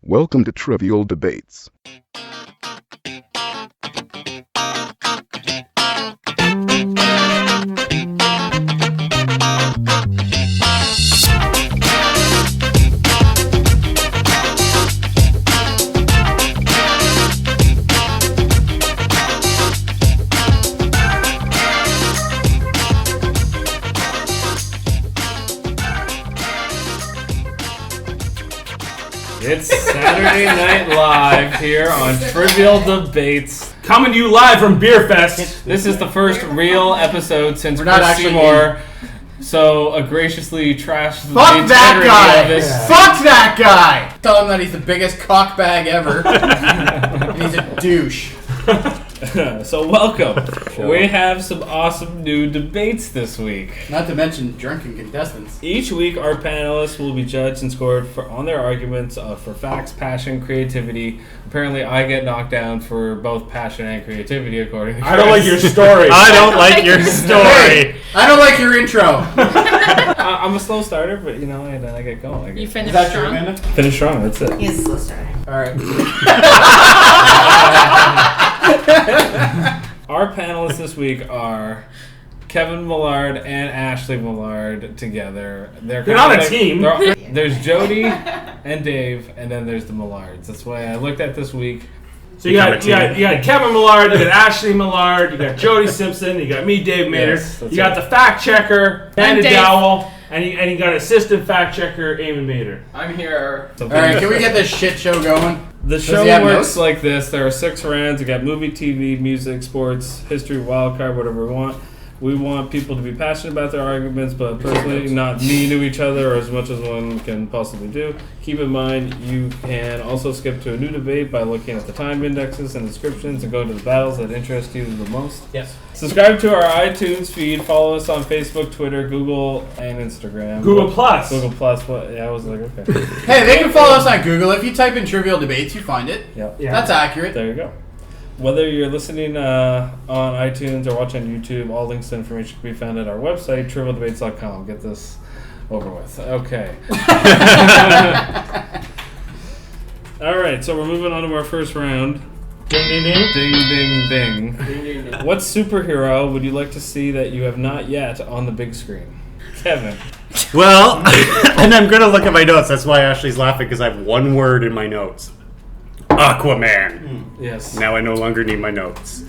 Welcome to Trivial Debates. It's Saturday Night Live here on Trivial Debates. Coming to you live from Beer Fest. This is the first real episode since We're not Chris actually Seymour so graciously trashed the Fuck that integrity guy! of this. Fuck that guy! Tell him that he's the biggest cockbag ever. And he's a douche. So welcome. We have some awesome new debates this week. Not to mention drunken contestants. Each week, our panelists will be judged and scored on their arguments for facts, passion, creativity. Apparently, I get knocked down for both passion and creativity, according to Chris. I don't like your story. I don't like your story. Hey, I don't like your intro. I'm a slow starter, but you know, and then I get going. You Is finished that true, strong. Amanda? Finish strong, that's it. He's a slow starter. Alright. Our panelists this week are Kevin Millard and Ashley Millard together. They're not a team. There's Jody and Dave, and then there's the Millards. That's why I looked at this week. So you got Kevin Millard, you got Ashley Millard, you got Jody Simpson, you got me, Dave Mader, Yes, that's you got right. the fact checker, Amanda Dave. Dowell, and you got assistant fact checker, Eamon Mader. I'm here. So Alright, can we get this shit show going? The Does show he have works notes? like this. There are 6 rounds. You got movie, TV, music, sports, history, wildcard, whatever we want. We want people to be passionate about their arguments, but personally not mean to each other or as much as one can possibly do. Keep in mind, you can also skip to a new debate by looking at the time indexes and descriptions and go to the battles that interest you the most. Yes. Subscribe to our iTunes feed. Follow us on Facebook, Twitter, Google, and Instagram. Google Plus. Google Plus. What? Yeah, I was like, okay. Hey, they can follow us on Google. If you type in Trivial Debates, you find it. Yep. Yeah. That's accurate. There you go. Whether you're listening on iTunes or watching on YouTube, all links to information can be found at our website, trivialdebates.com. Get this over with. Okay. All right, so we're moving on to our first round. Ding, ding, ding. Ding, ding, ding. What superhero would you like to see that you have not yet on the big screen? Kevin. Well, and I'm going to look at my notes. That's why Ashley's laughing, because I have one word in my notes. Aquaman. Yes. Now I no longer need my notes.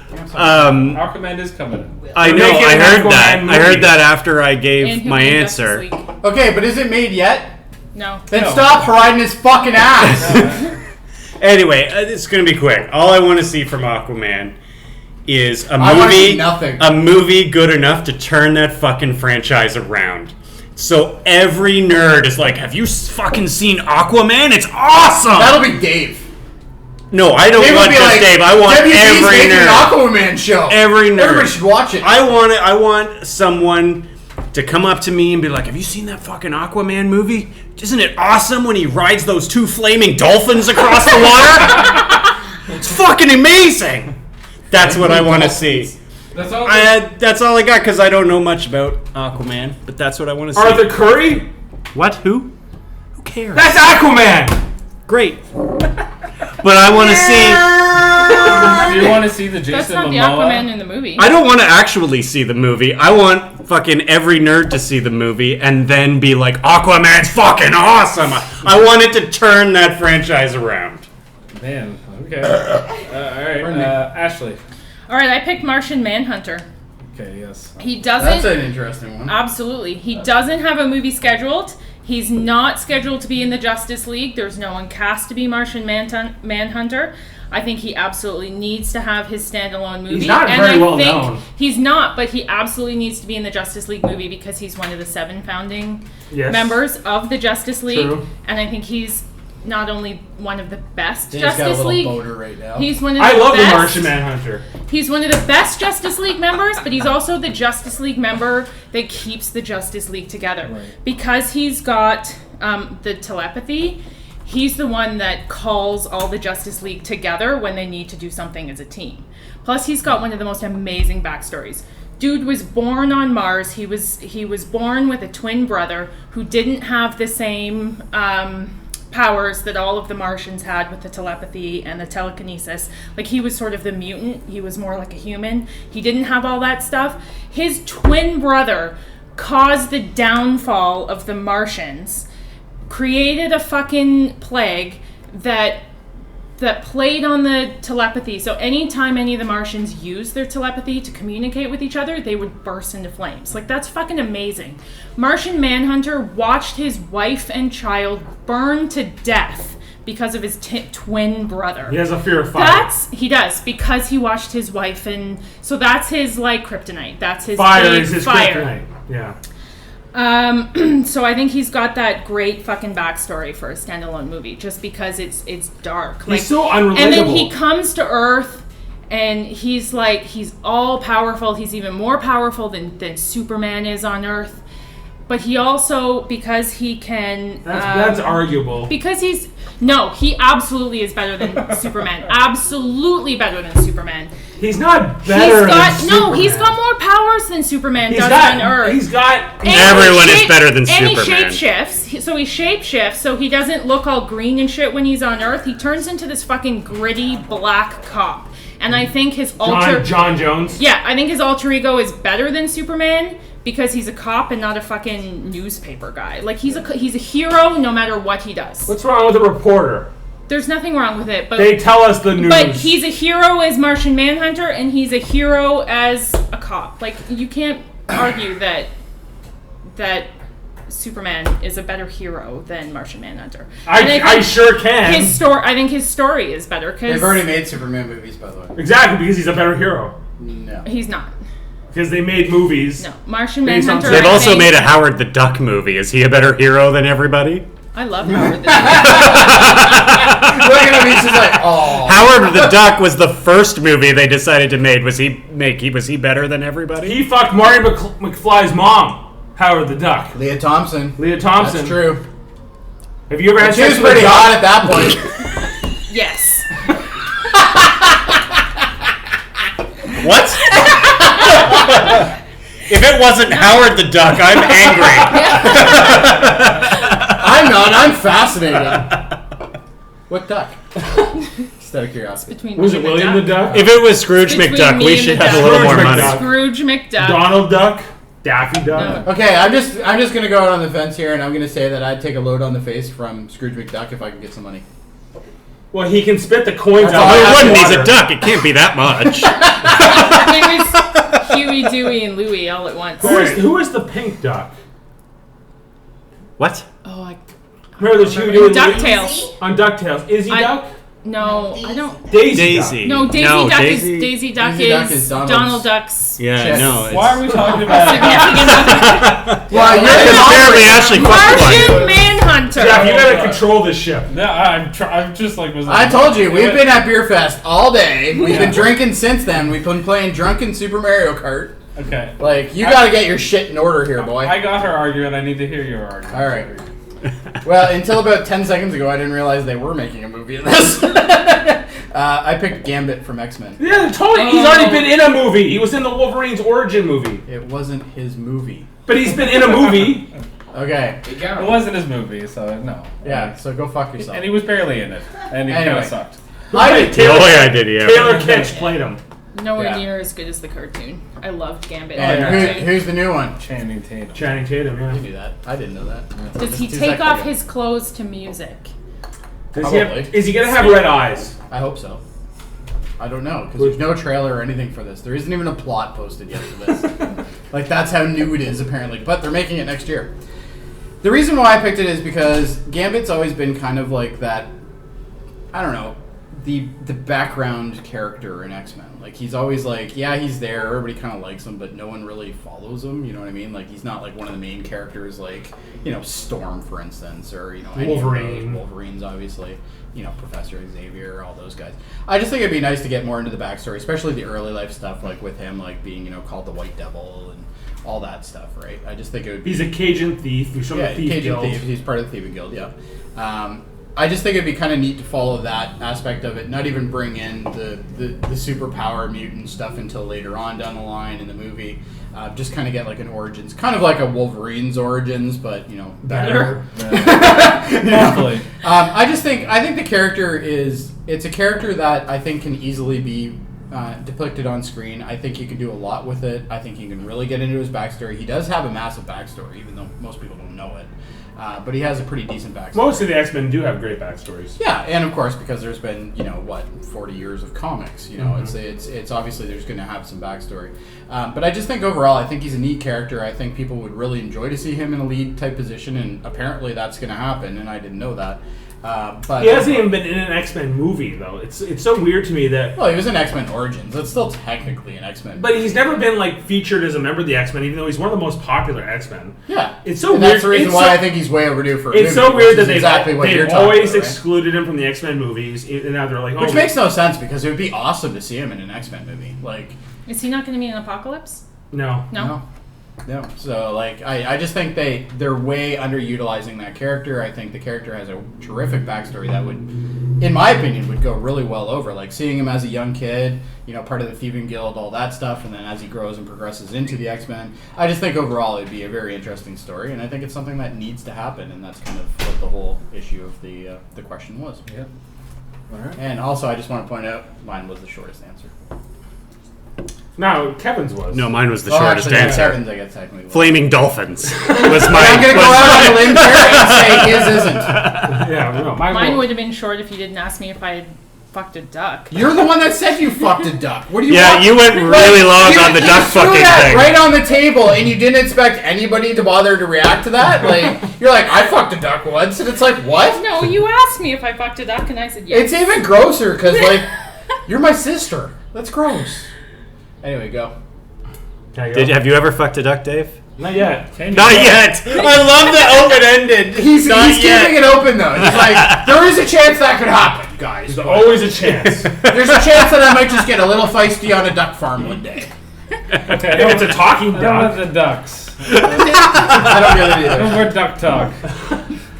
Aquaman is coming. I We're know, making I an heard Aquaman that. movie. I heard that after I And gave who my made Justice answer. League? Okay, but is it made yet? No. Then No. stop riding his fucking ass. Anyway, it's going to be quick. All I want to see from Aquaman is a I wanna see movie, nothing. a movie good enough to turn that fucking franchise around. So every nerd is like, "Have you fucking seen Aquaman? It's awesome!" That'll be Dave. No, I don't Dave will want be just like, Dave. I want WB's every making an nerd. Aquaman show. Every nerd. Everybody should watch it. I want someone to come up to me and be like, "Have you seen that fucking Aquaman movie? Isn't it awesome when he rides those 2 flaming dolphins across the water? It's fucking amazing." That's what I want to see. That's all. That's all I got because I don't know much about Aquaman, but that's what I want to see. Arthur Curry? What? Who? Who cares? That's Aquaman! Great. But I want to see. Do you want to see the Jason That's not the Momoa? Aquaman in the movie. I don't want to actually see the movie. I want fucking every nerd to see the movie and then be like, Aquaman's fucking awesome. I want it to turn that franchise around. Man, okay. All right, Ashley. All right, I picked Martian Manhunter. Okay, yes. He doesn't. That's an interesting one. Absolutely. He doesn't have a movie scheduled. He's not scheduled to be in the Justice League. There's no one cast to be Martian Manhunter. I think he absolutely needs to have his standalone movie. He's not and very I well think known. He's not, but he absolutely needs to be in the Justice League movie because he's one of the 7 founding Yes. members of the Justice League. True. And I think he's not only one of the best Dave's got a Justice little League. boater right now. He's one of the I love the best. Martian Manhunter. He's one of the best Justice League members, but he's also the Justice League member that keeps the Justice League together. Right. Because he's got the telepathy, he's the one that calls all the Justice League together when they need to do something as a team. Plus, he's got one of the most amazing backstories. Dude was born on Mars. He was born with a twin brother who didn't have the same powers that all of the Martians had with the telepathy and the telekinesis. Like, he was sort of the mutant. He was more like a human. He didn't have all that stuff. His twin brother caused the downfall of the Martians, created a fucking plague that played on the telepathy. So anytime any of the Martians used their telepathy to communicate with each other, they would burst into flames. Like, that's fucking amazing. Martian Manhunter watched his wife and child burn to death because of his twin brother. He has a fear of fire. He does, because he watched his wife, and so that's his, like, kryptonite. That's his fire big is his fire. kryptonite. Yeah. So I think he's got that great fucking backstory for a standalone movie, just because it's dark. He's so unrelatable. And then he comes to Earth, and he's all powerful. He's even more powerful than Superman is on Earth. But he also, because he can... That's arguable. Because he absolutely is better than Superman. Absolutely better than Superman. He's not better than Superman. No, he's got more powers than Superman does on Earth. Everyone is better than Superman. And he shapeshifts. So he shapeshifts, so he doesn't look all green and shit when he's on Earth. He turns into this fucking gritty black cop. And I think his John Jones? Yeah, I think his alter ego is better than Superman because he's a cop and not a fucking newspaper guy. Like, he's a hero no matter what he does. What's wrong with a reporter? There's nothing wrong with it, but they tell us the news. But he's a hero as Martian Manhunter, and he's a hero as a cop. Like, you can't argue that Superman is a better hero than Martian Manhunter. I sure can. I think his story is better. They've already made Superman movies, by the way. Exactly, because he's a better hero. No. He's not. Because they made movies. No, Martian Manhunter. They've also made a Howard the Duck movie. Is he a better hero than everybody? I love Howard the Duck. Look at him, he's just like, oh. Howard the Duck was the first movie they decided to make. Was he better than everybody? He fucked Marty McFly's mom, Howard the Duck. Leah Thompson. That's true. Have you ever had She sex was with a pretty duck? hot at that point. Yes. What? If it wasn't Howard the Duck, I'm angry. I'm not. I'm fascinated. What duck? Just out of curiosity. Was it William the Duck? If it was Scrooge McDuck, we should have a little more money. Scrooge McDuck. Donald Duck? Daffy Duck? No. Okay, I'm just gonna go out on the fence here, and I'm gonna say that I'd take a load on the face from Scrooge McDuck if I can get some money. Well, he can spit the coins That's out. all I He have wouldn't. to He's a water. duck. It can't be that much. It was Huey, Dewey, and Louie all at once. Who is the pink duck? What? Oh, Remember the Huey, Dewey, and Louie? DuckTales. On DuckTales. Izzy Duck? No, I don't. Daisy. No, Daisy Duck is Daisy Duck is Donald Duck's. Yeah, Shit. no. It's, Why are we talking about it? Well, apparently Ashley fucked Martian one. Manhunter. Jeff, you gotta control this ship. No, I'm just like... I told you, we've been at Beer Fest all day. We've been drinking since then. We've been playing Drunken Super Mario Kart. Okay. Like, you gotta get your shit in order here, boy. I got her argument. I need to hear your argument. All right. Well, until about 10 seconds ago, I didn't realize they were making a movie of this. I picked Gambit from X-Men. Yeah, totally. He's already been in a movie. He was in the Wolverine's origin movie. It wasn't his movie. But he's been in a movie. Okay. It wasn't his movie, so no. Yeah, so go fuck yourself. And he was barely in it. And he kind Anyway. of sucked. I did. Taylor, Oh, yeah, I did, yeah. Taylor Kitsch played him. Nowhere Yeah. near as good as the cartoon. I loved Gambit. And who's the new one? Channing Tatum. Channing Tatum, I yeah. knew that. I didn't know that. Does he Just 2 take seconds off ago. his clothes to music? Is he gonna have red eyes? I hope so. I don't know, because there's no trailer or anything for this. There isn't even a plot posted yet for this. Like, that's how new it is, apparently. But they're making it next year. The reason why I picked it is because Gambit's always been kind of like that, I don't know, the background character in X-Men. Like, he's always like, yeah, he's there, everybody kind of likes him, but no one really follows him, you know what I mean? Like, he's not like one of the main characters, like, you know, Storm, for instance, or, you know, any of Wolverine. those. Wolverine's obviously, you know, Professor Xavier, all those guys. I just think it'd be nice to get more into the backstory, especially the early life stuff, like with him, like being, you know, called the White Devil and all that stuff, right? I just think it would be... He's a Cajun thief. He's from the Thief Cajun Guild. Thief. He's part of the Thieving Guild, yeah. I just think it'd be kind of neat to follow that aspect of it, not even bring in the superpower mutant stuff until later on down the line in the movie. Just kind of get like an origins, kind of like a Wolverine's origins, but better. Definitely. I think the character it's a character that I think can easily be depicted on screen. I think you can do a lot with it. I think you can really get into his backstory. He does have a massive backstory, even though most people don't know it. But he has a pretty decent backstory. Most of the X-Men do have great backstories. Yeah, and of course, because there's been 40 years of comics. It's obviously there's going to have some backstory. But I just think overall, I think he's a neat character. I think people would really enjoy to see him in a lead type position, and apparently that's going to happen. And I didn't know that. But he hasn't even been in an X-Men movie though. It's so weird to me that. Well, he was in X-Men Origins. That's still technically an X-Men. But he's never been like featured as a member of the X-Men, even though he's one of the most popular X-Men. Yeah, it's so and weird. That's the reason why I think he's way overdue for. It's so weird that they've always about, right? excluded him from the X-Men movies, and now they're like, which makes no sense because it would be awesome to see him in an X-Men movie. Like, is he not going to be in Apocalypse? No. So I just think they're way underutilizing that character. I think the character has a terrific backstory that would, in my opinion, would go really well over. Like seeing him as a young kid, part of the Thieving Guild, all that stuff, and then as he grows and progresses into the X-Men, I just think overall it'd be a very interesting story, and I think it's something that needs to happen, and that's kind of what the whole issue of the question was. Yeah. All right. And also, I just want to point out, mine was the shortest answer. No, Kevin's was. No, mine was the shortest answer. Kevin's, I guess, technically. Flaming dolphins was my. I'm going to go out on a limb here and say his isn't. Yeah, no, mine would have been short if you didn't ask me if I had fucked a duck. You're the one that said you fucked a duck. What do you? Yeah, you went really long on the duck fucking thing. Right on the table, and you didn't expect anybody to bother to react to that. Like you're like, I fucked a duck once, and it's like, what? No, you asked me if I fucked a duck, and I said yes. It's even grosser because you're my sister. That's gross. Anyway, go. Have you ever fucked a duck, Dave? Not yet. Not yet. I love the open-ended. He's keeping it open though. He's like, there is a chance that could happen, guys. There's always a chance. There's a chance that I might just get a little feisty on a duck farm one day. Okay, if it's a talking duck. I don't have the ducks. I don't get it either. No more duck talk.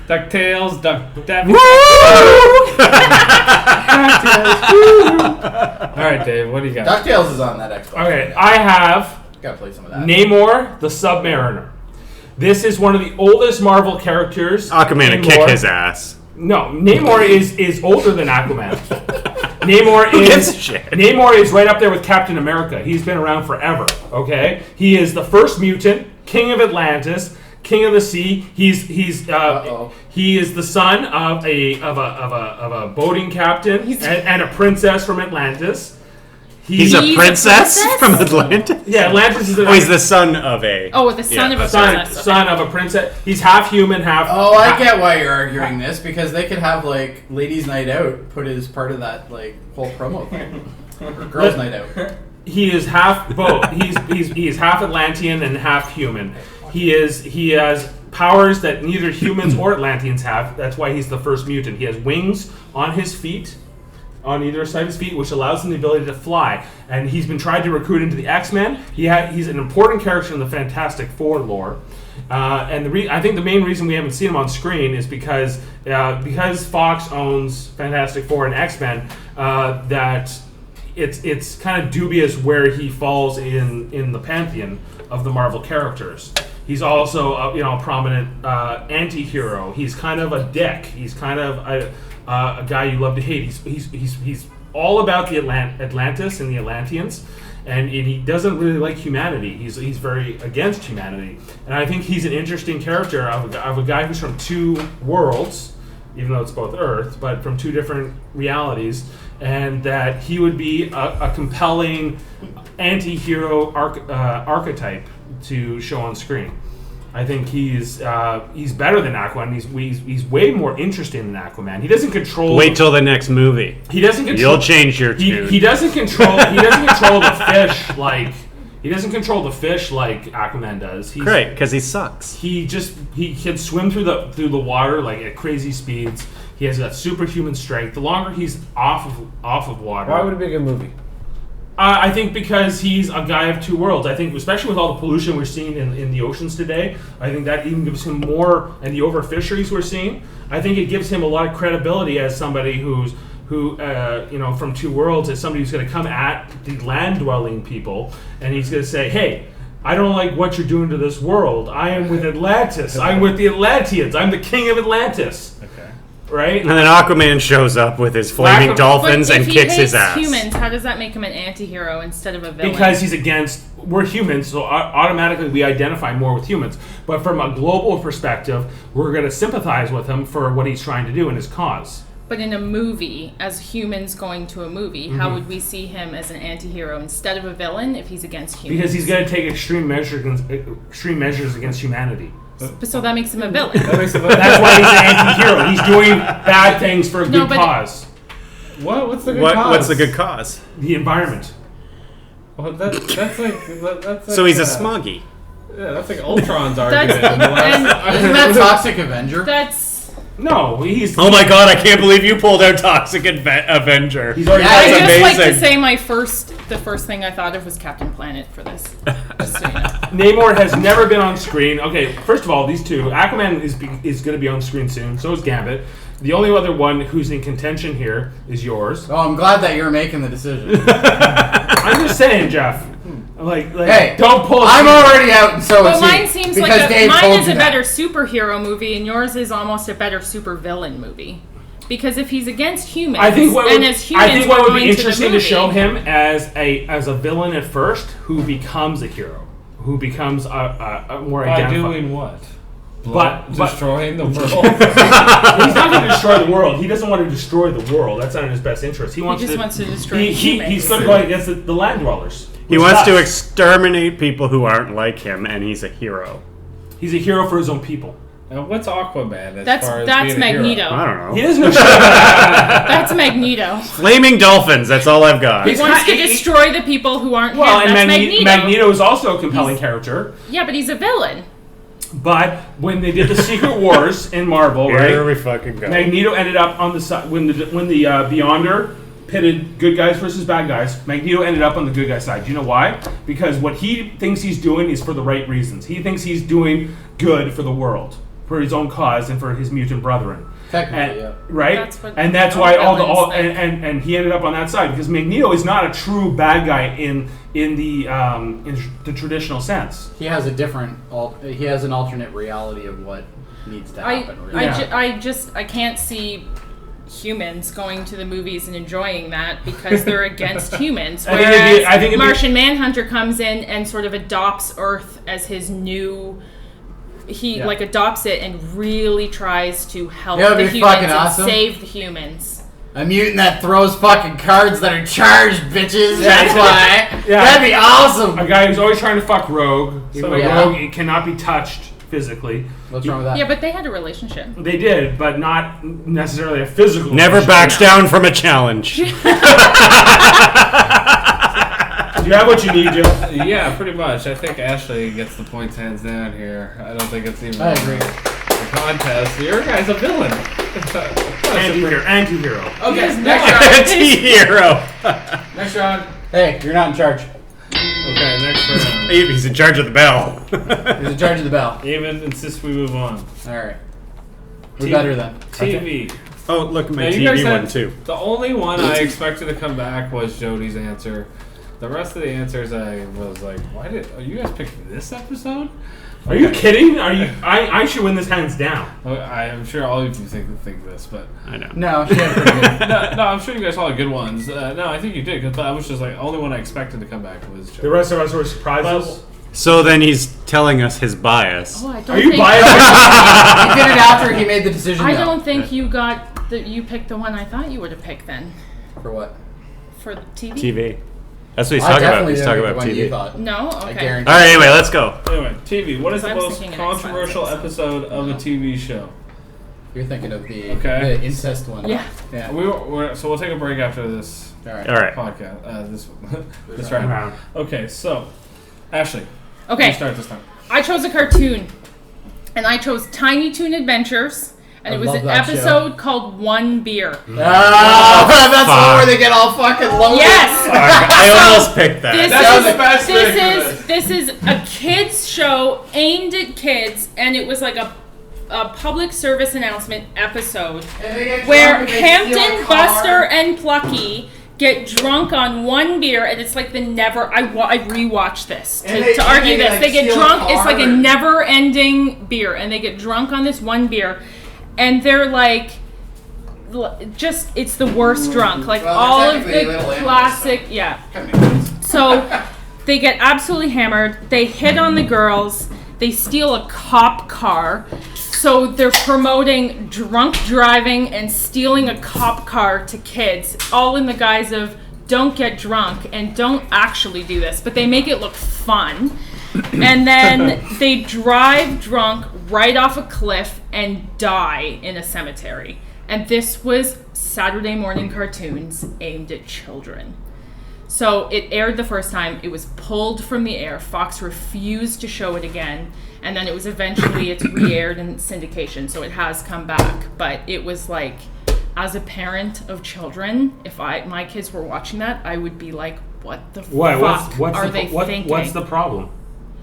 DuckTales, All right, Dave, what do you got? DuckTales is on that Xbox. Okay, I have Gotta play some of that. Namor the Submariner. This is one of the oldest Marvel characters. Aquaman would kick his ass. No, Namor is older than Aquaman. Who gives a shit? Namor is right up there with Captain America. He's been around forever. Okay, he is the first mutant, king of Atlantis, king of the sea. He is the son of a boating captain and a princess from Atlantis. He's a princess from Atlantis? Yeah, Atlantis is he's the son of a... the son of a princess. Son of a princess. He's half human, half... Oh, I get why you're arguing this, because they could have, Ladies' Night Out put as part of that, whole promo thing. Or Girls' Night Out. He is half both. He is half Atlantean and half human. He has powers that neither humans or Atlanteans have. That's why he's the first mutant. He has wings on his feet, on either side of his feet, which allows him the ability to fly. And he's been tried to recruit into the X-Men. He's an important character in the Fantastic Four lore. And I think the main reason we haven't seen him on screen is because Fox owns Fantastic Four and X-Men, that it's kind of dubious where he falls in the pantheon of the Marvel characters. He's also a prominent anti-hero. He's kind of a dick. He's kind of a guy you love to hate. He's all about the Atlantis and the Atlanteans, and he doesn't really like humanity. He's very against humanity, and I think he's an interesting character of a guy who's from two worlds, even though it's both Earth, but from two different realities, and that he would be a compelling anti-hero archetype to show on screen. I think he's better than Aquaman. He's way more interesting than Aquaman. He doesn't control. Wait till the next movie. He doesn't control. You'll change your tune. He doesn't control. He doesn't control the fish like. He doesn't control the fish like Aquaman does. Great, because he sucks. He can swim through the water at crazy speeds. He has that superhuman strength. The longer he's off of water. Why would it be a good movie? I think because he's a guy of two worlds. I think, especially with all the pollution we're seeing in the oceans today, I think that even gives him more, and the overfisheries we're seeing, I think it gives him a lot of credibility as somebody who from two worlds, as somebody who's going to come at the land-dwelling people, and he's going to say, hey, I don't like what you're doing to this world. I am with Atlantis. I'm with the Atlanteans. I'm the king of Atlantis. Okay. Right? And then Aquaman shows up with his flaming dolphins and kicks his ass. If he hates humans, how does that make him an anti-hero instead of a villain? Because we're humans, so automatically we identify more with humans. But from a global perspective, we're going to sympathize with him for what he's trying to do in his cause. But in a movie, as humans going to a movie, how would we see him as an anti-hero instead of a villain if he's against humans? Because he's going to take extreme measures against humanity. So that makes him a villain. That's why he's an anti-hero. He's doing bad things for a good cause. What's the good cause? What's the good cause? The environment. Well, that's like So he's a smoggy. Yeah, that's like Ultron's argument. Isn't that Toxic Avenger? No, he's... Oh my god, I can't believe you pulled out Toxic Avenger. He's already... I just amazing. like to say the first thing I thought of was Captain Planet for this. Just so you know. Namor has never been on screen. Okay, first of all, these two. Aquaman is going to be on screen soon. So is Gambit. The only other one who's in contention here is yours. Oh, I'm glad that you're making the decision. I'm just saying, Jeff. Like, hey, don't pull. I'm already out, and so but is mine he. Seems because like Dave mine told is you a that. better superhero movie, and yours is almost a better supervillain movie. Because if he's against humans, I think what would be interesting to show him as a villain at first, who becomes a hero, who becomes a more by identified. doing what? But destroying the world. He's not going to destroy the world. He doesn't want to destroy the world. That's not in his best interest. He just wants to destroy humans. He's going to go against the land dwellers. He wants to exterminate people who aren't like him, and he's a hero. He's a hero for his own people. Now, what's Aquaman? That's Magneto. I don't know. He doesn't. That's Magneto. Flaming dolphins. That's all I've got. He wants to destroy the people who aren't him. And That's Magneto. Magneto is also a compelling character. Yeah, but he's a villain. But when they did the Secret Wars in Marvel, Here we fucking go. Magneto ended up on the side when the Beyonder pitted good guys versus bad guys. Magneto ended up on the good guy side. Do you know why? Because what he thinks he's doing is for the right reasons. He thinks he's doing good for the world, for his own cause, and for his mutant brethren. Technically, yeah. Right? And that's why and he ended up on that side because Magneto is not a true bad guy in the traditional sense. He has he has an alternate reality of what needs to happen. I can't see humans going to the movies and enjoying that because they're against humans. Whereas I think Martian Manhunter comes in and sort of adopts Earth as his new. He adopts it and really tries to help the humans and save the humans. A mutant that throws fucking cards that are charged, bitches. That's why. That'd be awesome. A guy who's always trying to fuck Rogue. Rogue cannot be touched physically. What's wrong with that? Yeah, but they had a relationship. They did, but not necessarily a physical. Never backs down from a challenge. Do you have what you need, Joe? Yeah, pretty much. I think Ashley gets the points hands down here. I don't think it's even I agree. a contest. Your guy's a villain. Anti-hero. Okay, next round. Anti-hero. Next round. Hey, you're not in charge. Okay, next round. He's in charge of the bell. He's in charge of the bell. Even insists we move on. All right. We're better then. TV. Oh, look at my Now, you guys TV one had- too. The only one I expected to come back was Jody's answer. The rest of the answers I was like, why did you guys pick this episode? Are you kidding? I should win this hands down. I'm sure all of you think this, but I know. No, she had pretty good. no, I'm sure you guys all had good ones. No, I think you did because I was just like, only one I expected to come back was Jody. The rest of us were surprises. So then he's telling us his bias. Oh, I don't Are you think, biased? He did it after he made the decision. I though. don't think you picked the one I thought you would have picked then. For what? For TV? TV. That's what he's I talking about. definitely He's didn't talking pick about the one you TV. thought. No? I Okay. guarantee. All right, anyway, let's go. Anyway, TV. What is the I was most thinking X-Files controversial episode of a TV show? You're thinking of the incest one. Yeah. Yeah. So we'll take a break after this All right. All right. podcast. This round. Okay, so Ashley, Okay. you start this time. I chose a cartoon. And I chose Tiny Toon Adventures. And I it was love an that episode called One Beer. Ah, that's the one fuck. where they get all fucking loaded. Yes! I almost picked that. This is a kids show aimed at kids, and it was like a public service announcement episode where Hampton, Buster, and Plucky get drunk on one beer, and it's like the never. I rewatched this to argue this. like, they get steal a drunk. It's like a car. never-ending beer, and they get drunk on this one beer, and they're like. Just it's the worst drunk, like Well, all of technically the little animals, classic, yeah. So they get absolutely hammered. They hit on the girls. They steal a cop car. So they're promoting drunk driving and stealing a cop car to kids, all in the guise of don't get drunk and don't actually do this, but they make it look fun. And then they drive drunk right off a cliff and die in a cemetery. And this was Saturday morning cartoons aimed at children. So it aired the first time. It was pulled from the air. Fox refused to show it again. And then it's re-aired in syndication. So it has come back. But it was like, as a parent of children, if my kids were watching that, I would be like, what the fuck are they thinking? What's the problem?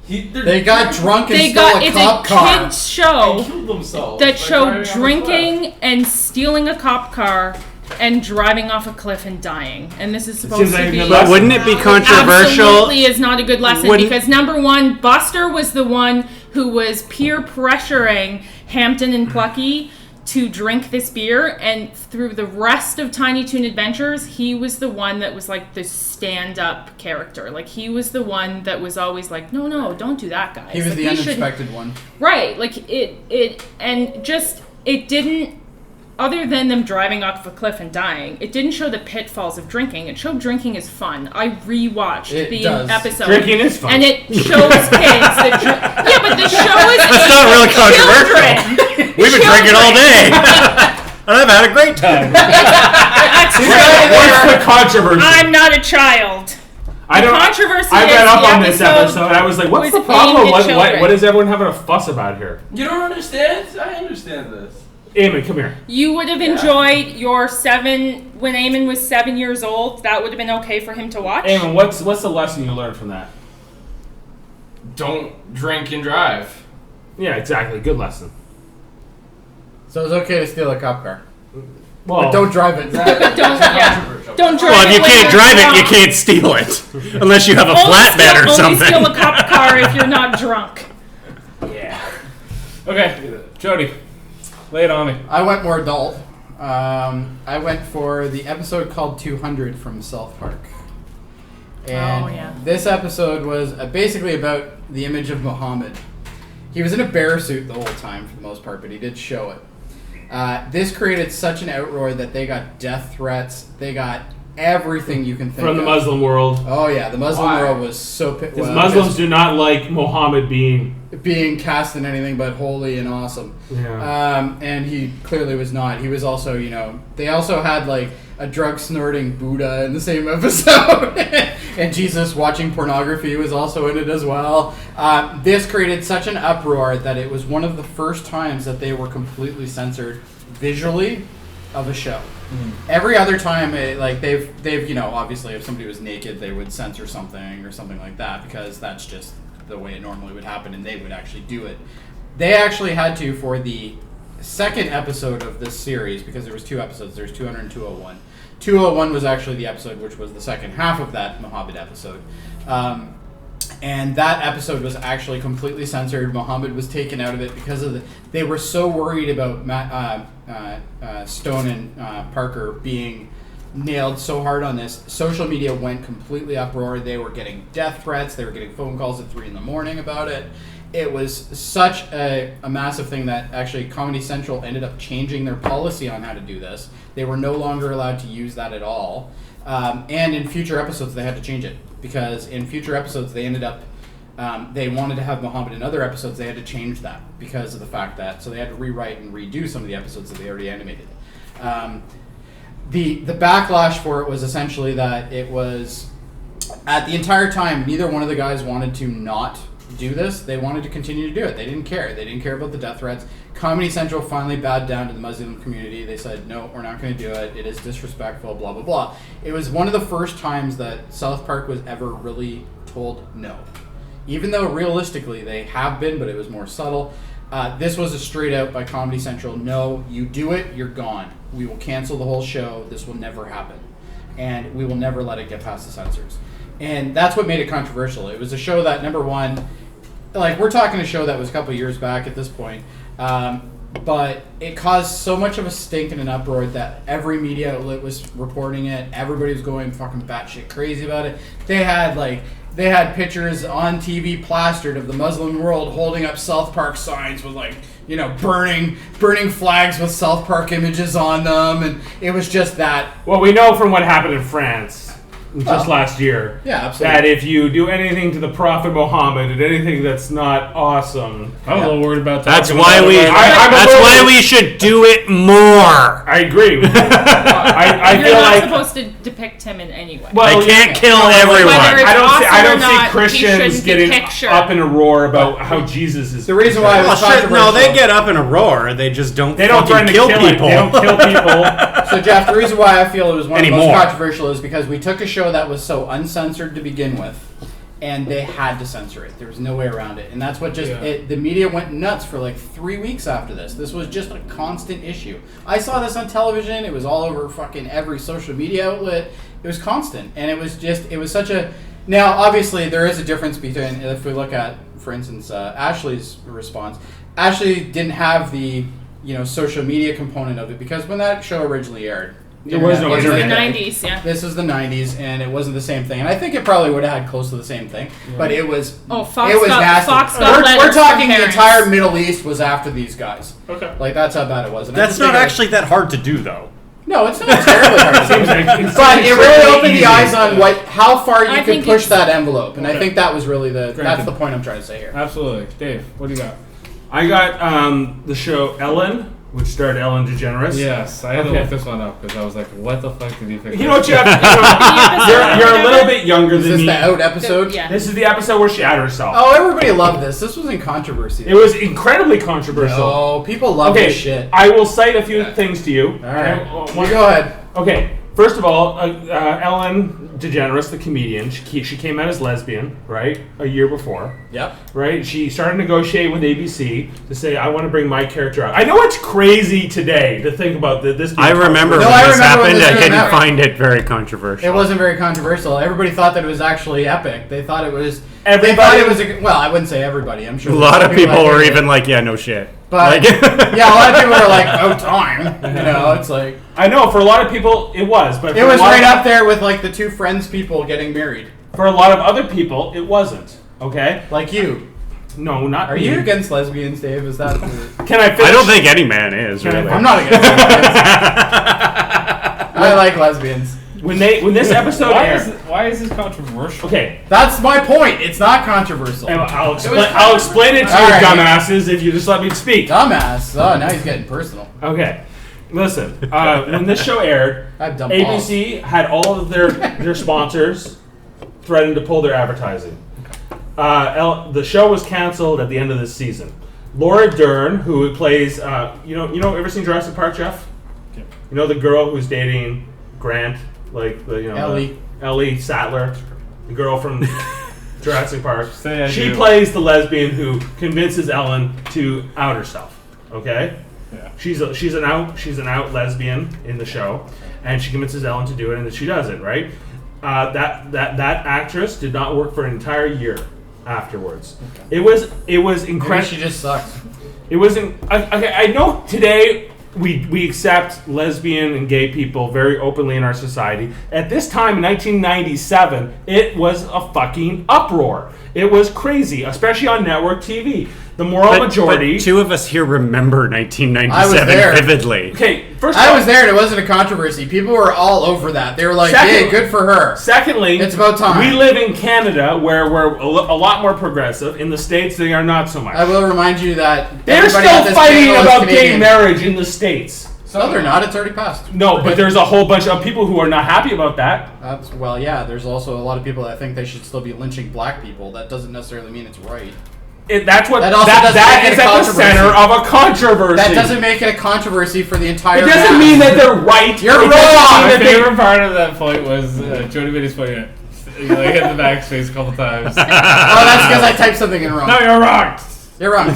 They got drunk and They stole got a it's cop a car. kids show Killed themselves that by showed driving off a drinking and stealing a cop car and driving off a cliff and dying. And this is supposed Seems to like a be good But wouldn't it be controversial? absolutely is not a good lesson Wouldn't- because number one, Buster was the one who was peer pressuring Hampton and Plucky to drink this beer, and through the rest of Tiny Toon Adventures, he was the one that was like the stand-up character. Like he was the one that was always like, no, don't do that, guys. He was Like, the we shouldn't- unexpected one. Right, like it didn't, other than them driving off a cliff and dying, it didn't show the pitfalls of drinking. It showed drinking is fun. I rewatched It the does. episode. Drinking is fun. And it shows kids that yeah, but the show is That's not really controversial. children. We've been drinking all day. And I've had a great time. That's true. What's the controversy? I'm not a child. I don't. Controversy I is read up the on this episode episode. I was like, "What's was the problem? aimed at children. What is everyone having a fuss about here?" You don't understand? I understand this. Eamon, come here. You would have enjoyed your 7 when Eamon was 7 years old. That would have been okay for him to watch. Eamon, what's the lesson you learned from that? Don't drink and drive. Yeah, exactly. Good lesson. So it's okay to steal a cop car. Well, But don't drive it. Don't drive. Well, if you when can't you're drive it, you drunk. can't steal it. Unless you have a Only flatbed or only something. steal a cop car if you're not drunk. Yeah. Okay, Jody, lay it on me. I went more adult. I went for the episode called 200 from South Park. And Oh, yeah. this episode was basically about the image of Muhammad. He was in a bear suit the whole time for the most part, but he did show it. This created such an outroar that they got death threats. They got everything you can think From the of. Muslim world. Oh yeah, the Muslim Why? world was so Because Muslims do not like Muhammad being. being cast in anything but holy and awesome. Yeah. And he clearly was not. He was also, they also had like a drug snorting Buddha in the same episode. And Jesus watching pornography was also in it as well. This created such an uproar that it was one of the first times that they were completely censored visually of a show. Every other time, they've obviously if somebody was naked, they would censor something or something like that because that's just the way it normally would happen, and they would actually do it. They actually had to for the second episode of this series because there was 2 episodes. There's 200 and 201. 201 was actually the episode which was the second half of that Muhammad episode. And that episode was actually completely censored. Muhammad was taken out of it because of they were so worried about Stone and Parker being nailed so hard on this. Social media went completely uproar. They were getting death threats. They were getting phone calls at 3 a.m. about it. It was such a massive thing that actually Comedy Central ended up changing their policy on how to do this. They were no longer allowed to use that at all. And in future episodes, they had to change it because in future episodes, they ended up they wanted to have Muhammad in other episodes. They had to change that because of the fact that so they had to rewrite and redo some of the episodes that they already animated. The backlash for it was essentially that it was at the entire time neither one of the guys wanted to not do this. They wanted to continue to do it. They didn't care. They didn't care about the death threats Comedy Central finally bowed down to the Muslim community. They said, no, we're not going to do it. It is disrespectful, blah, blah, blah. It was one of the first times that South Park was ever really told no. Even though realistically they have been, but it was more subtle. This was a straight out by Comedy Central. No, you do it, you're gone. We will cancel the whole show. This will never happen. And we will never let it get past the censors. And that's what made it controversial. It was a show that, number one, like, we're talking a show that was a couple years back at this point. But it caused so much of a stink and an uproar that every media outlet was reporting it. Everybody was going fucking batshit crazy about it. They had pictures on TV plastered of the Muslim world holding up South Park signs with, like, you know, burning flags with South Park images on them, and it was just that. Well, we know from what happened in France just last year, absolutely, that if you do anything to the Prophet Muhammad and anything that's not awesome, I'm a little worried about that. That's why we should do it more. I agree. I You're feel not like supposed to depict him in any way. well, They can't kill everyone. Whether it's I don't awesome or not, see Christians he shouldn't getting be pictured. up in a roar about how Jesus is. the reason why it was controversial. No, they get up in a roar. They just don't. They don't fucking threaten to kill kill people. They don't kill people. So, Jeff, the reason why I feel it was one of the Anymore. most controversial is because we took a show that was so uncensored to begin with, and they had to censor it. There was no way around it. And that's what the media went nuts for like 3 weeks after this. This was just a constant issue. I saw this on television. It was all over fucking every social media outlet. It was constant. And it was such a... Now, obviously, there is a difference between, if we look at, for instance, Ashley's response. Ashley didn't have the, social media component of it, because when that show originally aired, There was no It was the internet. 90s, yeah. This was the 90s, and it wasn't the same thing. And I think it probably would have had close to the same thing, but it was. Oh, Fox it was got- nasty. Fox got we're letters talking from the parents. entire Middle East was after these guys. Okay. Like, that's how bad it was. And I That's just think not it- actually that hard to do, though. No, it's not terribly hard. Seems like- But it really opened easy. the eyes on how far you I could think push it's- that envelope, and I Okay. think that was really that's Granted. the point I'm trying to say here. Absolutely. Dave, what do you got? I got the show Ellen, which starred Ellen DeGeneres. Yes, I had to Okay. look this one up because I was like, what the fuck did you pick? You know, this? Jeff, you're a little bit younger Is than this me. the out episode? Yeah. This is the episode where she had herself. Oh, everybody loved this. This was in controversy. It was incredibly controversial. Oh, people love Okay, this shit. I will cite a few things to you. All right, Okay, you go ahead. Okay, first of all, Ellen DeGeneres, the comedian, she came out as lesbian, right? A year before, Yep. right? She started negotiating with ABC to say, I want to bring my character out. I know it's crazy today to think about this. I remember No, when I this remember when happened. this I didn't happened. find it very controversial. It wasn't very controversial. Everybody thought that it was actually epic. They thought it was. Everybody- They thought it was. Well, I wouldn't say everybody. I'm sure A lot of people that were hated even it. like, yeah, no shit. But Like- yeah, a lot of people were like, "Oh, time." It's like I know for a lot of people it was, but it for was a lot right of, up there with like the two Friends people getting married. For a lot of other people, it wasn't. Okay? Like you. No, not Are me. you against lesbians, Dave? Is that? Can I finish? I don't think any man is, really. I'm not against lesbians. I like lesbians. When this episode aired. Why is this controversial? Okay, That's my point. It's not controversial. I'll explain it to All you right. dumbasses if you just let me speak. Dumbass. Oh, now he's getting personal. Okay, listen. When this show aired, I have dumb ABC had all of their sponsors threaten to pull their advertising. The show was canceled at the end of this season. Laura Dern, who plays, ever seen Jurassic Park, Jeff? Yeah. You know the girl who's dating Grant, like the Ellie Sattler, the girl from Jurassic Park. Say I She do. plays the lesbian who convinces Ellen to out herself. Okay. Yeah. She's an out lesbian in the show, and she convinces Ellen to do it, and she does it, right? That actress did not work for an entire year afterwards. Okay. It was Maybe incredible. she just sucks. It wasn't. Okay, I know today we accept lesbian and gay people very openly in our society. At this time in 1997, it was a fucking uproar. It was crazy, especially on network TV. The moral majority. But two of us here remember I was 1997 there. vividly. Okay, first of I all, was there and it wasn't a controversy. People were all over that. They were like, Second- "Hey, good for her." Secondly, It's about time. We live in Canada where we're a lot more progressive. In the States, they are not so much. I will remind you that They're everybody at still this fighting table is about gay Canadian. marriage in the States. No, they're not. It's already passed. No, but there's a whole bunch of people who are not happy about that. Yeah. There's also a lot of people that think they should still be lynching black people. That doesn't necessarily mean it's right. That's what That also doesn't that make it is a at the controversy. center of a controversy. That doesn't make it a controversy for the entire. It doesn't mass. mean that they're right. You're It wrong. doesn't mean My that they- favorite part of that point was Jody made his point. He like, hit the backspace a couple times. Oh, that's because I typed something in wrong. No, you're wrong. You're wrong.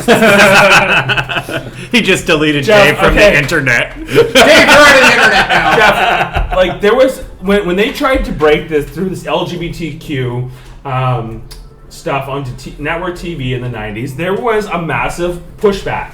He just deleted Jeff, Dave from okay. the internet. Dave, you're on the internet now. Jeff, like there was when they tried to break this through this LGBTQ stuff onto network TV in the 90s, there was a massive pushback.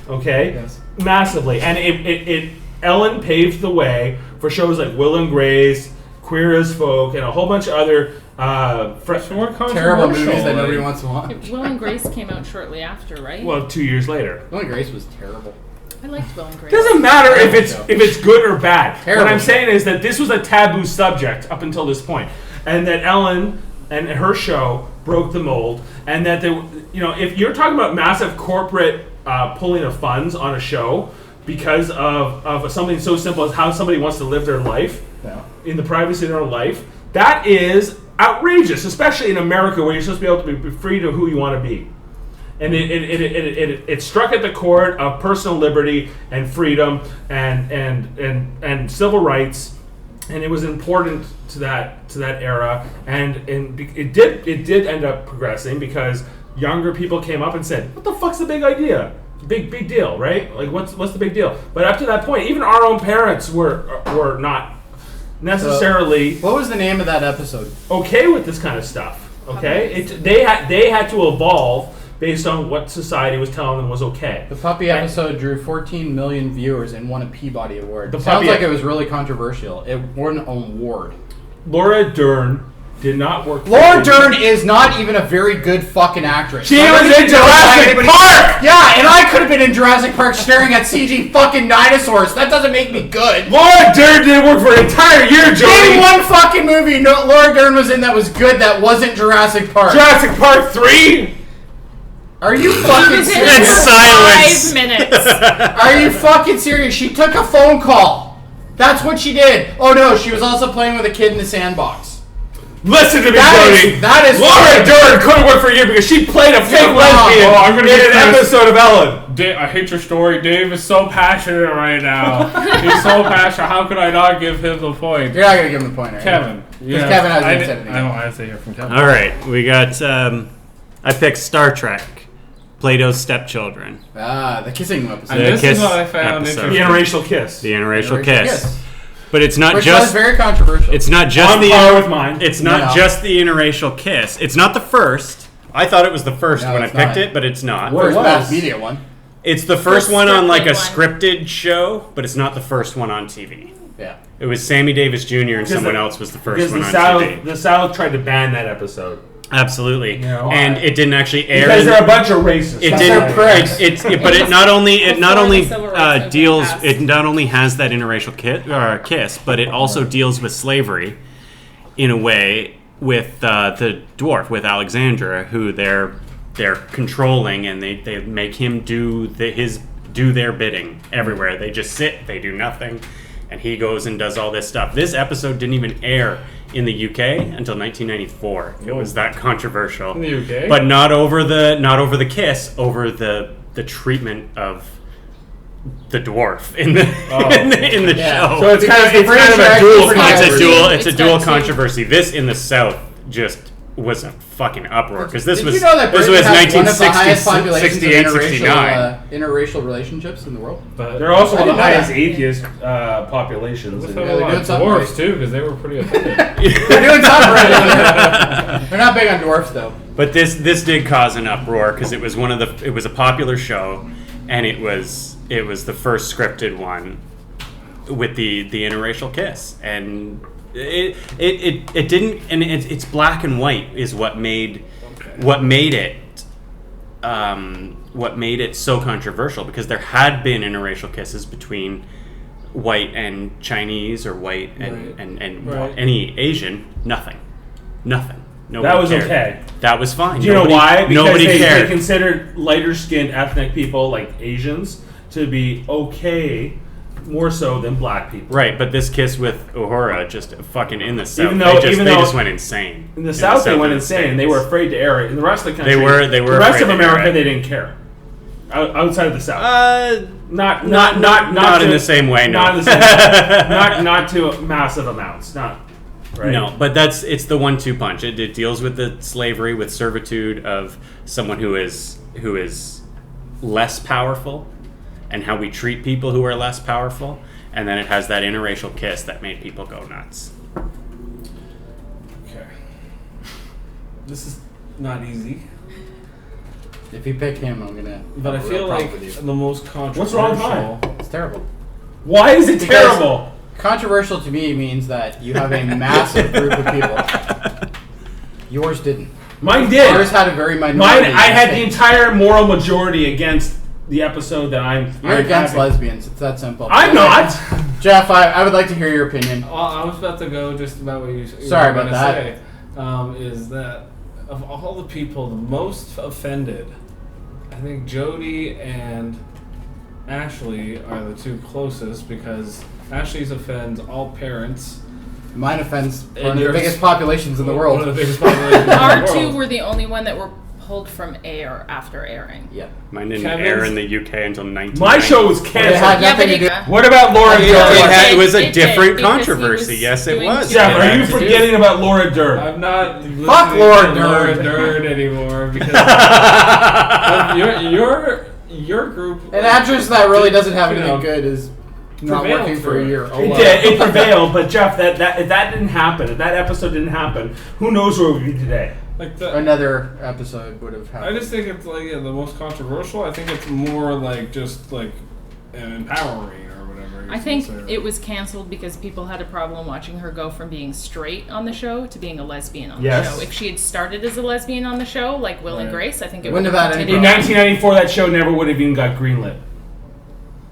Okay, Yes. massively, and it Ellen paved the way for shows like Will and Grace, Queer as Folk, and a whole bunch of other More controversial. Terrible movies that nobody like- wants to watch. Will and Grace came out shortly after, right? well 2 years later. Will and Grace was terrible. I liked Will and Grace. Doesn't matter if Terrible it's show. good or bad. Terrible What I'm show. saying is that this was a taboo subject up until this point, and that Ellen and her show broke the mold, and that if you're talking about massive corporate pulling of funds on a show because of something so simple as how somebody wants to live their life in the privacy of their own life, that is outrageous, especially in America where you're supposed to be able to be free to who you want to be. And it struck at the chord of personal liberty and freedom and civil rights, and it was important to that era. And it did end up progressing because younger people came up and said, "What the fuck's the big idea? Big deal, right? Like what's the big deal?" But up to that point, even our own parents were not necessarily What was the name of that episode? okay with this kind of stuff. Okay, they had to evolve based on what society was telling them was okay. The puppy episode drew 14 million viewers and won a Peabody Award. The Sounds puppy- like it was really controversial. It won an award. Laura Dern did not work. for Laura Disney. Dern is not even a very good fucking actress. She Nobody was in knows why Jurassic anybody- Park! Yeah, and I could have been in Jurassic Park staring at CG fucking dinosaurs. That doesn't make me good. Laura Dern didn't work for an entire year, Jody. Name one fucking movie Laura Dern was in that was good that wasn't Jurassic Park. Jurassic Park 3. Are you She fucking was in it And for silence. 5 minutes. Are you fucking serious? She took a phone call. That's what she did. Oh no, she was also playing with a kid in the sandbox. Listen to me, That Jody. is Laura Dern couldn't work for a year because she played a fake wrong. lesbian Oh, I'm gonna in get an this. episode of Ellen. I hate your story. Dave is so passionate right now. He's so passionate. How could I not give him the point? You're not gonna give him the point, right? Kevin. Because Kevin hasn't I even said didn't- anything. I don't want to hear from Kevin. All right, we got. I picked Star Trek, Plato's Stepchildren, Ah, the kissing episode. And this Kiss is what I found episode. The interesting. interracial kiss. the interracial Interracial kiss. But it's not Which just. was very controversial. It's not just On the. par with mine. It's not No. just the interracial kiss. It's not the first. I thought it was the first No, when I it's picked not. it, but it's not. First was. mass media one. It's the first one on like a scripted scripted show, but it's not the first one on TV. Yeah. It was Sammy Davis Jr. and Because someone the- else was the first Because one the on South, TV. the South tried to ban that episode. Absolutely, know, and it didn't actually air. Because in- they're a bunch of racists. it Because didn't. they're pricks. But it not only Before the civil rights movement deals. passed. It not only has that interracial kiss, but it also deals with slavery, in a way, with the dwarf, with Alexandra, who they're controlling, and they make him do their bidding everywhere. They just sit, they do nothing, and he goes and does all this stuff. This episode didn't even air in the UK until 1994. It was that controversial. In the UK? But not over the kiss, over the treatment of the dwarf in the in the Yeah. show. So it's kind of Because the a British dual actually It's a controversy. dual. It's a It's dual got two. controversy. This in the South just was a fucking uproar because this Did was you know that this Britain was has one of the highest 1960, populations 68, of 69. interracial relationships in the world? But They're also I one of the didn't know highest that. atheist populations. with in- a they're lot doing of something dwarfs right. too, because they were pretty offended. They're doing something right. They're not big on dwarfs though. But this did cause an uproar because it was it was a popular show, and it was the first scripted one with the interracial kiss, and it didn't, and it's black and white is what made it so controversial, because there had been interracial kisses between white and Chinese, or white and Right. any Asian. Nothing. Nobody That was cared. okay. That was fine. Do you know why? Because Nobody they cared. considered lighter skinned ethnic people like Asians to be okay more so than black people. Right, but this kiss with Uhura just fucking in the South. Even though they just went insane. In the South, they went insane. They were afraid to air it. In the rest of the country, They were the rest of afraid to air America, it. they didn't care. Outside of the South, not not in the same way. No, not in the same way. not to massive amounts. Not right. No, but it's the 1-2 punch. It deals with the slavery, with servitude of someone who is less powerful, and how we treat people who are less powerful, and then it has that interracial kiss that made people go nuts. Okay. This is not easy. If you pick him, I'm gonna. But I have a feel real problem like with you. the most controversial. What's wrong with mine? It's terrible. Why is it Because terrible? Controversial to me means that you have a massive group of people. Yours didn't. Mine did. Yours had a very minority. Mine, I had the mistake. entire moral majority against the episode that I'm. You're I'm against having. lesbians. It's that simple. I'm not. Jeff, I would like to hear your opinion. Well, I was about to go just about what you Sorry were about gonna that. say. Is that of all the people, the most offended, I think Jody and Ashley are the two closest because Ashley's offends all parents. Mine offends one And of the yours- biggest populations in the world. One of the biggest populations in the Our world. two were the only one that were pulled from air after airing. Yeah. Mine didn't Kevin's- air in the UK until 1990. My show was It had canceled. Yeah, nothing but to do. it- What about Laura It Dern? It was a did, different because he controversy. was Yes, it doing was. two Jeff, are you things. forgetting about Laura Dern? I'm not listening Laura to Laura Dern. Dern anymore because your group. An actress that really doesn't have You anything know, good is not prevailed working for through a it. year. Oh, It wow. did. It prevailed, but Jeff, if that didn't happen, if that episode didn't happen, who knows where we'd be today? Like the, Another episode would have I happened. just think it's like the most controversial. I think it's more like just like empowering or whatever. I think it was canceled because people had a problem watching her go from being straight on the show to being a lesbian on Yes. the show. If she had started as a lesbian on the show, like Will and Right. Grace, I think it Wouldn't would have have had In any continued. 1994, that show never would have even got greenlit.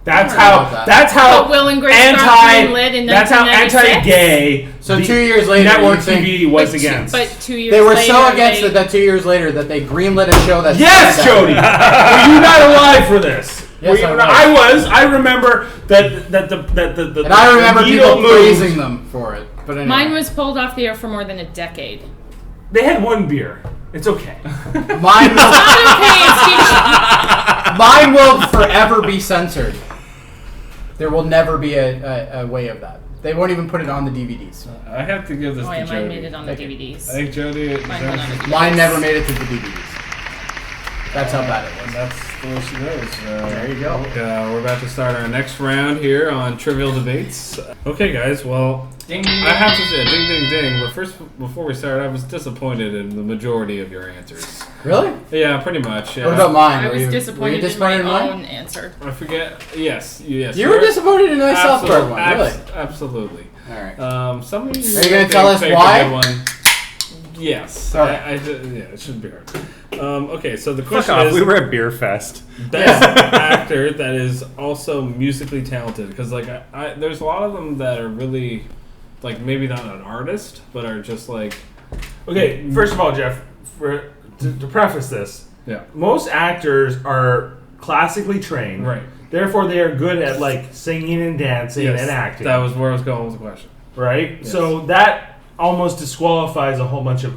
That's I don't know how. about that. That's how. But Will and Grace got greenlit in That's how 1996. anti-gay. So the 2 years later, network you think- TV was But against. But 2 years They were later, so against they- it that 2 years later that they greenlit a show that. Yes, Jody. Were you not alive for this? Yes, Were you I not- was. I remember that the And I remember needle people moved. praising them for it. But anyway. Mine was pulled off the air for more than a decade. They had one beer. It's okay. Mine will, Okay, it's mine will forever be censored. There will never be a way of that. They won't even put it on the DVDs. I have to give this Oh, to yeah, Jody. mine made it on the Thank you. DVDs. I think Jody. Mine went on the DVDs. Mine never made it to the DVDs. That's how bad it And was. that's the way she goes. There you go. We're about to start our next round here on Trivial Debates. Okay, guys. Well, Ding, ding, I have to say, ding, ding, ding. But first, before we start, I was disappointed in the majority of your answers. Really? Yeah, pretty much. Yeah. What about mine? I Were was you disappointed, disappointed in my mine? own answer. I forget. Yes. You were disappointed in my South Park one, really? Absolutely. All right. Some of you Are you gonna tell us picked a why? good one. Yes. All right. Yeah, it shouldn't be hard. Okay, so the Fuck question off. is We were at Beer Fest. best actor that is also musically talented, because like there's a lot of them that are really like maybe not an artist, but are just like Okay, first of all, Jeff, to preface this, yeah, most actors are classically trained. right. Therefore, they are good at like singing and dancing Yes, and acting. that was where I was going with the question. right? Yes. So that almost disqualifies a whole bunch of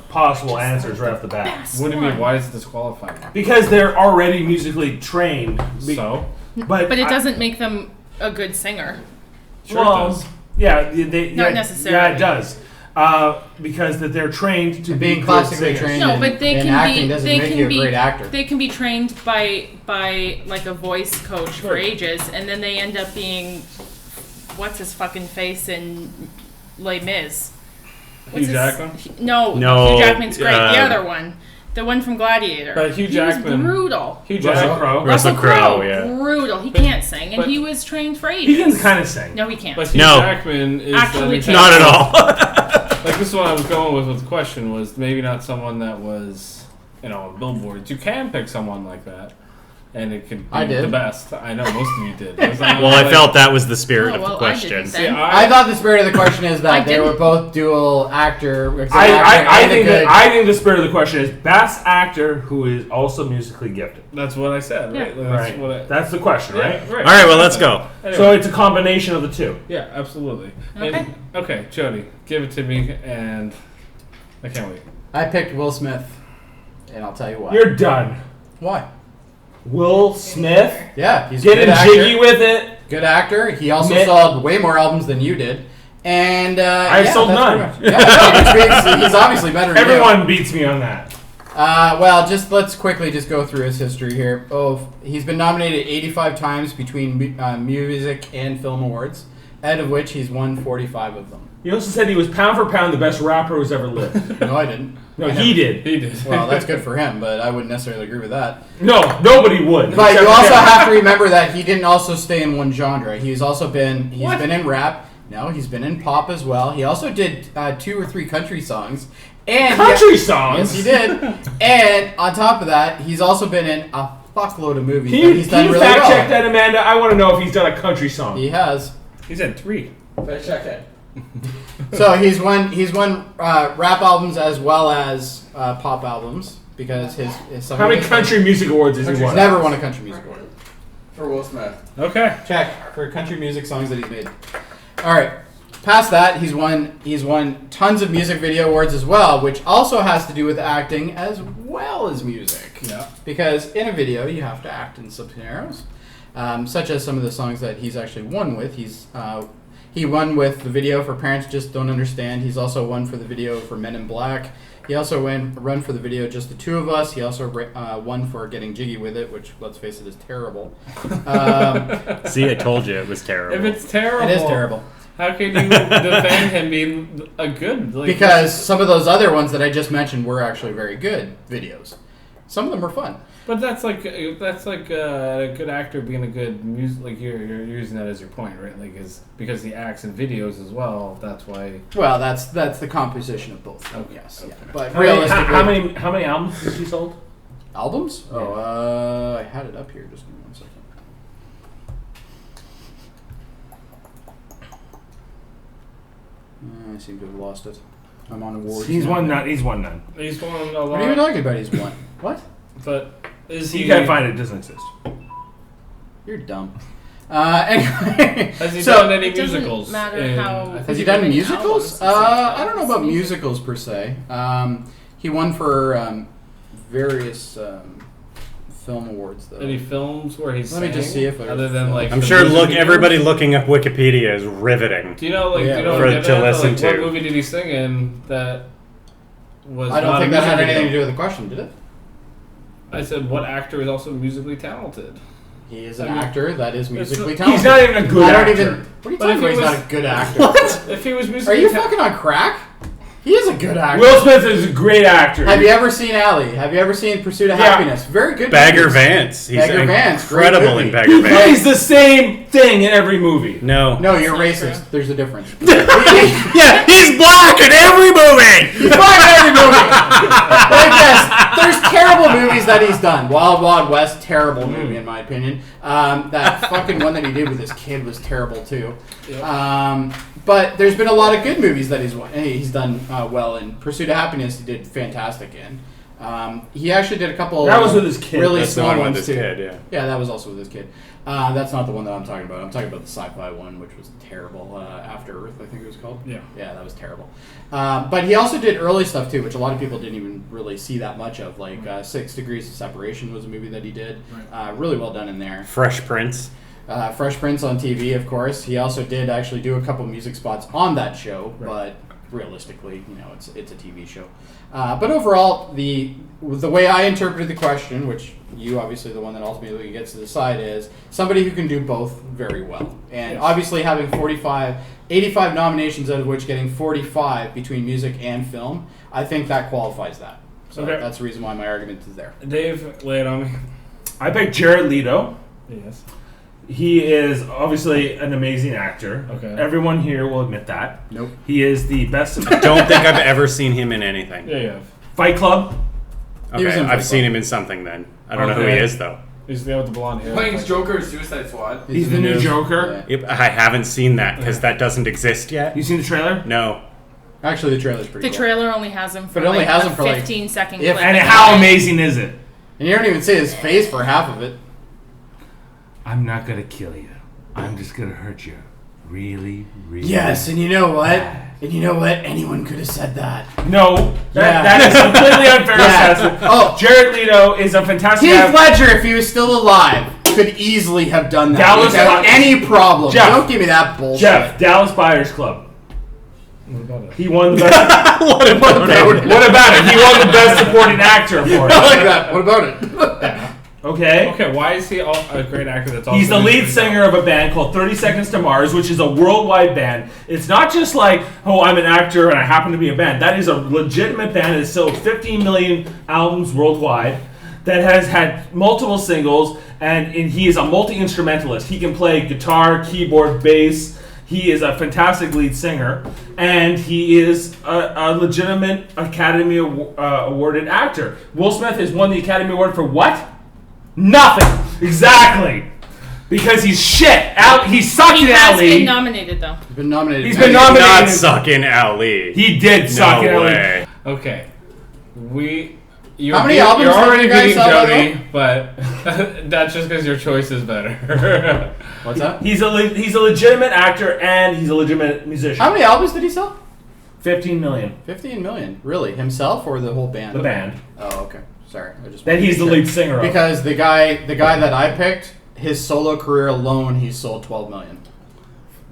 possible answers right off the bat. What do you mean? Why is it disqualifying? Because they're already musically trained. So But But it doesn't make them a good singer. sure it Well, does. yeah, Not yeah, necessarily. Yeah, it does. Because that they're trained to Being be classically good singers. trained No, in, but they in can acting be. doesn't They make can you a be. great actor. They can be trained by like a voice coach for ages, and then they end up being what's his fucking face in Les Mis. Hugh Jackman? No, No, Hugh Jackman's great. The uh, other one, the one from Gladiator. But Hugh He Jackman- was brutal. Hugh Russell Jackman. Crowe. Russell Crowe, yeah. Brutal. He can't sing, and but- he was trained for ages. He can kind of sing. No, he can't. But Hugh No. Jackman is Actually, the Not at all. Like this is what I was going with the question was maybe not someone that was on billboards. You can pick someone like that, and it could be I did. the best. I know most of you did. Well, I felt that was the spirit of the I question. didn't See, then. I thought the spirit of the question is I that they were didn't. both dual actor. I think the spirit of the question is best actor who is also musically gifted. That's what I said, right? Yeah. That's Right. what I, That's the question, yeah, right? right. All right, well, let's go. Anyway. So it's a combination of the two. Yeah, absolutely. Okay. And, okay, Jody, give it to me, and I can't wait. I picked Will Smith, and I'll tell you why. You're done. Why? Will Smith Yeah, he's a getting good actor. jiggy with it. Good actor. He also Mitt. sold way more albums than you did. And I sold none. He's obviously better than you. Everyone beats me on that. Well, let's quickly go through his history here. Oh, he's been nominated 85 times between music and film awards, out of which he's won 45 of them. He also said he was pound for pound the best rapper who's ever lived. No, I didn't. No, he did. He did. Well, that's good for him, but I wouldn't necessarily agree with that. No, nobody would. But except you also him. have to remember that he didn't also stay in one genre. He's been What? in rap. No, he's been in pop as well. He also did 2 or 3 country songs. And country songs. Yes, he did. And on top of that, he's also been in a fuckload of movies. Can that you, he's done can you really fact well. check that, Amanda? I want to know if he's done a country song. He has. He said 3. Fact check that. So he's won rap albums as well as pop albums because his some How of many his- country music awards has he He's won? never won a country music award. For Will Smith. Okay. Check for country music songs that he's made. All right. Past that, he's won tons of music video awards as well, which also has to do with acting as well as music. Yeah. Because in a video, you have to act in some scenarios, such as some of the songs that he's actually won with. He won with the video for Parents Just Don't Understand. He's also won for the video for Men in Black. He also run for the video Just the Two of Us. He also won for Getting Jiggy with It, which, let's face it, is terrible. See, I told you it was terrible. If it's terrible, It is terrible. How can you defend him being a good? Like, Because some of those other ones that I just mentioned were actually very good videos. Some of them were fun. But that's like a good actor being a good music. Like you're using that as your point, right? Like is because he acts in videos as well. That's why. Well, that's the composition of both. Okay, Yes. okay. Yeah. But How many, realistically, how many albums has he sold? albums? Yeah. Oh, I had it up here. Just give me 1 second. I seem to have lost it. I'm on awards. He's now. won none. He's won none. He's won a What are you lot. talking about? He's won. What? But is he? You can't find it. It doesn't exist. You're dumb. Anyway, Has he so done any It doesn't musicals? matter in- how- I think has he Has done many musicals? albums since I don't know about he's- musicals per se. He won for various film awards though. Any films where he's Let me just sang? see if I- other than like I'm the sure music videos? everybody looking up Wikipedia is riveting. Do you know like Yeah, do you know for- get to that? listen Like, to. What movie did he sing in that was? I don't not think a that had music anything to video? do with the question, did it? I said, what actor is also musically talented? He is an I mean, actor that is musically He's talented. He's not even a good I don't actor. even. What are you But talking if about? he He's was- not a good actor. If he was Are musically you fucking on crack? He is a good actor. Will Smith is a great actor. Have you ever seen Ally? Have you ever seen Pursuit of Yeah. Happiness? Very good. Bagger movies. Vance. He's Bagger Vance, great incredible movie. in Bagger He Vance. plays the same thing in every movie. No. No, you're That's not racist. true. There's a difference. Yeah, he's black in every movie. He's fine in every movie. Like, yes, there's terrible movies that he's done. Wild Wild West, terrible movie in my opinion. That fucking one that he did with his kid was terrible too. But there's been a lot of good movies that he's done well in. Pursuit of Happiness, he did fantastic in. He actually did a couple. That was with his kid. Really That's the small one with ones his too. kid, yeah. Yeah, that was also with his kid. That's not the one that I'm talking about. I'm talking about the sci-fi one, which was terrible. After Earth, I think it was called. Yeah. Yeah, that was terrible. But he also did early stuff too, which a lot of people didn't even really see that much of. Like 6 Degrees of Separation was a movie that he did. Really well done in there. Fresh Prince. Fresh Prince on TV, of course. He also did actually do a couple music spots on that show, but realistically, it's a TV show. But overall, the way I interpreted the question, which you obviously the one that ultimately gets to decide, is somebody who can do both very well. And obviously having 85 nominations, out of which getting 45 between music and film, I think that qualifies that. So Okay. that's the reason why my argument is there. Dave, lay it on me. I picked Jared Leto. Yes. He is obviously an amazing actor. Okay. Everyone here will admit that. Nope. He is the best. Don't think I've ever seen him in anything. Yeah, you have. Fight Club. He was Okay, in I've Fight seen Club. him in something then. I don't know who Okay. he is though. He's the guy with the blonde hair. Playing Joker in Suicide Squad. He's the new Joker. Yeah. Yep, I haven't seen that because that doesn't exist yet. You seen the trailer? No. Actually, the trailer's pretty The cool. trailer only has him for But it only like has a him for, like, 15-second if- clip. And how amazing is it? And you don't even see his face for half of it. I'm not gonna kill you. I'm just gonna hurt you. Really, really. Yes, and you know what? Anyone could have said that. No, Yeah. that is completely unfair Yeah. assessment. Oh. Jared Leto is a fantastic Heath actor. Ledger, if he was still alive, could easily have done that Dallas without Buyers- any problem. Jeff. Don't give me that bullshit. Jeff, Dallas Buyers Club. What about it? He won the best. What about it? What about it? He won the best supporting actor for I it. like that. What about it? Okay. Okay, why is he a great actor that's also... He's the in lead this singer of a band called 30 Seconds to Mars, which is a worldwide band. It's not just like, oh, I'm an actor and I happen to be a band. That is a legitimate band that has sold 15 million albums worldwide, that has had multiple singles, and he is a multi-instrumentalist. He can play guitar, keyboard, bass. He is a fantastic lead singer, and he is a legitimate Academy Awarded actor. Will Smith has won the Academy Award for what? Nothing. Exactly. Because he's shit. He sucked He in has Ali. been nominated, though. He's been nominated. He's been Not nominated. sucking Ali. He did suck in No Ali. way. Okay. How many albums You're have already you guys beating saw, Jody, but that's just because your choice is better. What's that? He's a legitimate actor and he's a legitimate musician. How many albums did he sell? 15 million. 15 million. Really? Himself or the whole band? The band. Oh, okay. Sorry. I just That wanted to he's be the sure. lead singer of. Because the guy that I picked, his solo career alone, he sold 12 million.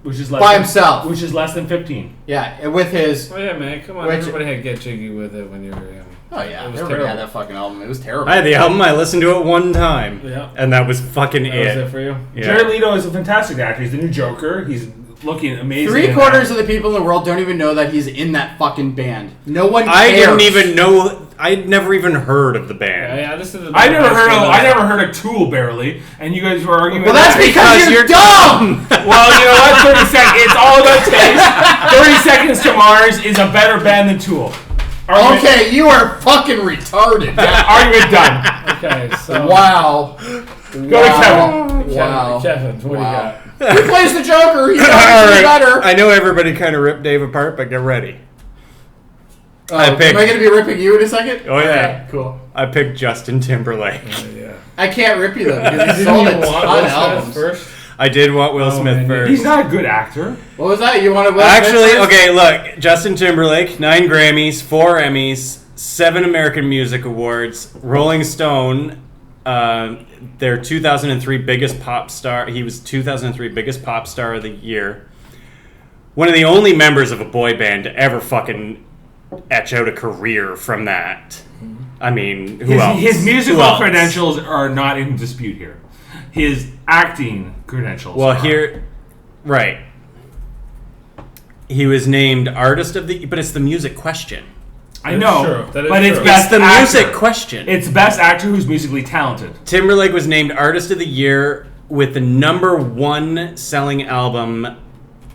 Which is less By than, himself. Which is less than 15. Yeah, and with his... Oh yeah, man, come on. Which- Everybody had Get Jiggy with it when you were young. Oh yeah, It was everybody terrible. had that fucking album. It was terrible. I had the album. I listened to it one time. Yeah. And that was fucking That was it. it for you? Yeah. Jared Leto is a fantastic actor. He's the new Joker. He's looking amazing. Three-quarters of the people in the world don't even know that he's in that fucking band. No one cares. I didn't even know. I'd never even heard of the band. Yeah, this is the I never heard of Tool barely, and you guys were arguing. Well, that's because you're dumb! Well, you know what? 30 seconds. It's all about taste. 30 Seconds to Mars is a better band than Tool. Argument, Okay, you are fucking retarded. Argument done. Okay, so... Wow. Go to Kevin. Wow. Kevin, what Wow. do you got? Who plays the Joker? He's All obviously right. better. I know everybody kind of ripped Dave apart, but get ready. I Am picked- I going to be ripping you in a second? Oh yeah, Alright, cool. I picked Justin Timberlake. Yeah. I can't rip you though because he Didn't sold you a want ton Will of Smith albums. first? I did want Will Oh, Smith man, first. He's not a good actor. What was that? You wanted Will Smith Actually, first? okay, look. Justin Timberlake, 9 Grammys, 4 Emmys, 7 American Music Awards. Rolling Stone, their 2003 biggest pop star. He was 2003 biggest pop star of the year. One of the only members of a boy band to ever fucking etch out a career from that. I mean, who else? His Who musical else? credentials are not in dispute here. His acting credentials. Well, are. here, right. He was named Artist of the... But it's the music question. I know, true. That is but it's true. best It's the actor. music question. It's best actor who's musically talented. Timberlake was named Artist of the Year with the #1 selling album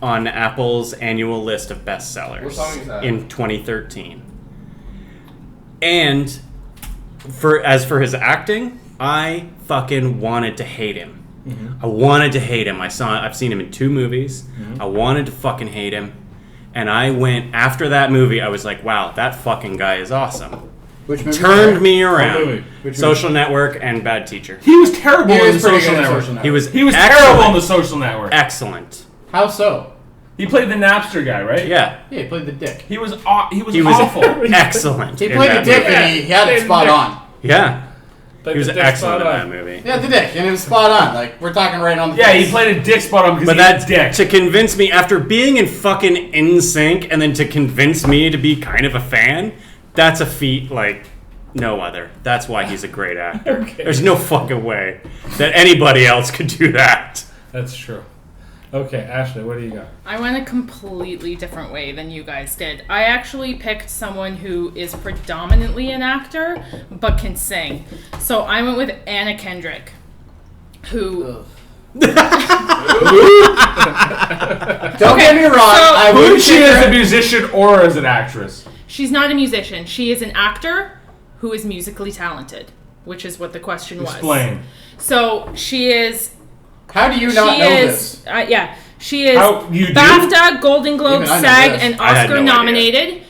on Apple's annual list of bestsellers What song is that? in 2013. And as for his acting, I fucking wanted to hate him. I wanted to hate him. I've seen him in 2 movies. I wanted to fucking hate him. And I went, after that movie, I was like, wow, that fucking guy is awesome. Which movie? Turned me movie? around. Which Social Network and Bad Teacher. He was terrible He in was the pretty Social good at Network. Social Network. He was terrible excellent. in the Social Network. Excellent. How so? He played the Napster guy, right? Yeah. Yeah, he played the dick. He was He was awful. excellent. He in played the that dick movie. and he had it Played spot the dick. on. Yeah. But He was the dick's excellent in spot that on. movie. Yeah, the dick, and it was spot on. Like, we're talking right on the Yeah, face. he played a dick spot on because But he's that's a dick. to convince me, after being in fucking NSYNC, and then to convince me to be kind of a fan, that's a feat like no other. That's why he's a great actor. Okay. There's no fucking way that anybody else could do that. That's true. Okay, Ashley, what do you got? I went a completely different way than you guys did. I actually picked someone who is predominantly an actor, but can sing. So I went with Anna Kendrick, who... Don't get me wrong. I Who would is she as a musician or as an actress? She's not a musician. She is an actor who is musically talented. which is what the question was. Explain. So she is. How do you not know this? Yeah, she is How you do? BAFTA, Golden Globe, Even I know SAG, this. and I had Oscar no nominated.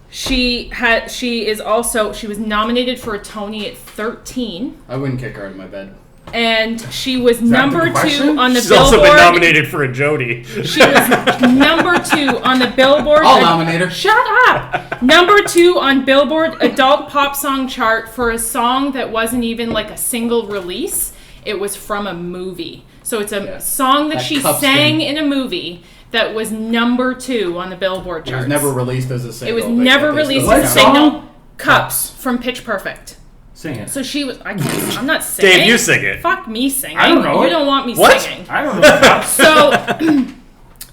She was nominated for a Tony at 13, I wouldn't kick her out of my bed. and she was that the number 2 question? on the She's Billboard. also been nominated for a Jody. She was number 2 on the Billboard. I'll nominate her. Shut up! Number 2 on Billboard Adult Pop Song chart for a song that wasn't even like a single release. It was from a movie. So it's a song that she Cup sang Sing. in a movie that was number 2 on the Billboard It charts. was never released as a It single. was but never they released still as a count. single. Cups from Pitch Perfect. Sing it. So she was. I'm not singing. Dave, you sing it. Fuck me singing. I don't know You it. don't want me What? singing. I don't know. So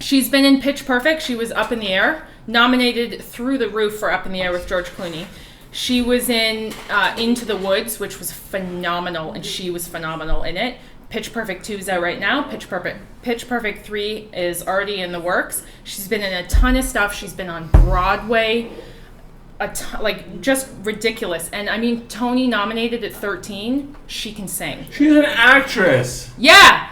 she's been in Pitch Perfect. She was Up in the Air, nominated through the roof for Up in the Air with George Clooney. She was in Into the Woods, which was phenomenal, and she was phenomenal in it. Pitch Perfect 2 is out right now. Pitch Perfect 3 is already in the works. She's been in a ton of stuff. She's been on Broadway. Just ridiculous. And I mean, Tony nominated at 13. She can sing. She's an actress. Yeah.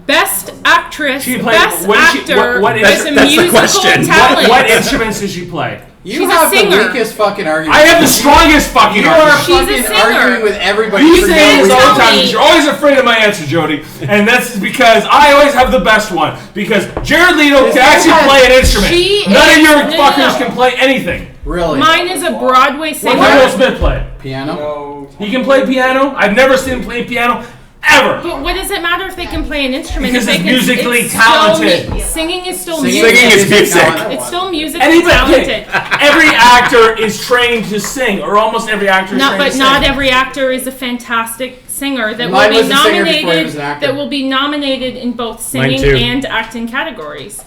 Best actress, She played- best what is she- actor what is- with a that's the musical question. talent. What instruments does she play? You She's a have the singer. weakest fucking argument. I have the strongest fucking You are argument. She's a fucking singer. arguing with everybody. You for say no this all the reason. time me. because you're always afraid of my answer, Jody. And that's because I always have the best one. Because Jared Leto can actually has- play an instrument. She None is- of your no, fuckers no. can play anything. Really? Mine is a Broadway What singer. can Will Smith play? Piano? He can play piano. I've never seen him play piano ever. But what does it matter if they can play an instrument? Because if it's they can, musically it's talented. Still, singing is still Singing music. is music. It's still musically Anybody, talented. every actor is trained to sing, or almost every actor is Not, trained but to sing. not every actor is a fantastic singer that Mine will was be a singer before he nominated. was an actor. That will be nominated in both Mine singing too. and acting categories,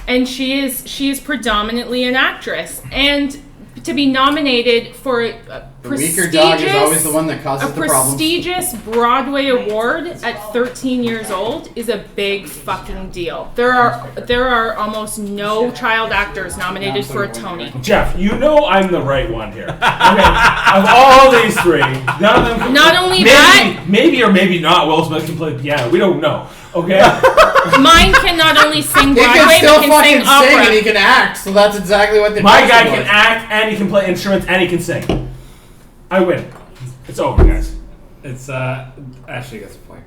and she is predominantly an actress. And to be nominated for a The weaker dog is always the one that causes a the problems. prestigious Broadway award at 13 years old is a big fucking deal. There are almost no child actors nominated for a Tony. Jeff, you know I'm the right one here. Okay, of all these three, none of them can Not only maybe, that- maybe or maybe not Will Smith can play the piano. We don't know. Okay? Mine can not only sing He Broadway, can still but can fucking sing sing and he opera. can act, so that's exactly what the My question guy was. can act and he can play instruments and he can sing. I win. It's over, guys. It's Ashley gets a point.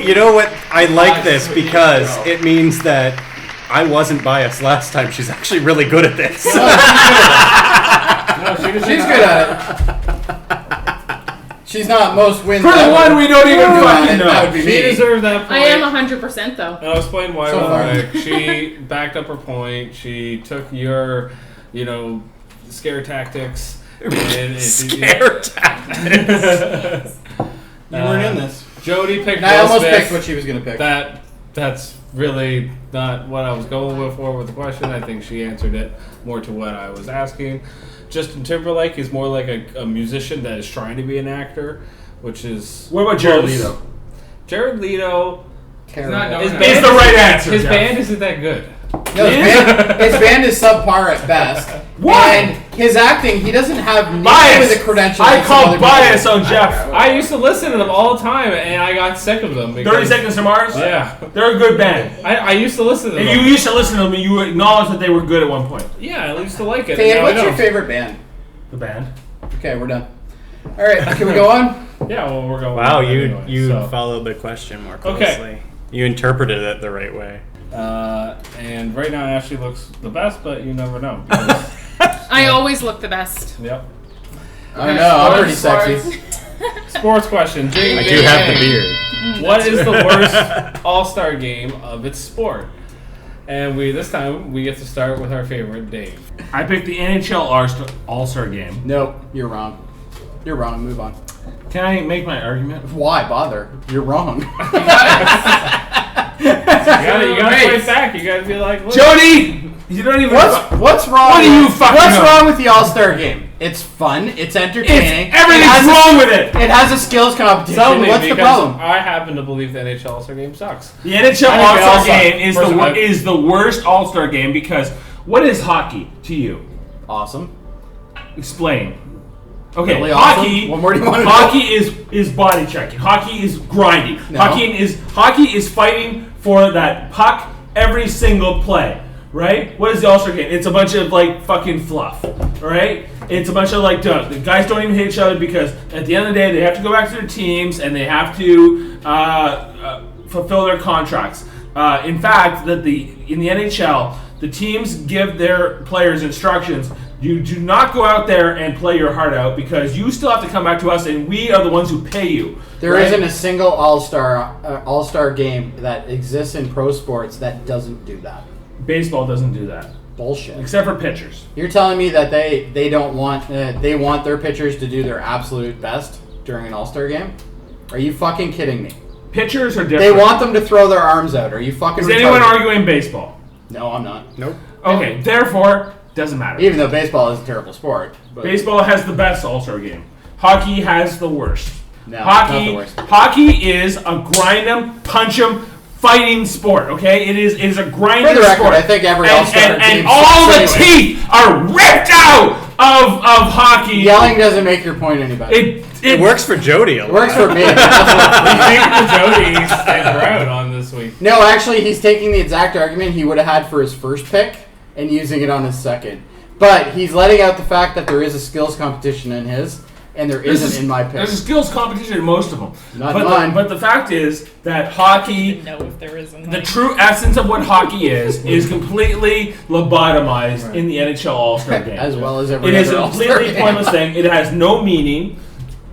You know what? I like this because it means that I wasn't biased last time. She's actually really good at this. No, She's good at it. She's not most wins. For the ever. one we don't even fucking That would know. be She me. deserved that I point. am 100% though. And I'll explain why So real far. quick. She backed up her point. She took your, scare tactics. And Scare tactics. You weren't in this. Jody picked And I Will almost Smith. picked what she was going to pick. That's really not what I was going with the question. I think she answered it more to what I was asking. Justin Timberlake is more like a musician that is trying to be an actor, which is... What about Jared close. Leto? Jared Leto... Terrible. His It's band the right answer, His Jeff. band isn't that good. No, his band is subpar at best. Why? And his acting, he doesn't have nearly Bias. the credentials. I of some call other bias people. on Jeff. I used to listen to them all the time, and I got sick of them. 30 Seconds to Mars? Yeah. They're a good band. I used to listen to them. And you used to listen to them and you acknowledged that they were good at one point. Yeah, I used to like it. Dave, Now I what's your don't. favorite band? The band. Okay, we're done. All right, can we go on? Yeah, well, we're going. Wow, with it you anyway, you so. followed the question more Okay. closely. You interpreted it the right way. And right now, Ashley looks the best, but you never know. because- I always look the best. Yep. I don't know, I'm pretty sexy. Sports question. Ding, I ding, do have the ding. beard. What is the worst All-Star game of its sport? And this time we get to start with our favorite, Dave. I picked the NHL All-Star Game. Nope, you're wrong. You're wrong, move on. Can I make my argument? Why bother? You're wrong. You gotta fight back. You gotta be like, look. Jody! You don't even... What's wrong? What do you with- fucking What's know? wrong with the All-Star Game? It's fun. It's entertaining. Everything's wrong with it! It has a skills competition. Tell me, What's the because problem? I happen to believe the NHL All-Star game sucks. The NHL I think All-Star they all suck. Game is Personally, is the worst All-Star Game because what is hockey to you? Awesome. Explain. Okay, Really hockey. awesome? What more do you want to Hockey is body checking. Hockey is grinding. No. Hockey is fighting for that puck every single play. Right? What is the All-Star game? It's a bunch of like fucking fluff. Right? It's a bunch of like the guys don't even hate each other because at the end of the day they have to go back to their teams and they have to fulfill their contracts. In fact, in the NHL, the teams give their players instructions. You do not go out there and play your heart out because you still have to come back to us, and we are the ones who pay you. There isn't a single all-star game that exists in pro sports that doesn't do that. Baseball doesn't do that, Bullshit. except for pitchers. You're telling me that they don't want they want their pitchers to do their absolute best during an all-star game? Are you fucking kidding me? Pitchers are different. They want them to throw their arms out. Are you fucking? Is retarded? anyone arguing baseball? No, I'm not. Nope. Okay, therefore, doesn't matter. Even though baseball is a terrible sport. But Baseball has the best All-Star game. Hockey has the worst. No, Hockey, not the worst. Hockey is a grind 'em, punch 'em, fighting sport. Okay, it is a grinding For the record, sport. I think every All-Star and team all the sucks anyway. teeth are ripped out of hockey. Yelling doesn't make your point any better. It works for Jody a lot. It works for me. I think Jody stick around on this week. No, actually, he's taking the exact argument he would have had for his first pick and using it on his second. But he's letting out the fact that there is a skills competition in his, and there isn't in my pick. There's a skills competition in most of them. Not but mine. But the fact is that hockey, know if there is. the true essence of what hockey is completely lobotomized in the NHL All-Star game. As well as every It is other a All-Star completely game. pointless thing. It has no meaning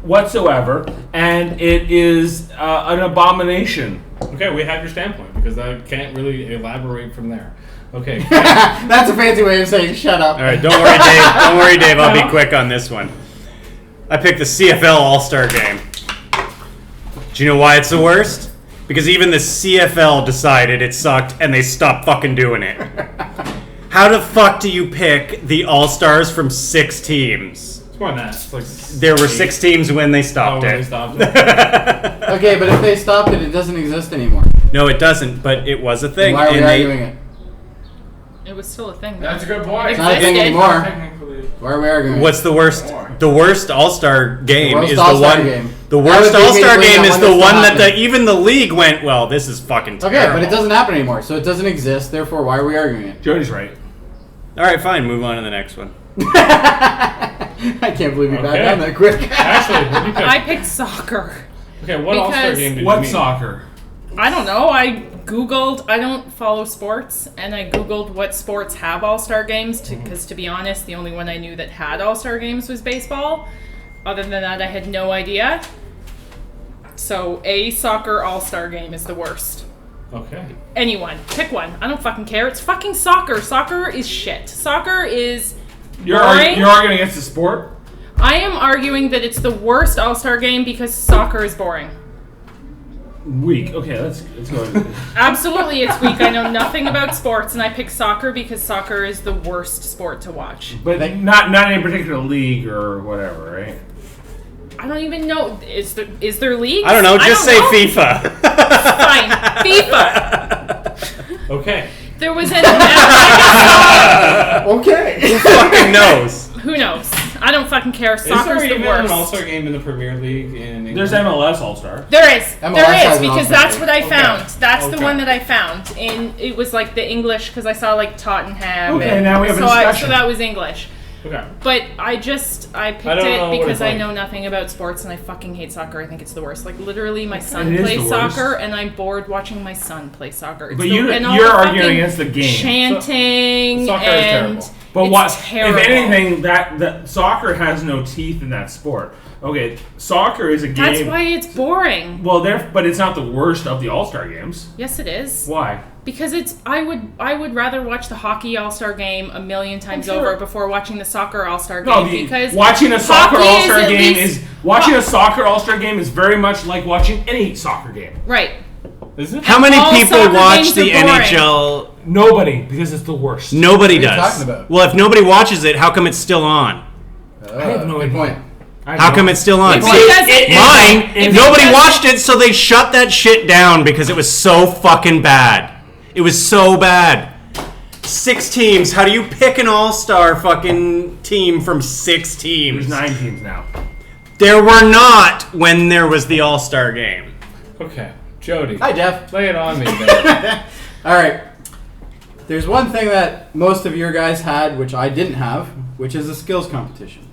whatsoever, and it is an abomination. Okay, we have your standpoint because I can't really elaborate from there. Okay. That's a fancy way of saying shut up. All right, don't worry, Dave. Don't worry, Dave. I'll be quick on this one. I picked the CFL All-Star Game. Do you know why it's the worst? Because even the CFL decided it sucked and they stopped fucking doing it. How the fuck do you pick the All-Stars from 6 teams? It's more than that. It's like There were 6 teams when they stopped when they it. stopped it. Okay, but if they stopped it, it doesn't exist anymore. No, it doesn't, but it was a thing. Why are we and arguing it? It was still a thing. That's a good point. It's not a thing Existed. anymore. Technically. Why are we arguing What's the worst? The worst All-Star game The worst is the All-Star one. game. The That worst would be All-Star immediately game the is one the that's one not that even the league went, well, this is fucking Okay, terrible. but it doesn't happen anymore, so it doesn't exist. Therefore, why are we arguing it? Jody's right. All right, fine. Move on to the next one. I can't believe you backed Okay. down that quick. Actually, what do you pick? I picked soccer. Okay, what All-Star because- game did you What mean? soccer? I don't know. I Googled, I don't follow sports, and I Googled what sports have All-Star games, because to be honest, the only one I knew that had All-Star games was baseball. Other than that, I had no idea. So, a soccer All-Star game is the worst. Okay. Anyone, pick one. I don't fucking care. It's fucking soccer. Soccer is shit. Soccer is You're boring. arguing against the sport? I am arguing that it's the worst All-Star game because soccer is boring. Weak. Okay, let's go. Absolutely, it's weak. I know nothing about sports, and I pick soccer because soccer is the worst sport to watch. But not any particular league or whatever, right? I don't even know. Is there leagues? I don't know. Just say know. FIFA. Fine, FIFA. Okay. There was an. Okay. Who fucking knows? Who knows? I don't fucking care. Is Soccer's there the even worst. an All-Star game in the Premier League in England? There's MLS All-Star. There is. MLS There has is an because All-Star that's game. what I found. That's the Okay. one that I found, and it was like the English because I saw like Tottenham. Okay, and now we have a so discussion. so that was English. Okay. But I picked I don't know it what because it's I like. know nothing about sports and I fucking hate soccer. I think it's the worst. Like literally, my son It is plays the worst. soccer and I'm bored watching my son play soccer. It's But the- you're and all the arguing fucking against the game. chanting Soccer is and terrible. But it's what? terrible. If anything, that soccer has no teeth in that sport. Okay, soccer is a game. That's why it's boring. Well, but it's not the worst of the All-Star games. Yes, it is. Why? Because I would rather watch the hockey All-Star game a million times Sure. over before watching the soccer All-Star game. No, because watching a soccer hockey is All-Star at game least- a soccer All-Star game is very much like watching any soccer game. right. Is it? How many All people soccer watch games the are boring. NHL? Nobody, because it's the worst. Nobody What are you does. talking about? Well, if nobody watches it, how come it's still on? I have no Good idea. point. How come it's still on? It's See, because mine, if nobody it watched it, so they shut that shit down because it was so fucking bad. It was so bad. 6 teams. How do you pick an all-star fucking team from 6 teams? There's 9 teams now. There were not when there was the all-star game. Okay, Jody. Hi, Jeff. Lay it on me, man. All right. There's one thing that most of your guys had, which I didn't have, which is a skills competition.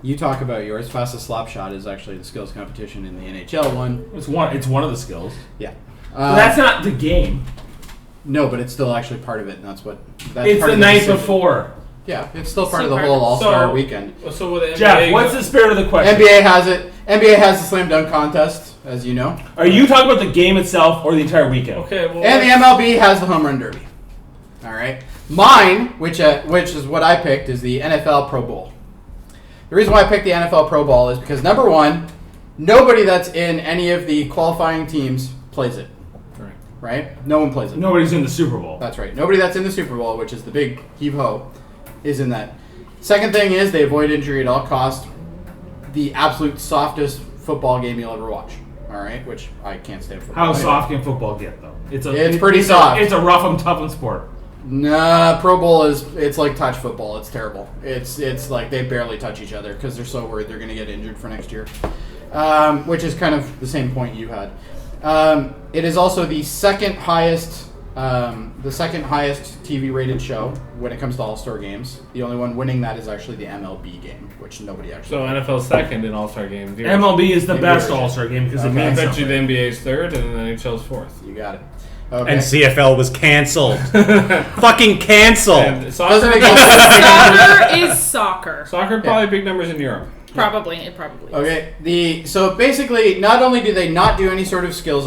You talk about yours. Fastest slap shot is actually the skills competition in the NHL one. It's one of the skills. Yeah. But that's not the game. No, but it's still actually part of it, and that's It's part the of night decision. before. Yeah, it's still part Still of the part whole of it. All-Star weekend. So with the NBA, Jeff, what's the spirit of the question? NBA has it. NBA has the slam dunk contest, as you know, Are you talking about the game itself or the entire weekend? Okay, well, and the MLB has the home run derby. All right, mine, which is what I picked, is the NFL Pro Bowl. The reason why I picked the NFL Pro Bowl is because number one, nobody that's in any of the qualifying teams plays it. Right? No one plays it. Nobody's in the Super Bowl. That's right. Nobody that's in the Super Bowl, which is the big heave-ho, is in that. Second thing is they avoid injury at all costs. The absolute softest football game you'll ever watch. All right? Which I can't stand football. How anyway. soft can football get, though? It's pretty soft. It's a rough and tough sport. Nah, Pro Bowl it's like touch football. It's terrible. It's like they barely touch each other because they're so worried they're going to get injured for next year. Which is kind of the same point you had. It is also the second highest TV rated show when it comes to All-Star games. The only one winning that is actually the MLB game, which nobody actually. So NFL's second in All-Star games. MLB is the Maybe best we're- All-Star game because Okay. it I means bet you the something. NBA's third and the NHL's fourth. You got it. Okay. And CFL was canceled. Fucking canceled. And soccer, Doesn't exist. Soccer is soccer. soccer probably big numbers in Europe. Probably. It probably is. Okay. So basically, not only do they not do any sort of skills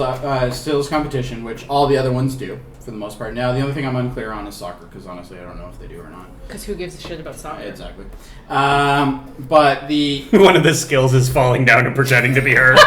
competition, which all the other ones do for the most part. Now, the only thing I'm unclear on is soccer, because honestly, I don't know if they do or not. Because who gives a shit about soccer? Exactly. But the One of the skills is falling down and pretending to be hurt.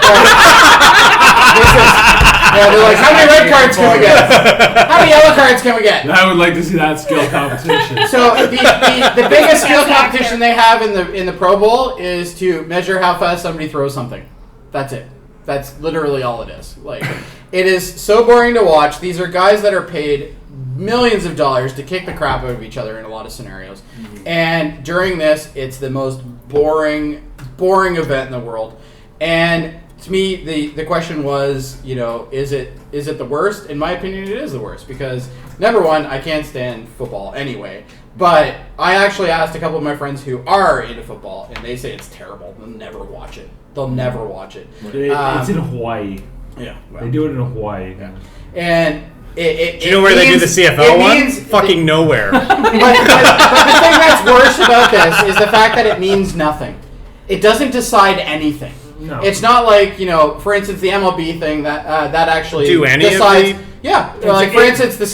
yeah, they're like, how many red cards can we get? How many yellow cards can we get? I would like to see that skill competition. So the biggest skill competition they have in the Pro Bowl is to measure how fast somebody throws something. That's it. That's literally all it is. Like, it is so boring to watch. These are guys that are paid millions of dollars to kick the crap out of each other in a lot of scenarios. Mm-hmm. And during this, it's the most boring event in the world. And to me, the question was, is it the worst? In my opinion, it is the worst because number one, I can't stand football anyway. But I actually asked a couple of my friends who are into football, and they say it's terrible. They'll never watch it. It's in Hawaii. Yeah, well, They do it in Hawaii. yeah. And it Do you know where they do the CFL one? Fucking nowhere. But the thing that's worse about this is the fact that it means nothing. It doesn't decide anything. No. It's not like, for instance, the MLB thing that actually Do any of decides. the- Yeah, like for instance, the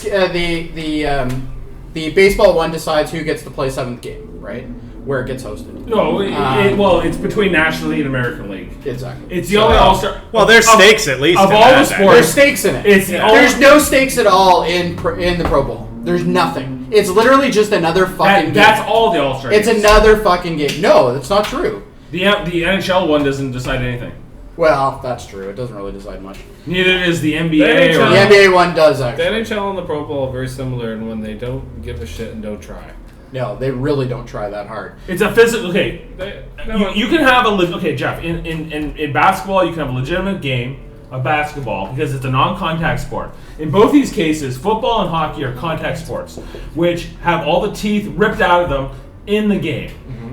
baseball one decides who gets to play seventh game, right? Where it gets hosted. No, it's between National League and American League. Exactly. It's the only All-Star. Well, there's stakes at least. Of in all that, the then. sports- There's stakes in it. It's the only- There's no stakes at all in the Pro Bowl. There's nothing. It's literally just another fucking game. That's all the All-Star It's games. another fucking game. No, that's not true. The NHL one doesn't decide anything. Well, that's true. It doesn't really decide much. Neither does the The NBA. NHL Or The NBA one does The actually. NHL and the Pro Bowl are very similar in when they don't give a shit and don't try. No, they really don't try that hard. It's a physical. Okay, No, you can have okay, Jeff. In basketball, you can have a legitimate game of basketball because it's a non-contact sport. In both these cases, football and hockey are contact sports, which have all the teeth ripped out of them in the game.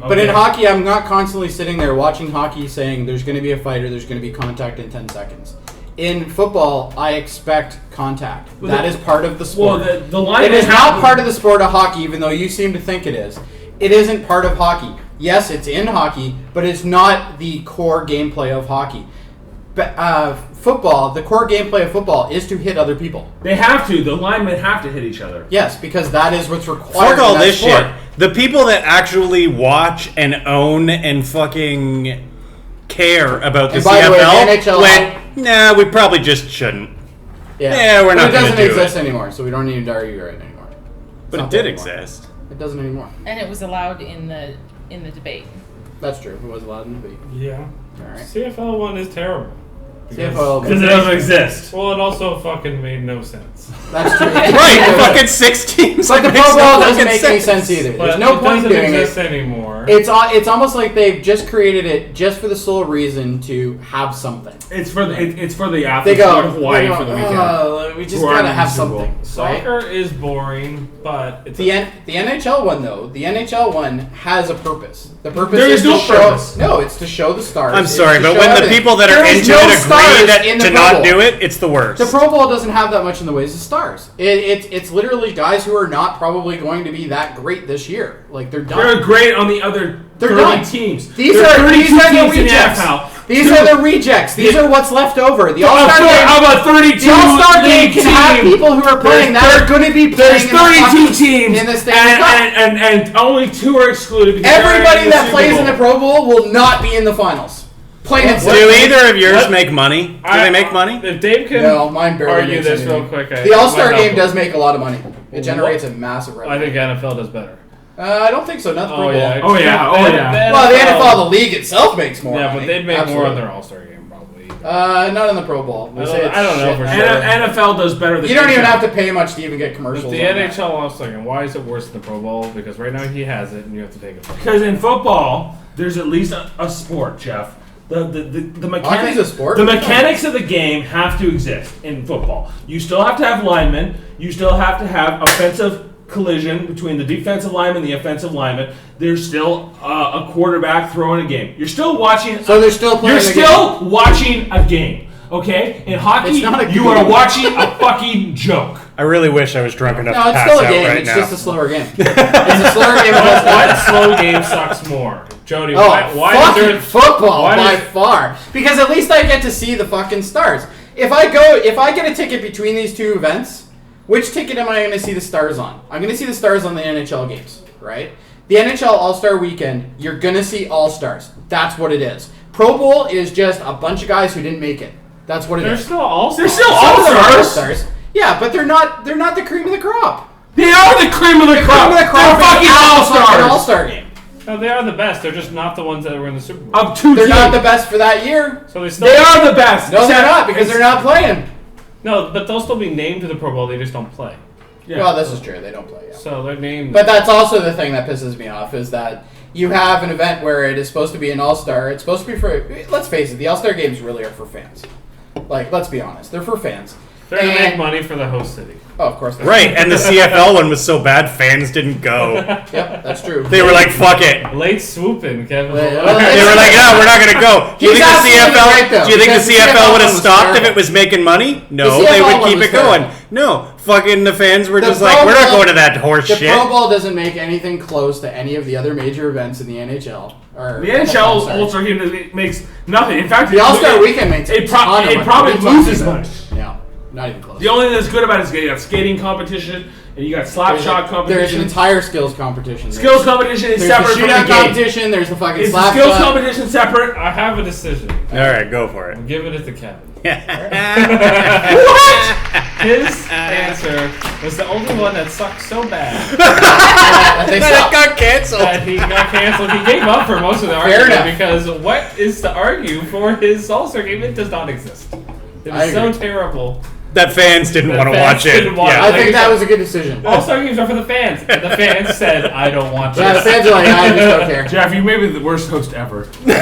But in Okay? hockey, I'm not constantly sitting there watching hockey saying there's going to be a fight or there's going to be contact in 10 seconds. In football, I expect contact. Well, That is part of the sport. Well, the line It is not part of the sport of hockey, even though you seem to think it is. It isn't part of hockey. Yes, it's in hockey, but it's not the core gameplay of hockey. But football, the core gameplay of football is to hit other people. They have to. The linemen have to hit each other. Yes, because that is what's required. Fuck all in that this sport. shit. The people that actually watch and own and fucking care about the And by the way, CFL the NHL went, nah, we probably just shouldn't. Yeah, we're But not it gonna doesn't do exist it. anymore, so we don't need to argue right anymore. It's But not it did there anymore. exist. It doesn't anymore. And it was allowed in the debate. That's true. It was allowed in the debate. Yeah. All right. CFL one is terrible. CFL Because it doesn't exist. Well, it also fucking made no sense. That's true. Right, fucking 6 teams. Like the Pro Makes Bowl no doesn't fucking make any sense either. But There's no it point doesn't doing exist it. anymore. It's almost like they've just created it just for the sole reason to have something. It's for the They athletes go, going to Hawaii for the weekend. we just Who are gotta in have the Super Bowl. something. Right? Soccer is boring, but it's The NHL one though, the NHL one has a purpose. The purpose There is is no to show. purpose. No, it's to show the stars. I'm It's sorry, to but show when the everything. people that are There is into no it stars agree that in the to Pro not Bowl. do it, it's the worst. The Pro Bowl doesn't have that much in the ways of stars. It's literally guys who are not probably going to be that great this year. Like they're done. They're great on the other They're 30 done. teams. These There are 32 the teams in the rejects. NFL. These are the rejects. These are what's left over. The All Star How game. about 32 The All Star game league can have teams? people who are playing that are going to be playing. There's in the 32 fucking- teams, in the Stanley Cup. and only 2 are excluded. Because they're Everybody in the that Super plays Bowl. in the Pro Bowl will not be in the finals. Plain and Do simple. either of yours What? make money? Do they make money? If Dave can No, mine barely argue makes this anything. real quick, The All Star might game not- does make a lot of money. It generates a massive revenue. I think NFL does better. I don't think so. Not the Pro Oh Bowl. yeah. Oh, yeah. Oh, yeah. Well, the NFL, the league itself makes more. Yeah, money. but they'd make more Absolutely. on their All Star game probably. Not in the Pro Bowl. They say it's I don't know shit. for And sure. NFL does better than You don't even NHL. have to pay much to even get But commercials. the on that. NHL All Star game, why is it worse than the Pro Bowl? Because right now he has it, and you have to take it. From him. Because in football, there's at least a sport, Jeff. The mechanics. Hockey's a sport? The mechanics of the game have to exist in football. You still have to have linemen. You still have to have offensive collision between the defensive lineman and the offensive lineman. There's still a quarterback throwing a game. You're still watching. So they're still playing. You're the still watching a game. Okay? In hockey, It's not a you game. are watching a fucking joke. I really wish I was drunk enough game. No, to it's pass still a out game. right It's now. just a slower game. It's a slower game. What slow game sucks more, Jody? Oh, why fucking is there football why by does- far. Because at least I get to see the fucking stars. If I get a ticket between these two events, which ticket am I going to see the stars on? I'm going to see the stars on the NHL games, right? The NHL All-Star Weekend, you're going to see all-stars. That's what it is. Pro Bowl is just a bunch of guys who didn't make it. That's what it They're is. still all. They're still Some of them are all-stars. all-stars. Yeah, but they're not the cream of the crop. They are the cream of the crop. Cream of the crop They're fucking is at the fucking all-stars. All-Star game. No, they are the best. They're just not the ones that were in the Super Bowl. Of 2 They're teams. not the best for that year. So they still. They are the best. No, they're Except- not because they're not playing. No, but they'll still be named to the Pro Bowl. They just don't play. Yeah. Well, this is true. They don't play. Yeah. So they're named. But that's also the thing that pisses me off is that you have an event where it is supposed to be an all-star. It's supposed to be for. Let's face it, the all-star games really are for fans. Like, let's be honest, they're for fans. they're gonna And- make money for the host city. Oh, of course. Right, and the CFL one was so bad, fans didn't go. Yep, that's true. They were like, fuck it. Late swooping, Kevin. Well, They were like, no, we're not going to go. Do you He's think the absolutely CFL? right, though, do you think the because the CFL CFL would have was stopped if terrible. it was making money? No, The they CFL would one keep was it going. terrible. No, fucking the fans were The just Pro like, we're not Bowl- going to that horse The shit. Pro Bowl doesn't make anything close to any of the other major events in the NHL. Or The NHL sorry. All-Star game makes nothing. In fact, The All-Star Weekend makes a it ton of money. probably Big money, loses but- money. Yeah, not even close. The only thing that's good about it is you got skating competition and you got slap shot There's an competition. entire skills competition. Skills competition is There's separate the from the shootout game. competition. There's the fucking Is the slap skills shot. competition separate? I have a decision. All right, go for it. I'm giving it to Kevin. What? His answer was the only one that sucked so bad They That suck. got canceled. that he got canceled. He gave up for most of the Fair argument enough. because what is to argue for his All-Star game? It does not exist. It I is so agree. terrible. That fans didn't That want to fans watch it. didn't watch Yeah. I think that was a good decision. All-Star games are for the fans. And the fans said, I don't want Yeah, the this. fans are like, I just don't care. Jeff, you may be the worst host ever. Even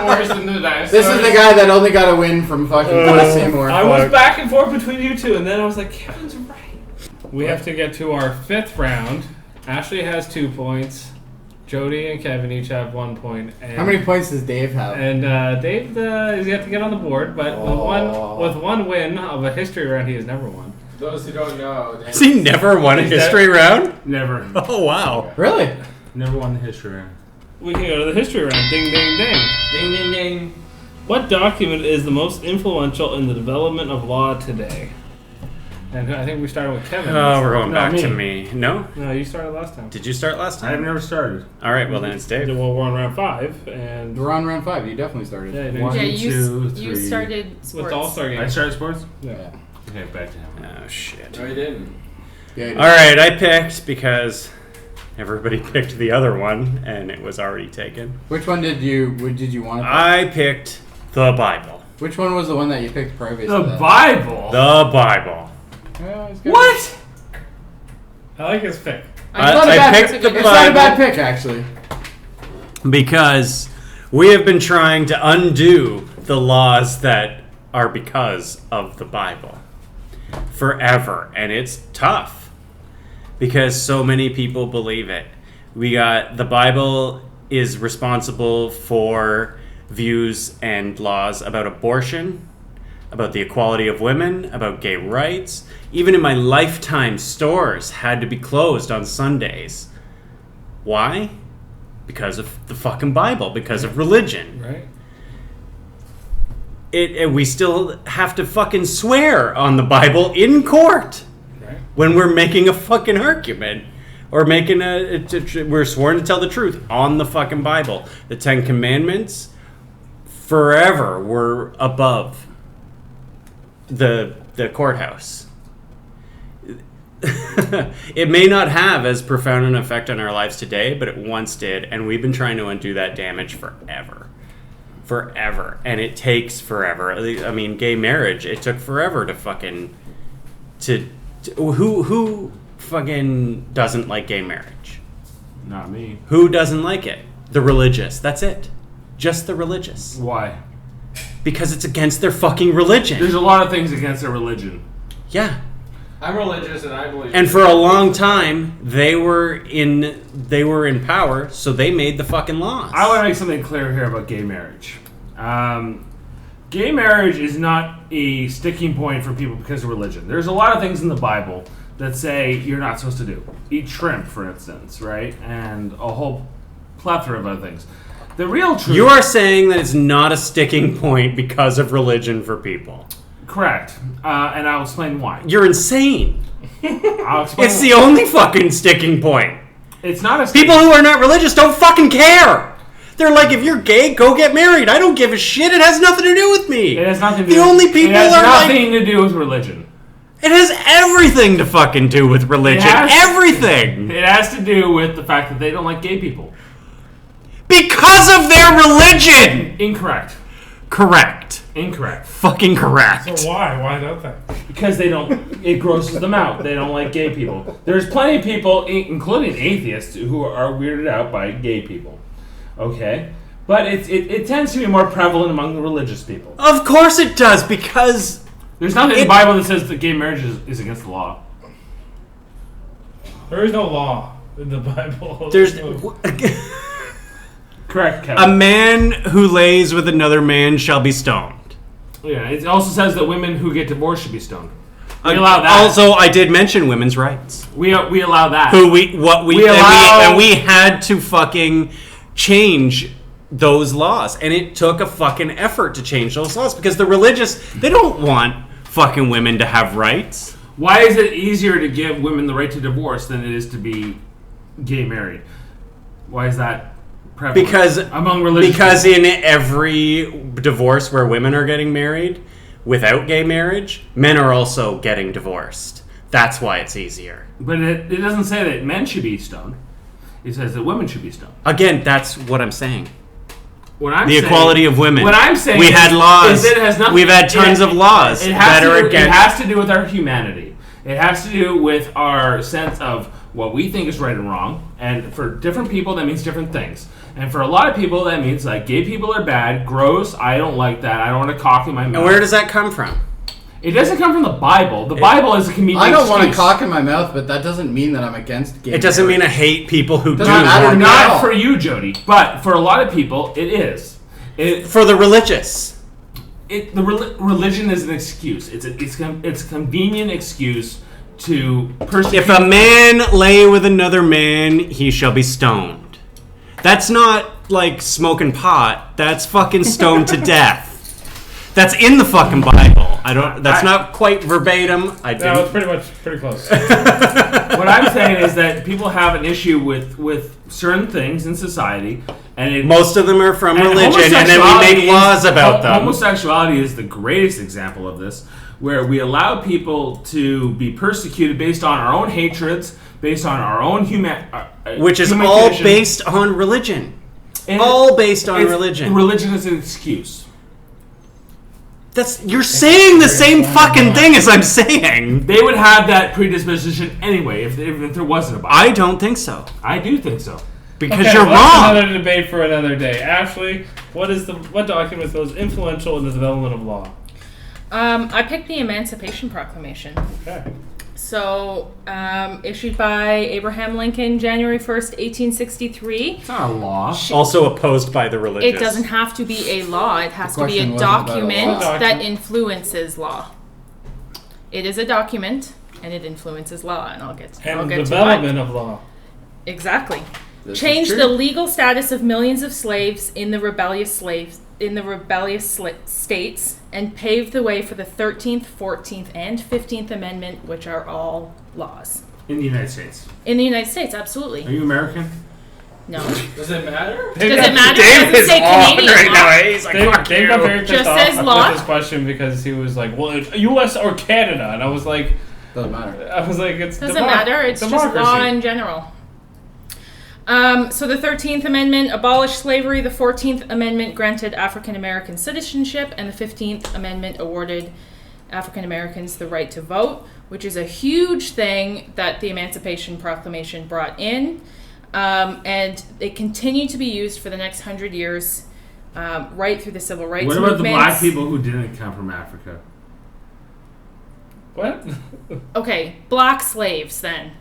worse than the dinosaurs. This is the guy that only got a win from fucking Chris Seymour. I was back and forth between you two, and then I was like, Kevin's right. We have to get to our 5th round. Ashley has 2 points. Jody and Kevin each have 1 point. And, How many points does Dave have? And Dave is yet to get on the board, but with one win of a history round, he has never won. Those who don't know, Has he never won a Is that- history round? Never. Oh, wow. Really? Never won the history round. We can go to the history round. Ding, ding, ding. ding ding ding. What document is the most influential in the development of law today? And I think we started with Kevin. Oh, we're going No, back me. to me. No? No, you started last time. Did you start last I've time? never started. All right, well, then it's Dave. Well, we're on round 5, and We're on round 5. You definitely started. yeah, One, Yeah, two, you three. started with sports. the All-Star game. I started sports? Yeah. Okay, back to him. Oh, shit. No, he didn't. Yeah, you All right, I picked because everybody picked the other one, and it was already taken. Which one did you want to pick? I picked The Bible. Which one was the one that you picked previous The to that? Bible. The Bible. Well, it's good. What? I like his pick. It's not a I bad picked pick. the It's not a bad Bible pick, actually. because we have been trying to undo the laws that are because of the Bible forever, and it's tough because so many people believe it. We got the Bible is responsible for views and laws about abortion, about the equality of women, about gay rights. Even in my lifetime, stores had to be closed on Sundays. Why? Because of the fucking Bible, because of religion. Right? We still have to fucking swear on the Bible in court Right. when we're making a fucking argument or making we're sworn to tell the truth on the fucking Bible. The Ten Commandments forever were above the courthouse. It may not have as profound an effect on our lives today, but it once did, and we've been trying to undo that damage forever. Forever. And it takes forever. I mean, gay marriage, it took forever to fucking who fucking doesn't like gay marriage? Not me. Who doesn't like it? The religious. That's it. Just the religious. Why? Because it's against their fucking religion. There's a lot of things against their religion. Yeah. I'm religious and I believe. And for a long time, they were in power, so they made the fucking laws. I want to make something clear here about gay marriage. Gay marriage is not a sticking point for people because of religion. There's a lot of things in the Bible that say you're not supposed to do. Eat shrimp, for instance, right? And a whole plethora of other things. The real truth... You are saying that it's not a sticking point because of religion for people. Correct. And I'll explain why. You're insane. I'll explain It's the only fucking sticking point. It's not a... People who are not religious don't fucking care. They're like, if you're gay, go get married. I don't give a shit. It has nothing to do with me. It has nothing to The do... only people It has are nothing to do with religion. It has everything to fucking do with religion. Everything. It has to do with the fact that they don't like gay people. Because of their religion. Incorrect. Correct. Incorrect. Fucking correct. So why? Why don't they? Because they don't... It grosses them out. They don't like gay people. There's plenty of people, including atheists, who are weirded out by gay people. Okay? But it tends to be more prevalent among the religious people. Of course it does, because... There's nothing in the Bible that says that gay marriage is against the law. There is no law in the Bible. There's... Correct, Kevin. A man who lays with another man shall be stoned. Yeah, it also says that women who get divorced should be stoned. We allow that. Also, I did mention women's rights. We allow that. We had to fucking change those laws, and it took a fucking effort to change those laws because the religious, they don't want fucking women to have rights. Why is it easier to give women the right to divorce than it is to be gay married? Why is that prevalent Because among religious because people? in every divorce where women are getting married without gay marriage, men are also getting divorced. That's why it's easier. But it doesn't say that men should be stoned. It says that women should be stoned. Again, that's what I'm saying. What I'm The saying, equality of women. What I'm saying we had laws. is that it has nothing, We've had tons of laws that are against. It has to do with our humanity. It has to do with our sense of what we think is right and wrong. And for different people, that means different things. And for a lot of people, that means like gay people are bad, gross. I don't like that. I don't want to cock in my mouth. And where does that come from? It doesn't come from the Bible. The Bible is a convenient I don't want to excuse. cock in my mouth, but that doesn't mean that I'm against gay It doesn't mean I marriage. hate people who do. Doesn't matter to me at all. Not for you, Jody, but for a lot of people, it is. For the religious. Religion is an excuse. It's a convenient excuse to persecute. If a man lay with another man, he shall be stoned. That's not like smoking pot. That's fucking stoned to death. That's in the fucking Bible. That's not quite verbatim. That was pretty close. What I'm saying is that people have an issue with certain things in society, and most of them are from religion, and then we make laws about them. Homosexuality is the greatest example of this, where we allow people to be persecuted based on our own hatreds, based on our own which is human all condition. based on religion. And all based on religion. Religion is an excuse. You're saying the same fucking thing as I'm saying. They would have that predisposition anyway if there wasn't a bias. I don't think so. I do think so. Because you're that's wrong. Another debate for another day. Ashley, what document is most influential in the development of law? I picked the Emancipation Proclamation. Okay. So, issued by Abraham Lincoln, January 1st, 1863. It's not a law. Also opposed by the religious. It doesn't have to be a law. It has to be question a wasn't about a document law. that influences law. It is a document, and it influences law, and I'll get And to development why. of law. Exactly. This is Changed true. the legal status of millions of slaves in the rebellious states, and paved the way for the 13th, 14th, and 15th Amendment, which are all laws. In the United States. In the United States, Are absolutely. you American? No. Does it matter? Does it matter? Dave It doesn't is say on Canadian right law. now. He's like, fuck Dave got very you. pissed Just off says law? with this question because he was like, well, it's U.S. or Canada? And I was like, Doesn't matter. it's Doesn't matter. It's democracy. just law in general. So the 13th Amendment abolished slavery, the 14th Amendment granted African American citizenship, and the 15th Amendment awarded African Americans the right to vote, which is a huge thing that the Emancipation Proclamation brought in. And they continue to be used for the next 100 years, right through the civil rights What about the movements. black people who didn't come from Africa? What? Okay, black slaves then.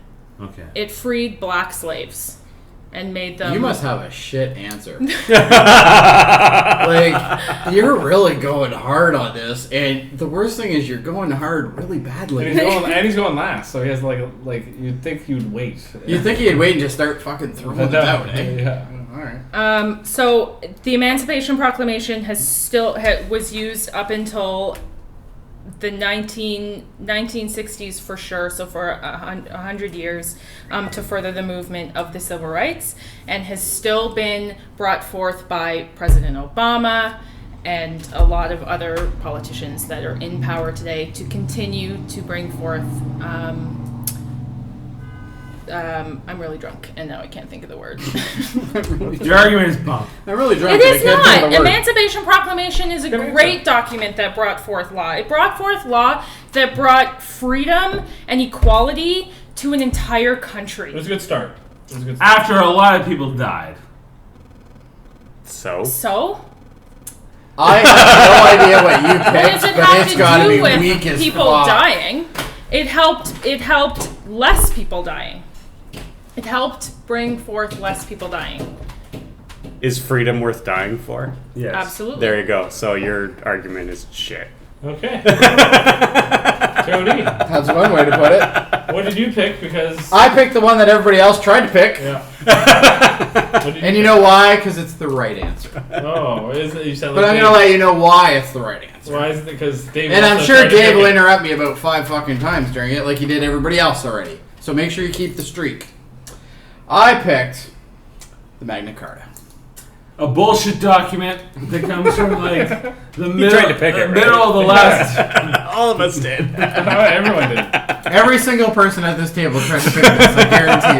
Okay. It freed black slaves and made them... You must have a shit answer. Like, you're really going hard on this, and the worst thing is you're going hard really badly. And he's going last, so he has like you'd think you'd wait. You'd think he'd wait and just start fucking throwing it out, eh? Yeah. Alright. So the Emancipation Proclamation was used up until the 1960s for sure, so for 100 years, to further the movement of the civil rights, and has still been brought forth by President Obama and a lot of other politicians that are in power today to continue to bring forth I'm really drunk and now I can't think of the word. Your argument is bunk. I'm really drunk. It and I is can't think of not. the word. Emancipation Proclamation is a great document that brought forth law. It brought forth law that brought freedom and equality to an entire It country. was a good start. After a lot of people died. So? So, I have no idea what you what picked, does it but have it's to gotta do be with weak as people fuck. dying? It helped less people dying. It helped bring forth less people dying. Is freedom worth dying for? Yes. Absolutely. There you go. So your argument is shit. Okay. Jody, That's one way to put it. what did you pick? Because I picked the one that everybody else tried to pick. yeah. What did And you know why? Because it's the right answer. Oh, is it? You sound But like I'm Dave. going to let you know why it's the right answer. Why is it? Because Dave. And I'm also sure tried to Dave pick will it. interrupt me about 5 fucking times during it like he did everybody else already. So make sure you keep the streak. I picked the Magna Carta. A bullshit document that comes from like the tried to pick it, right? middle of the last. All of us did. Everyone did. Every single person at this table tried to pick this, I guarantee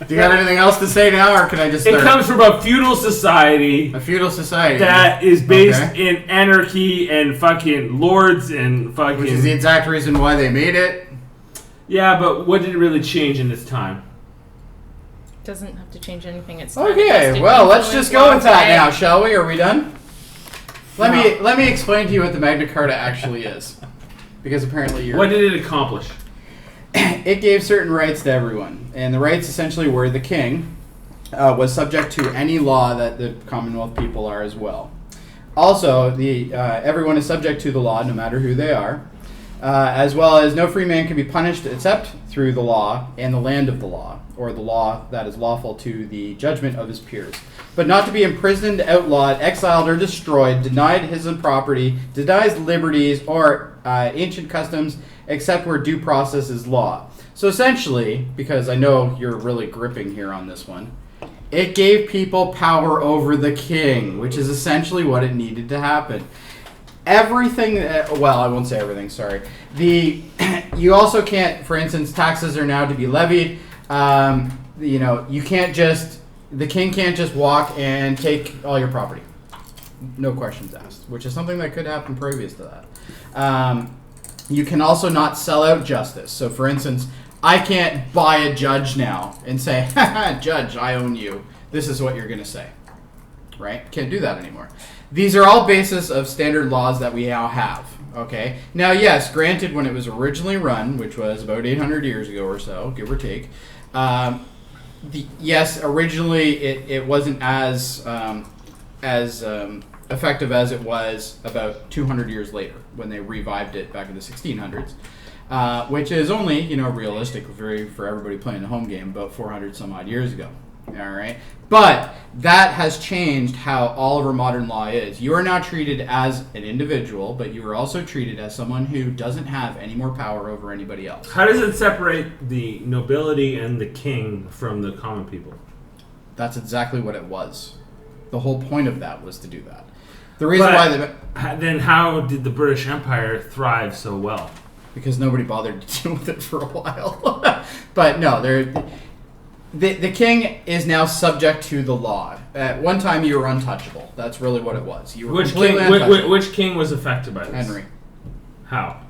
you. Do you got anything else to say now, or can I just It start? comes from a feudal society A feudal society. that is based Okay. in anarchy and fucking lords and fucking. Which is the exact reason why they made it. Yeah, but what did it really change in its time? Doesn't have to change anything. It's Okay, well, let's just go with that now, shall we? Are we done? Let me explain to you what the Magna Carta actually is. Because apparently you're... What did it accomplish? It gave certain rights to everyone, and the rights essentially were the king was subject to any law that the Commonwealth people are as well. Also, everyone is subject to the law, no matter who they are, as well as no free man can be punished except through the law and the land of the law, or the law that is lawful to the judgment of his peers, but not to be imprisoned, outlawed, exiled, or destroyed, denied his own property, denies liberties, or ancient customs, except where due process is law. So essentially, because I know you're really gripping here on this one, it gave people power over the king, which is essentially what it needed to happen. Everything, well, I won't say everything, sorry. You also can't, for instance, taxes are now to be levied. You can't just, the king can't just walk and take all your property. No questions asked, which is something that could happen previous to that. You can also not sell out justice. So, for instance, I can't buy a judge now and say, haha, judge, I own you. This is what you're going to say. Right? Can't do that anymore. These are all basis of standard laws that we now have. Okay? Now, yes, granted, when it was originally run, which was about 800 years ago or so, give or take, yes, originally it wasn't as effective as it was about 200 years later when they revived it back in the 1600s, which is only, realistic for everybody playing the home game about 400 some odd years ago. All right, but that has changed how all of our modern law is. You are now treated as an individual, but you are also treated as someone who doesn't have any more power over anybody else. How does it separate the nobility and the king from the common people? That's exactly what it was. The whole point of that was to do that. The reason Then how did the British Empire thrive so well? Because nobody bothered to deal with it for a while. But no, the king is now subject to the law. At one time, you were untouchable. That's really what it was. You were completely untouchable. Which king was affected by this? Henry. How?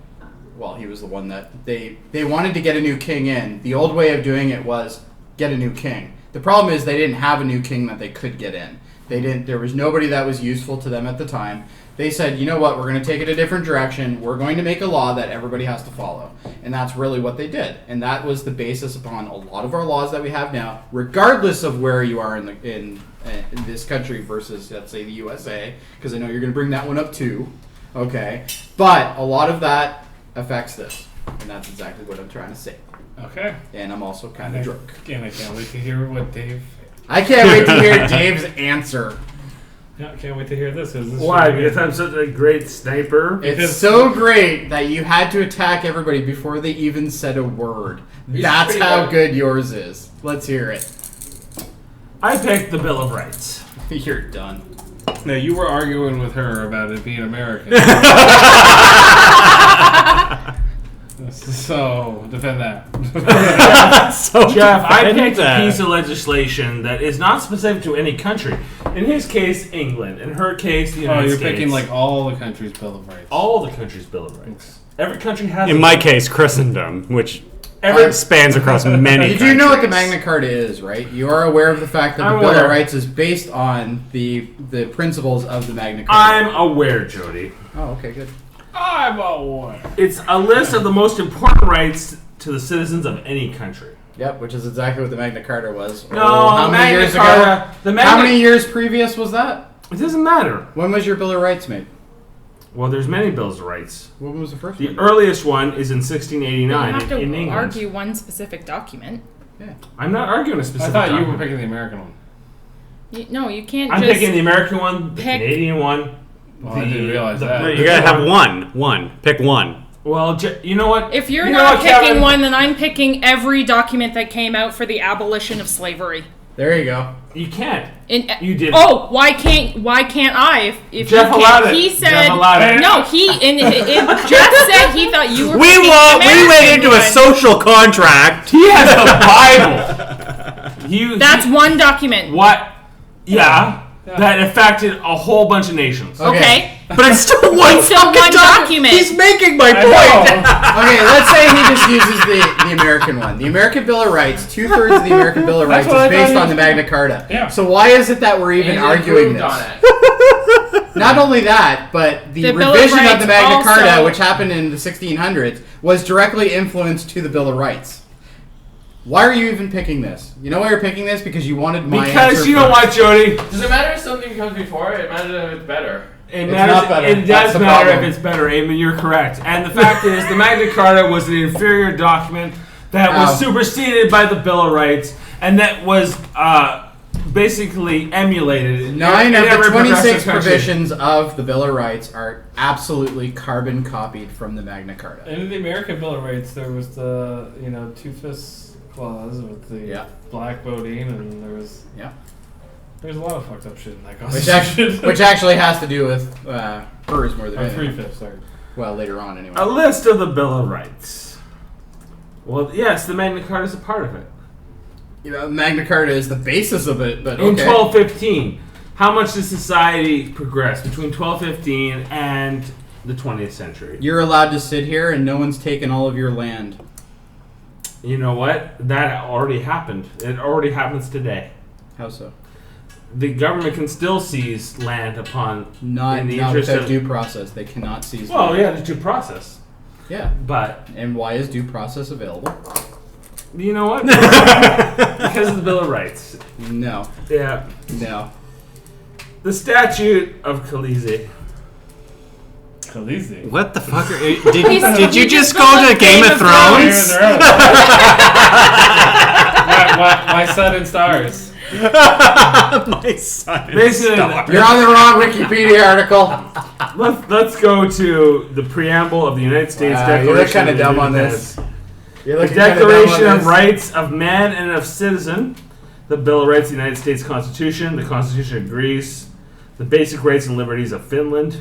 Well, he was the one that they wanted to get a new king in. The old way of doing it was get a new king. The problem is they didn't have a new king that they could get in. There was nobody that was useful to them at the time. They said, you know what, we're going to take it a different direction. We're going to make a law that everybody has to follow. And that's really what they did. And that was the basis upon a lot of our laws that we have now, regardless of where you are in this country versus, let's say, the USA, because I know you're going to bring that one up too. Okay. But a lot of that affects this. And that's exactly what I'm trying to say. Okay. And I'm also kind of drunk. And I can't wait to hear what Dave... I can't wait to hear Dave's answer. Yeah, I can't wait to hear this. Why? Because I'm such a great sniper? It's so great that you had to attack everybody before they even said a word. That's how good yours is. Let's hear it. I picked the Bill of Rights. You're done. No, you were arguing with her about it being American. So, defend that. Jeff, I picked a piece of legislation that is not specific to any country. In his case, England. In her case, the United States. You're picking like all the country's Bill of Rights. All the country's Bill of Rights. Every country has In my case, Christendom, which spans across many countries. You do know what the Magna Carta is, right? You are aware of the fact that the Bill of Rights is based on the principles of the Magna Carta. I'm aware, Jody. Oh, okay, good. I'm aware. It's a list of the most important rights to the citizens of any country. Yep, which is exactly what the Magna Carta was. No, how many Magna years Carta, ago? How many years previous was that? It doesn't matter. When was your Bill of Rights made? Well, there's many bills of rights. When was the first one? The earliest one is in 1689 you don't have to in England. argue one specific document. Yeah. I'm not arguing a specific I thought document. you were picking the American one. No, you can't I'm just... picking the American one, the Canadian one. Well, I didn't realize that. You gotta have one. Pick one. Well, you know what? If you're not picking one, then I'm picking every document that came out for the abolition of slavery. There you go. You can't. You did. Oh, why can't I? If Jeff you allowed can't, it. he said Jeff allowed it. no. Jeff said he thought you were. We went into a social contract. He has the Bible. That's one document. What? Yeah. That affected a whole bunch of nations. Okay. But it's still one document. He's making my point. Okay, let's say he just uses the American one. The American Bill of Rights, 2/3 of the American Bill of Rights is based on the Magna Carta. Yeah. So why is it that we're even arguing this? Not only that, but the revision of the Magna Carta, which happened in the 1600s, was directly influenced to the Bill of Rights. Why are you even picking this? You know why you're picking this? Because you wanted my answer. Because you know what, Jody? Does it matter if something comes before it? It matters if it's better. It does matter if it's better, Eamon. You're correct. And the fact is, the Magna Carta was an inferior document that was superseded by the Bill of Rights, and that was basically emulated. 9 of the 26 provisions of the Bill of Rights are absolutely carbon copied from the Magna Carta. And in the American Bill of Rights, there was the 2/5 clause with the black voting, and there's a lot of fucked up shit in that constitution. Which actually has to do with PERS more than anything. 3/5, sorry. Well, later on, anyway. A list of the Bill of Rights. Well, yes, the Magna Carta is a part of it. Magna Carta is the basis of it, but In 1215, How much does society progress between 1215 and the 20th century? You're allowed to sit here and no one's taken all of your land. You know what? That already happened. It already happens today. How so? The government can still seize land upon Not in the interest without of due process. They cannot seize Well, land. yeah, there's due process. Yeah. But And why is due process available? you know what? Because of the Bill of Rights. No. Yeah. No. The Statute of Khaleesi. Khaleesi. What the fuck? Did He's you just just go going to Game of Thrones? My sun and stars. My son. Basically, You're on the wrong Wikipedia article. let's go to the preamble of the United States Declaration. You look kind of of dumb on Independence. this. You're The looking kinda dumb Declaration on of this. Rights of Man and of Citizen, the Bill of Rights of the United States Constitution, the Constitution of Greece, the Basic Rights and Liberties of Finland,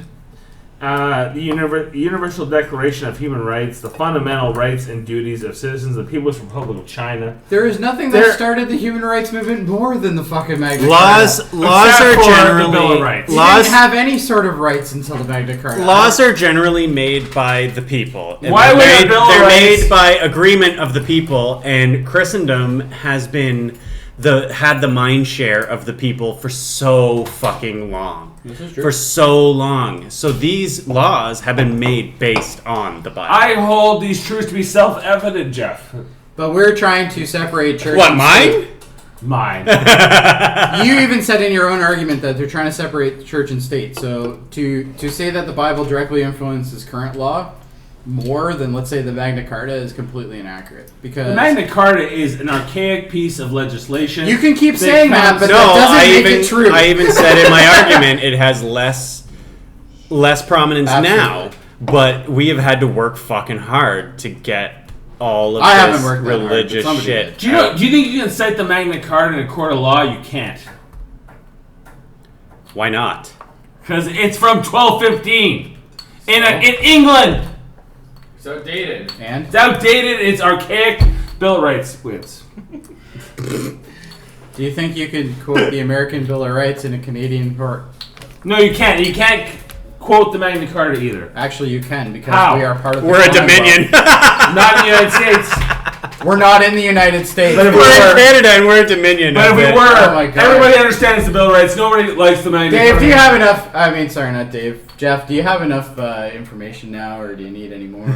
the Universal Declaration of Human Rights, the Fundamental Rights and Duties of Citizens of the People's Republic of China. There is nothing that started the human rights movement more than the fucking Magna Laws Carta. are Except for the generally Bill of Rights. You laws. didn't have any sort of rights until the Magna Carta. Laws are generally made by the people. And Why would a they're Bill of they're Rights- made by agreement of the people, and Christendom has been had the mind share of the people for so fucking long. This is true. For so long. So these laws have been made based on the Bible. I hold these truths to be self-evident, Jeff. But we're trying to separate church What, and mine? state. Mine. You even said in your own argument that they're trying to separate church and state. So to say that the Bible directly influences current law more than, let's say, the Magna Carta is completely inaccurate. Because The Magna Carta is an archaic piece of legislation. you can keep that saying that, comes- but No, that doesn't I make even it true. I even said in my argument it has less prominence Absolutely. now, but we have had to work fucking hard to get all of I this haven't worked that hard, but religious somebody shit. Do you think you can cite the Magna Carta in a court of law? You can't. Why not? Because it's from 1215. In England. So dated. And It's outdated. It's archaic. Bill of Rights wins. do you think you could quote the American Bill of Rights in a Canadian court? No, you can't. You can't quote the Magna Carta either. Actually, you can because How? we are part of the We're a Commonwealth. dominion. Not in the United States. We're not in the United States. But if We're in were- Canada and we're a dominion. But if of we it. were, Oh my God. everybody understands the Bill of Rights. Nobody likes the Magna Dave, Carta. do you have enough? I mean, sorry, not Dave. Jeff, do you have enough information now, or do you need any more?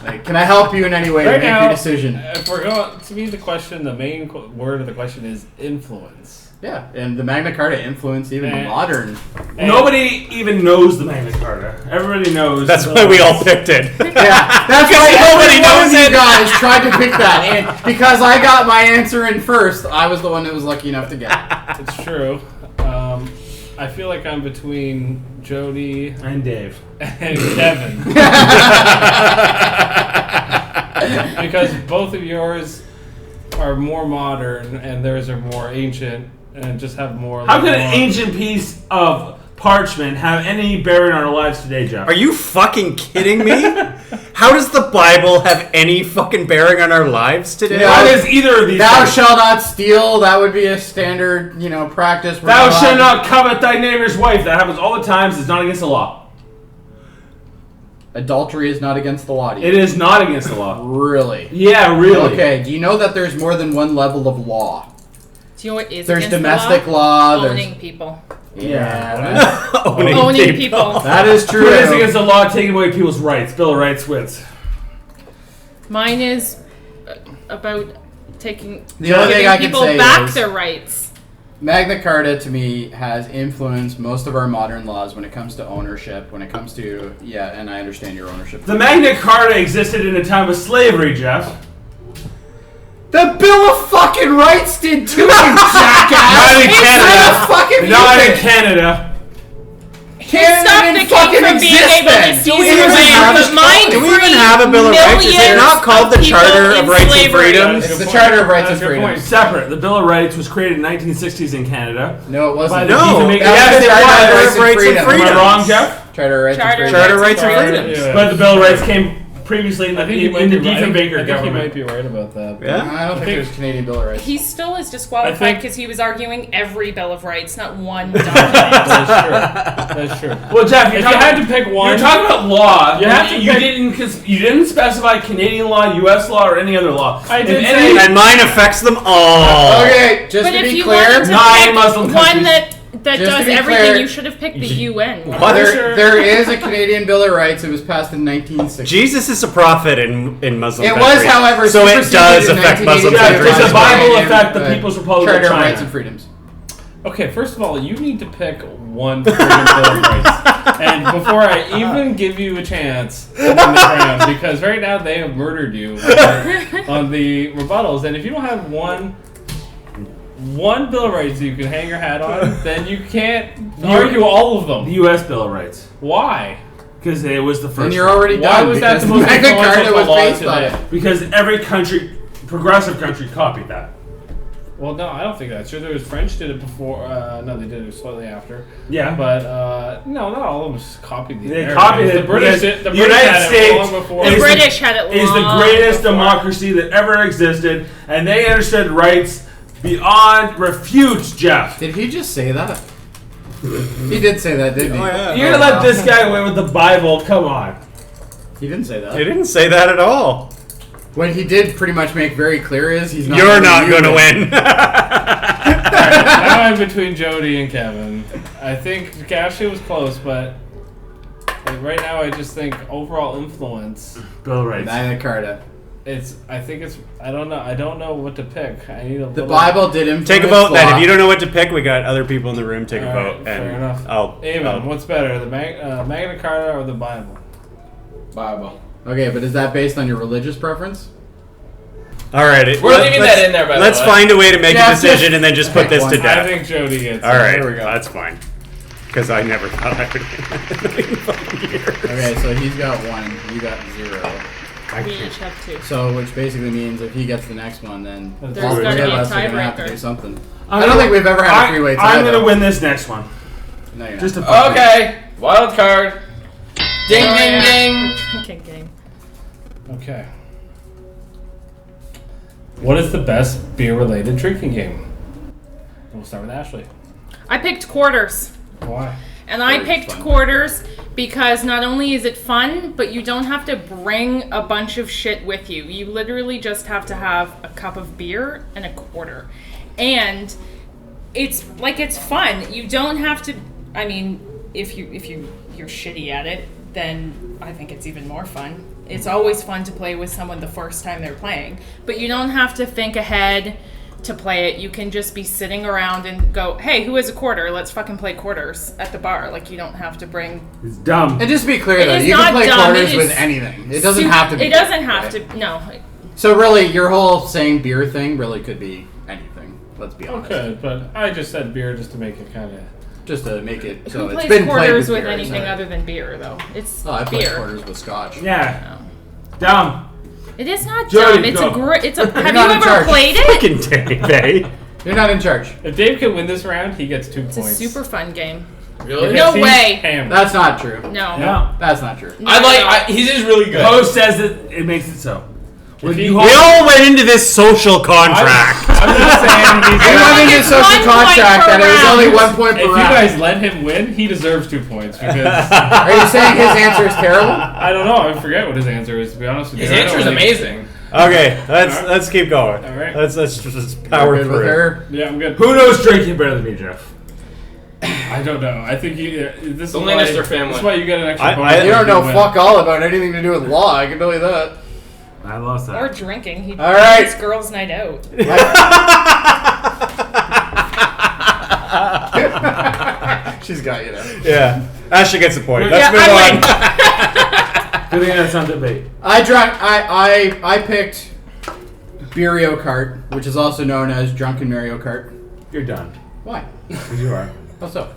Like, can I help you in any way to Right make now, your decision? if we're going to me, the question, the main word of the question is influence. Yeah, and the Magna Carta influenced even the And- modern. Nobody even knows the Magna Carta. Everybody knows. That's the why we Bill of all Rights. picked it. Yeah, that's why nobody every one knows of you it. guys tried to pick that, and because I got my answer in first, I was the one that was lucky enough to get it. It's true. I feel like I'm between Jody And Dave. and Kevin. Because both of yours are more modern and theirs are more ancient and just have more. How like, could an more- ancient piece of parchment have any bearing on our lives today, Jeff? Are you fucking kidding me? How does the Bible have any fucking bearing on our lives today? Yeah. How does either of these Thou things? shalt not steal. That would be a standard, practice. We're Thou not shalt allowed- not covet thy neighbor's wife. That happens all the times. It's not against the law. Adultery is not against the law. It is not against the law. Really? Yeah, really. Okay. Do you know that there's more than one level of law? Do you know what is There's against domestic the law. law? There's Owning people. yeah. Owning people. That is true. It is against the law taking away people's rights. Bill of Rights wins. Mine is about taking The only thing giving I can people say back is their rights. Magna Carta to me has influenced most of our modern laws when it comes to ownership. When it comes to and I understand your ownership. The Magna Carta existed in a time of slavery, Jeff. The Bill of fucking Rights did too, you jackass. Not in It's Canada. not a fucking Not in music. Canada. Canada Stop didn't the king fucking from being exist able then. to Do we seize even the have land, a- but mine Do we even have a Bill of Rights? Is it not called the Charter of Rights and Freedoms? It's the Charter of Rights and That's your Freedoms. point. Separate. The Bill of Rights was created in 1960s in Canada. No, it wasn't. By the No, Defamation- that Yes, was it the Charter was. of Rights and Rights and Freedoms. Am I Freedoms. wrong, Jeff? Charter of Rights and Charter Freedoms. Charter of Rights and Freedoms. Freedoms. Yeah. But the Bill of Rights came previously in the I think Diefenbaker he government. might be right about that. Yeah? I don't think there's Canadian Bill of Rights. He still is I disqualified think- because he was arguing every Bill of Rights, not one document. That's true. Well, Jeff, If you had to pick one, you're talking about law. You have to you pick- didn't specify Canadian law, U.S. law, or any other law. I did If say- any- And mine affects them all. Okay, just But to if be you clear, wanted to 9 pick Muslim one countries. that Just to does be everything, clear- you should have picked the UN. What? there is a Canadian Bill of Rights. It was passed in 1960. Jesus is a prophet in Muslim It countries. was, however, so it superseded does in affect Muslim 1982 Yeah, countries. does the Bible Canadian, affect the People's Republic of Charter of China? Rights and Freedoms. Okay, first of all, you need to pick one freaking Bill of Rights. And before I even give you a chance to win this round, because right now they have murdered you on the rebuttals, and if you don't have one Bill of Rights that you can hang your hat on, then you can't argue all of The them. U.S. Bill of Rights. Why? Because it was the first And you're one. already Why done. was that because the most Magna influential Carta was law based on today? it. Because every country, progressive country, copied that. Well, no, I don't think that's true. There was French did it before. No, they did it slightly after. Yeah. But no, not all of them copied the They Americans. copied it The British because did. The the British United had it States long before. The is British had it long is the greatest before. democracy that ever existed, and they understood rights beyond refute, Jeff. Did he just say that? He did say that, didn't he? Oh, yeah. You're gonna let this guy away with the Bible? Come on. He didn't say that. They didn't say that at all. What he did pretty much make very clear is he's not. You're letting not you going to win. Now I'm between Jody and Kevin. I think Ashley was close, but right now I just think overall influence. Bill of Rights. Magna Carta. I think it's. I don't know. I don't know what to pick. I need a. The little- Bible did influence Take a vote then. law. If you don't know what to pick, we got other people in the room. Take a All right, vote. fair And enough. I'll. Eamon, what's better, the Magna Carta or the Bible? Bible. Okay, but is that based on your religious preference? All right. We're leaving that in there, by the Let's way. find a way to make Yeah, a decision just and then just put pick this to one. I death. think Jody gets. All right. There we go. That's fine. Because I never thought I would win. Okay, so he's got 1, you got 0. We each have 2. So, which basically means if he gets the next one, then There's all gotta three of be a us are gonna have to tiebreaker. do something. I don't think we've ever had a three-way tie. I'm gonna though. win this next one. No, you're Just not. to Okay. Wild card. Ding, Oh, ding, yeah. ding. Okay, game. Okay. What is the best beer-related drinking game? We'll start with Ashley. I picked quarters. Why? And I Quarters picked fun. quarters because not only is it fun, but you don't have to bring a bunch of shit with you. You literally just have to have a cup of beer and a quarter. And it's fun. You don't have to. I mean, if you're shitty at it, then I think it's even more fun. It's always fun to play with someone the first time they're playing, but you don't have to think ahead to play it. You can just be sitting around and go, hey, who has a quarter? Let's fucking play quarters at the bar. Like, you don't have to bring. It's dumb. And just to be clear, It though, is you can not play dumb, quarters it with is anything. It doesn't Super- have to be. It doesn't beer, have right? to. No. So really, your whole saying beer thing really could be anything. Let's be honest. Okay, but I just said beer just to make it kind of. Just to make it so Who it's plays been played quarters with with beer, anything so- other than beer, though? It's Oh, I play beer. quarters with scotch. Yeah. No. Dumb. It is not Jody, dumb. It's go. a great. It's a. Have you not in ever charge. played it? Fucking Dave, eh? You're not in charge. If Dave can win this round, he gets 2 It's a points. super fun game. Really? No He's way. hammered. That's not true. No. Yeah. That's not true. No, I like. no. He's just really good. Post says that it makes it so. When he- you We all went into this social contract. I'm not saying he's. I went into It's social 1 point contract per that it was round. only 1 point per If you round. guys let him win, he deserves 2 points because Are you saying his answer is terrible? I don't know. I forget what his answer is. To be honest with you, His I don't answer is really- amazing. Okay, let's keep going. All right. Let's just power Good with through. her. Yeah, I'm good. Who knows drinking better than me, Jeff? I don't know. I think you. This The is Lannister why, family. This is why you get an extra I- bonus. I- if You don't know win. fuck all about anything to do with law. I can tell you that. I lost that. Or drinking. He All right. It's girls' night out. She's got you there. Yeah, Ashley gets a point. Yeah, Let's move I on. win. Good thing that's not debate. I picked Mario Kart, which is also known as Drunken Mario Kart. You're done. Why? Because you are. How so?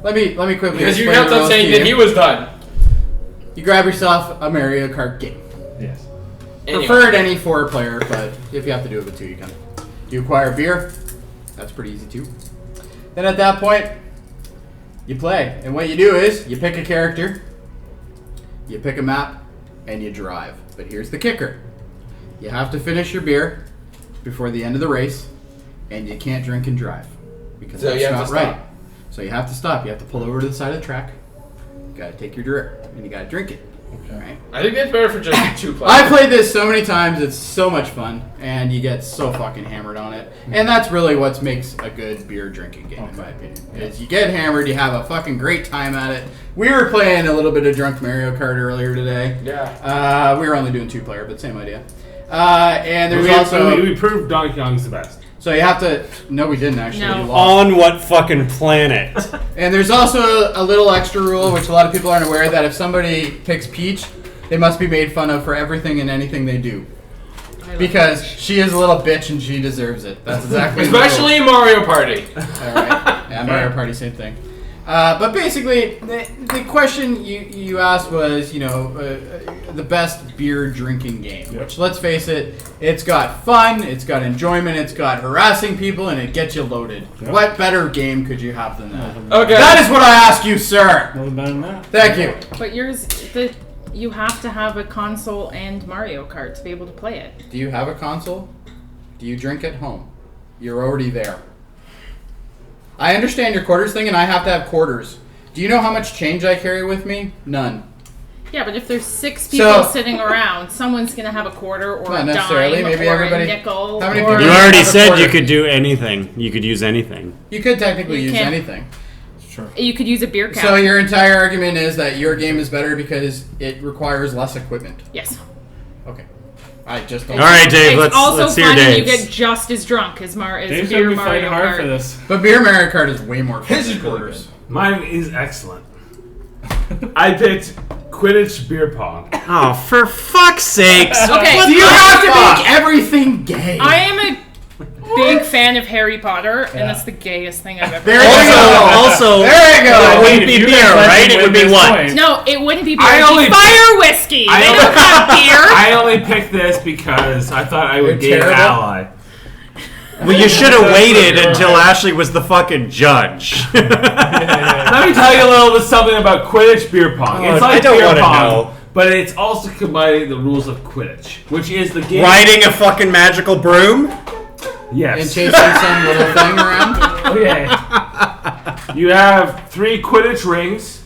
Let me quickly. Because you explain kept the on rules saying to that he you. was done. You grab yourself a Mario Kart game. Yes. Anyway. Preferred any 4-player, but if you have to do it with 2, you can. You acquire beer. That's pretty easy too. Then at that point, you play. And what you do is you pick a character, you pick a map, and you drive. But here's the kicker. You have to finish your beer before the end of the race, and you can't drink and drive. Because So that's you have not to right. stop. So you have to stop. You have to pull over to the side of the track. You gotta take your drink, and you gotta drink it. Right? I think that's better for just 2 players. I played this so many times. It's so much fun, and you get so fucking hammered on it. And that's really what makes a good beer drinking game, in my opinion. Is you get hammered, you have a fucking great time at it. We were playing a little bit of drunk Mario Kart earlier today. Yeah. We were only doing 2-player, but same idea. And there's also we proved Donkey Kong's the best. so you have to. No, we didn't actually. No. You lost. On what fucking planet? And there's also a little extra rule, which a lot of people aren't aware, that if somebody picks Peach, they must be made fun of for everything and anything they do. Because she is a little bitch and she deserves it. That's exactly the rule. Especially Mario Party. Alright. Yeah, Mario Party, same thing. But basically, the question you asked was, the best beer drinking game. Which, let's face it, it's got fun, it's got enjoyment, it's got harassing people, and it gets you loaded. Yep. What better game could you have than that? Okay. That is what I ask you, sir. Nothing better than that. Thank you. But you have to have a console and Mario Kart to be able to play it. Do you have a console? Do you drink at home? You're already there. I understand your quarters thing, and I have to have quarters. Do you know how much change I carry with me? None. Yeah, but if there's 6 people So- sitting around, someone's gonna have a quarter or Not a necessarily. dime Maybe or everybody- a nickel. How many or people- You already have a said quarter. you could do anything. You could use anything. You could technically You use can't- anything. Sure. You could use a beer cap. So your entire argument is that your game is better because it requires less equipment. Yes. Okay. I just don't. All right, Dave. It's also let's hear fun and you Dave's. get just as drunk as Dave's beer gonna be Mario fighting hard for Kart. this. But beer Mario Kart is way more fun His is than really quarters. Mine is excellent. I picked Quidditch beer pong. Oh, for fuck's sakes! Okay. What Do you the have to fuck? make everything gay? I am a big fan of Harry Potter, and that's the gayest thing I've ever There heard. you go. Also, There you go. it wouldn't If be you beer, guys let right? me It win would be this what? point- No, it wouldn't be beer. I It'd be only- fire whiskey. I They only- don't have beer. I only picked this because I thought I would You're gain an terrible. ally. Well, you should have waited until Ashley was the fucking judge. Let me tell you a little bit something about Quidditch beer pong. Oh, It's like I don't beer wanna pong, know. but it's also combining the rules of Quidditch, which is the game. Riding a fucking magical broom? And Yes. chasing some little thing around. Okay. You have 3 Quidditch rings,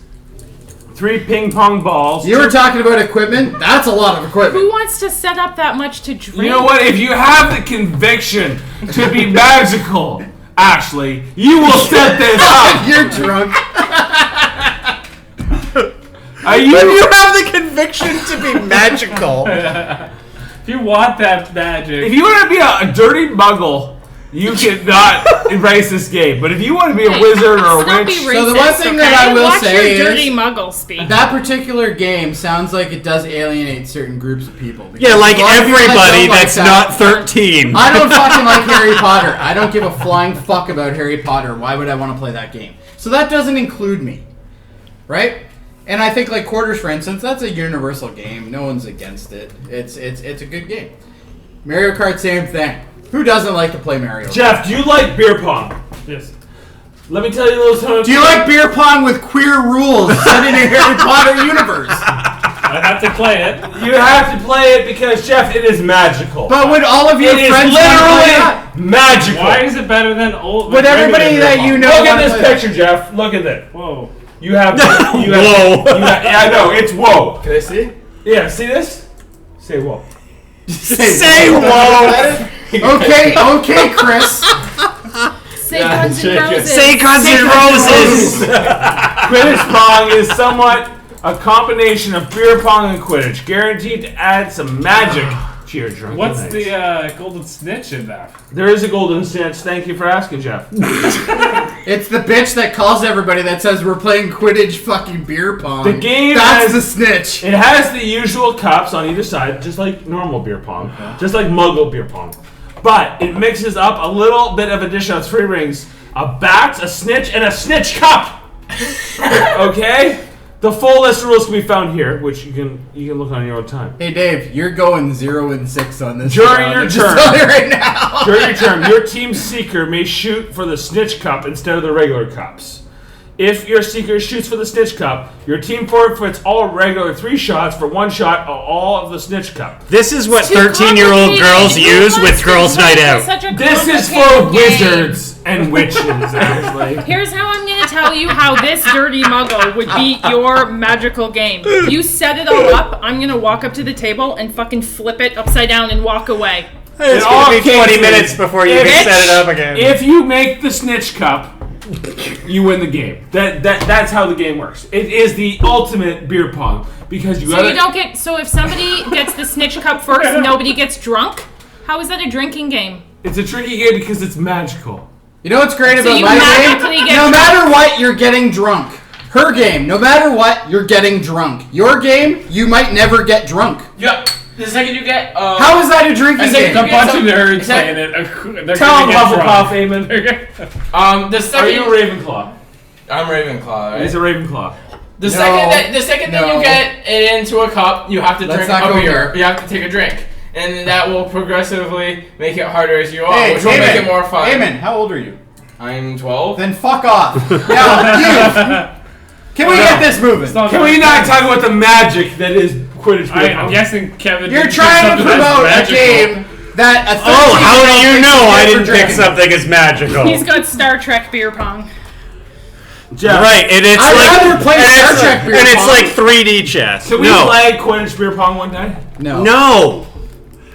3 ping pong balls. You were talking about equipment. That's a lot of equipment. Who wants to set up that much to drink? You know what? If you have the conviction to be magical, Ashley, you will set this up. You're drunk. Are If you? you have the conviction to be magical. If you want that magic, If you want to be a dirty muggle, you cannot embrace this game. But if you want to be a wizard or a Let's not be witch, racist, So the one thing that okay? I will Watch say your is dirty muggle speak. That particular game sounds like it does alienate certain groups of people. Because Yeah, like a lot of people that everybody don't like that's that- not 13. I don't fucking like Harry Potter. I don't give a flying fuck about Harry Potter. Why would I want to play that game? So that doesn't include me. Right? And I think like quarters, for instance, that's a universal game. No one's against it. It's a good game. Mario Kart, same thing. Who doesn't like to play Mario Kart? Jeff, do you like beer pong? yes. Let me tell you a little something. Do you like beer pong with queer rules set in a Harry Potter universe? I have to play it. You have to play it because, Jeff, it is magical. But would all of your it is friends want to play that? literally magical. Why is it better than old? Would everybody regular that beer you pong? know Look at wanna this play that? picture, Jeff. Look at it. Whoa. You have. Whoa. Yeah, I know. It's whoa. Can I see? Yeah, see this? Say whoa. Say whoa! Okay, Chris. Say Guns N' Roses. Say Guns N' Roses! Quidditch pong is somewhat a combination of beer pong and Quidditch, guaranteed to add some magic to your drunken What's nights. the golden snitch in that? There is a golden snitch. Thank you for asking, Jeff. It's the bitch that calls everybody that says we're playing Quidditch fucking beer pong. The game That's has- the snitch. It has the usual cups on either side, just like normal beer pong, just like Muggle beer pong. But it mixes up a little bit of addition of 3 rings, a bat, a snitch, and a snitch cup. Okay? The full list of rules can be found here, which you can look on your own time. Hey Dave, you're going 0-6 on this. During round. your I'm just turn. telling you right now. During your turn, your team seeker may shoot for the snitch cup instead of the regular cups. If your seeker shoots for the Snitch Cup, your team forfeits all regular 3 shots for 1 shot of all of the Snitch Cup. This is what Too 13-year-old girls complicated. use Who with wants girls' to night play out. such a This is for complicated game? wizards and witches, Ashley. Here's how I'm going to tell you how this dirty muggle would beat your magical game. You set it all up, I'm going to walk up to the table and fucking flip it upside down and walk away. It's In all going to be 20 cases, minutes before you if- can set it up again. If you make the Snitch Cup, you win the game. That's how the game works. It is the ultimate beer pong because you So gotta. you don't get. So if somebody gets the snitch cup first, nobody gets drunk. How is that a drinking game? It's a tricky game because it's magical. You know what's great about you my magically game? get No drunk. matter what, you're getting drunk. Her game, no matter what, you're getting drunk. Your game, you might never get drunk. Yep. The second you get, How is that a drinking I think game? A bunch of nerds Is that- playing it. They're Tell them gonna get Hufflepuff, drunk. Eamon. the Are second you a Ravenclaw? I'm Ravenclaw. Right? He's a Ravenclaw. The second that no. you get it into a cup, you have to Let's drink not a go beer. there. You have to take a drink, and that will progressively make it harder as you go, Hey, which will make it more fun. Eamon, how old are you? I'm 12. Then fuck off. Now, you. Can we get this moving? Can we not talk about the magic that is Quidditch beer I'm pong? guessing Kevin. You're didn't trying to pick something that's promote a magical. game that a 13-year-old Oh, how do you thinks know is I good for didn't pick drinking. something as magical? He's got Star Trek beer pong. Jeff, Right, and it's I'd like rather play and Star it's Trek like, beer and it's pong. like 3D chess. Can we no, play Quidditch beer pong one day? no.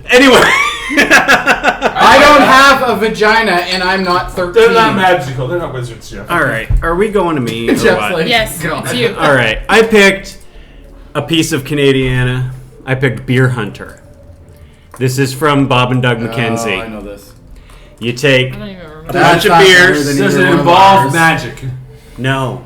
Anyway, I don't have a vagina and I'm not 13. They're not magical. They're not wizards, Jeff. all right. Are we going to me or Jeff's what? like, Yes, God. it's you. All right. I picked a piece of Canadiana. I picked Beer Hunter. This is from Bob and Doug Oh, I McKenzie. know this. You take I don't even remember. a bunch of not better beers. than Does either it one of involve ours. magic? No,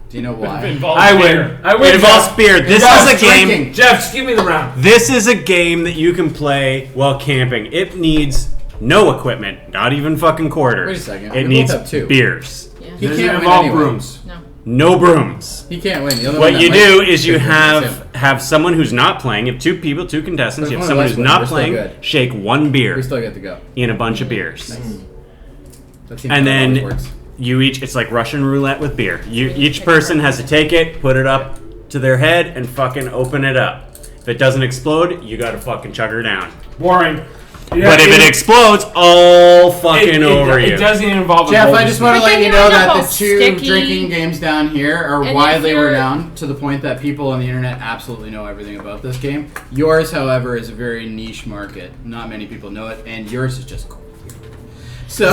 Do you know why? Involves I beer. win. I win. it involves Jeff. beer. This involves is a game. drinking. Jeff, just give me the round. This is a game that you can play while camping. It needs no equipment, not even fucking quarters. Wait a second. It We needs both have two. beers. Yeah. He Does it can't win involve anyway. brooms? No. No brooms. He can't win. The only What one you that do might is you pick him is him. have someone who's not playing. You have 2 people, 2 contestants. But You if have one someone of us who's wins, not we're still playing. good. Shake 1 beer We still get to go. in a bunch of beers. That seems And how it then always works. you each, it's like Russian roulette with beer. Each person has to take it, put it up to their head, and fucking open it up. If it doesn't explode, you gotta fucking chug her down. Boring. But if it explodes, all fucking over it you. doesn't even involve a Jeff, golden I just want to But let then you you know end up that all the 2 sticky. drinking games down here are And if widely you're- renowned to the point that people on the internet absolutely know everything about this game. Yours, however, is a very niche market. Not many people know it, and yours is just cool. So,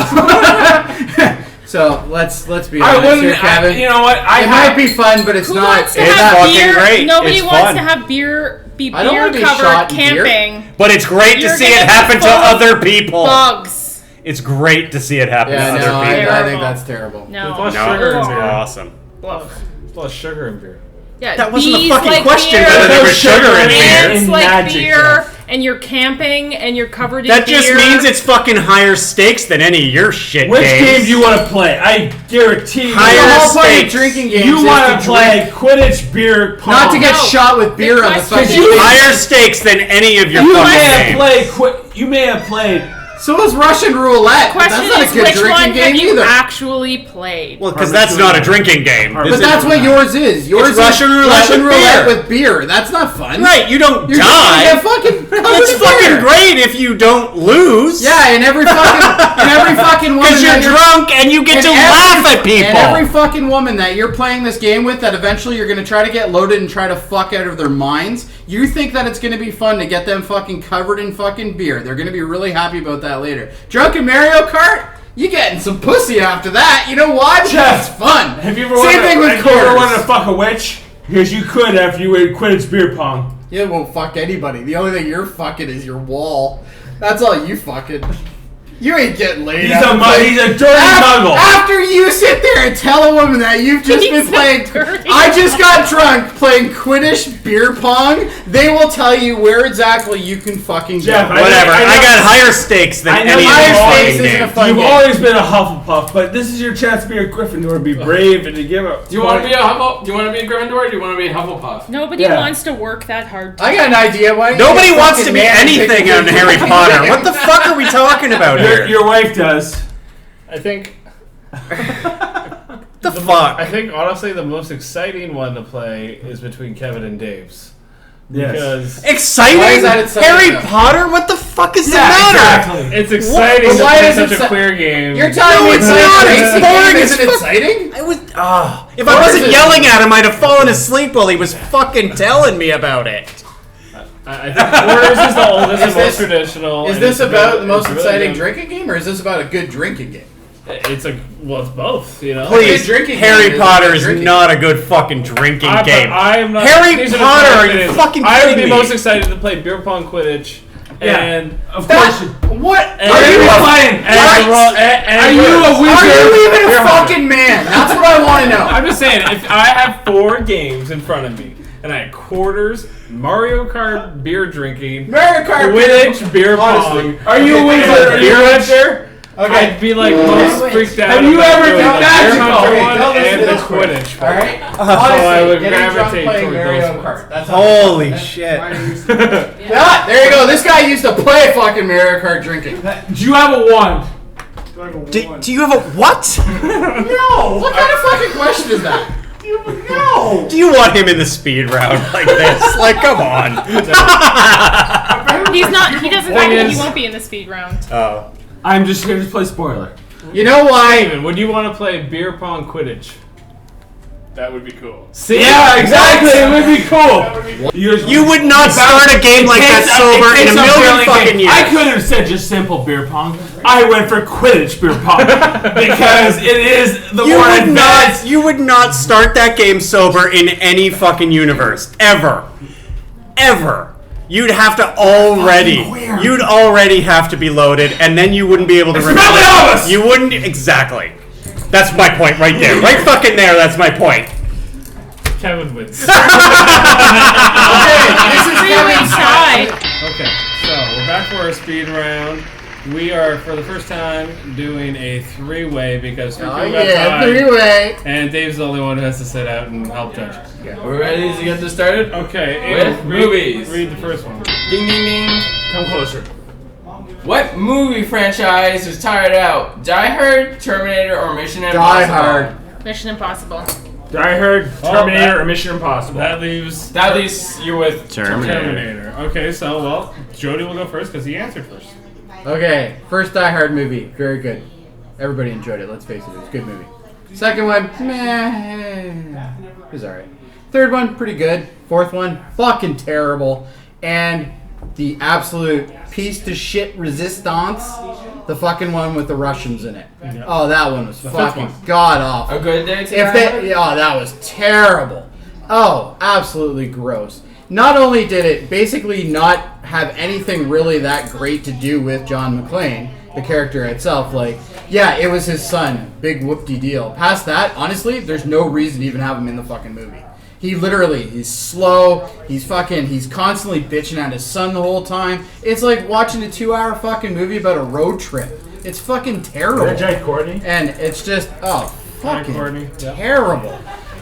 so let's be I honest here, wouldn't. Kevin. You know what? it might be fun, but it's Who not. wants to It's have fucking beer? great. Nobody It's wants fun. to have beer. Be I don't beer wanna be covered shot in beer. camping. But it's great to You're see gonna it be happen to full of other people. Bugs. It's great to see it happen Yeah, to no, other I people. think Terrible. that's terrible. No. Plus No, sugar in it's beer. awesome. Ugh. There's a lot of sugar in beer. Yeah, That wasn't a bees fucking like question beer, whether there was sugar in beer. ants And like magic, beer, Jeff. and you're camping and you're covered in That beer. just means it's fucking higher stakes than any of your shit Which games. game do you want to play? I guarantee you. Higher The whole point of stakes. drinking games You is want to play drink, Quidditch beer pong. not to get No. shot with beer on the Because fucking. you- Higher stakes than any of your You may fucking have games. played. You may have played. So is Russian roulette. But Question that's not is, a good which drinking one game have you either. actually played? Well, because that's not a drinking game. But This that's is- what yours is. Yours It's is Russian roulette with beer. with beer. That's not fun. Right, you don't You're die. Gonna get fucking covered It's in fucking beer. great if you don't lose. Yeah, and every fucking woman Because you're that drunk and you get and to every- laugh at people. And every fucking woman that you're playing this game with, that eventually you're gonna try to get loaded and try to fuck out of their minds. You think that it's gonna be fun to get them fucking covered in fucking beer? They're gonna be really happy about that later. Drunken Mario Kart. You getting some pussy after that? You know why? Because Jeff, it's fun. Have you ever Same thing with have you ever wanted to quarters. fuck a witch? Because you could after you ate Quidditch beer pong. You won't fuck anybody. The only thing you're fucking is your wall. That's all you fucking. You ain't getting laid. He's after a playing- he's a dirty muggle. After you sit there and tell a woman that you've just He's been a playing, dirty I just got drunk playing Quidditch beer pong, they will tell you where exactly you can fucking Jeff, go. Whatever. I know- I got higher stakes than I know any of higher these stakes fucking isn't a games. fun You've game. always been a Hufflepuff, but this is your chance to be a Gryffindor and be brave and to give up. Do you want to be a Hufflepuff? Do you want to be a Gryffindor? Or do you want to be a Hufflepuff? Nobody Yeah. wants to work that hard. I got an idea. Why don't you Nobody get wants to fucking be mad and anything pick on the Harry fucking Potter. game? What the fuck are we talking about here? Your wife does. I think. The The fuck? I think honestly the most exciting one to play is between Kevin and Dave's. Yes. Because Exciting? Why is that exciting, Harry though? Potter? What the fuck is the matter? exactly. it's exciting But to why play is it such a so- queer game. You're telling No, me it's playing not. a It's racing boring game as isn't fuck. exciting? I was. If I Of wasn't course it yelling is. at him, I'd have fallen asleep while he was fucking telling me about it. I think Quarters is the oldest and Is most this- traditional. Is and this it's about really- the most it's really exciting good. drinking game, or is this about a good drinking game? It's both. You know. Please, drinking Harry game Potter is is drinking. not a good fucking drinking game. I am not. Harry these are the Potter, top are you it is. fucking I would kidding be me? most excited to play beer pong, Quidditch, Yeah. and Of course. What? And- Are you playing? Are you a wizard? Are you even a You're fucking man? That's what I want to know. I'm just saying, if I have 4 games in front of me, and I had Quarters, Mario Kart, beer drinking, Mario Kart. Quidditch, beer Honestly. pong, Are you a and wizard? Are you beer a hunter, Okay. I'd be like most freaked out. Have you about ever doing done the magical? beer hunter Okay, one don't listen and to the this one. Quidditch All one. right. I would getting drunk gravitate playing toward Mario those ones. Kart. That's Holy that's- shit. Yeah, there you go. This guy used to play fucking Mario Kart drinking. Do you have a wand? Do you have a what? No. What kind of fucking question is that? No. Do you want him in the speed round like this? Like, come on. He's not. He doesn't Thing think he is- won't be in the speed round. Oh. I'm just here to play spoiler. You know why? Steven, would you want to play beer pong, Quidditch? That would be cool. See? Yeah, exactly. It would be cool. You would not start a game like that sober in a million fucking years. I could have said just simple beer pong. I went for Quidditch beer pong because it is the more advanced. You would not start that game sober in any fucking universe. Ever. You'd have to you'd already have to be loaded, and then you wouldn't be able to remember. Expelliarmus! You wouldn't, exactly. That's my point right there. Right fucking there, that's my point. Kevin wins. Okay, this is Three-way Kevin's tie. Okay, so we're back for our speed round. We are, for the first time, doing a 3-way because 3 Oh people got yeah, tied, 3-way. and Dave's the only one who has to sit out and help judge. We're ready to get this started? Okay, With Aiden, movies. Read the first one. Ding ding ding. Come closer. What movie franchise is tired out? Die Hard, Terminator, or Mission Impossible? Die Hard. Mission Impossible. Die Hard, Terminator, or Mission Impossible. That leaves At least you're with Terminator. Okay, so, well, Jody will go first because he answered first. Okay, first Die Hard movie, very good. Everybody enjoyed it. Let's face it, it's a good movie. Second one, meh, it was alright. Third one, pretty good. Fourth one, fucking terrible. And the absolute piece to shit Resistance, the fucking one with the Russians in it. Oh, that one was fucking god awful. A Good Day to If Die Hard? they, oh, that was terrible. Oh, absolutely gross. Not only did it basically not have anything really that great to do with John McClane, the character itself, like, yeah, it was his son, big whoop-de-deal. Past that, honestly, there's no reason to even have him in the fucking movie. He's slow, he's constantly bitching at his son the whole time. It's like watching a 2-hour fucking movie about a road trip. It's fucking terrible. Jay Courtney. And it's just, oh, Hi, fucking Courtney. terrible.